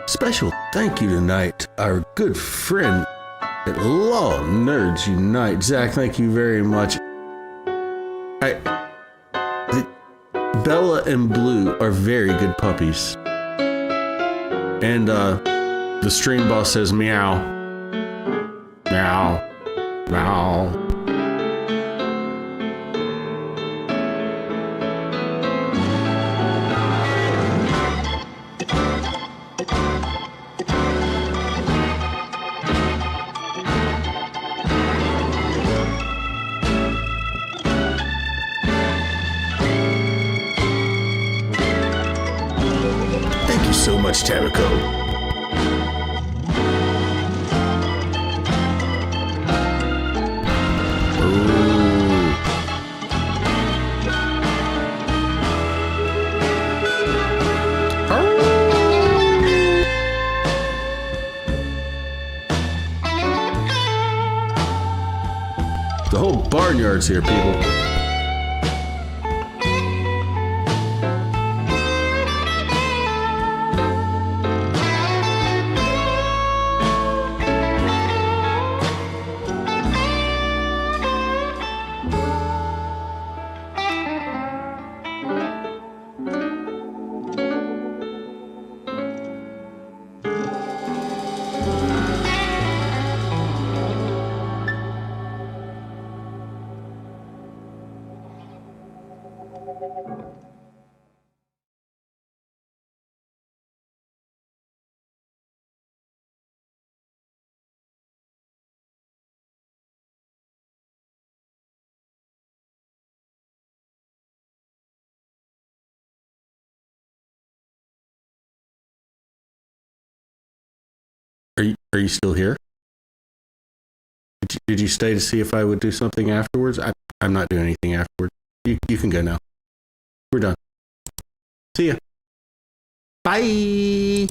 S1: Special thank you tonight, our good friend at Law Nerds Unite. Zach, thank you very much. Bella and Blue are very good puppies. And the stream boss says meow. Meow. Meow. So much, Tamiko. The whole barnyard's here, people. Are you still here? Did you stay to see if I would do something afterwards? I'm not doing anything afterward. You can go now. We're done. See ya. Bye.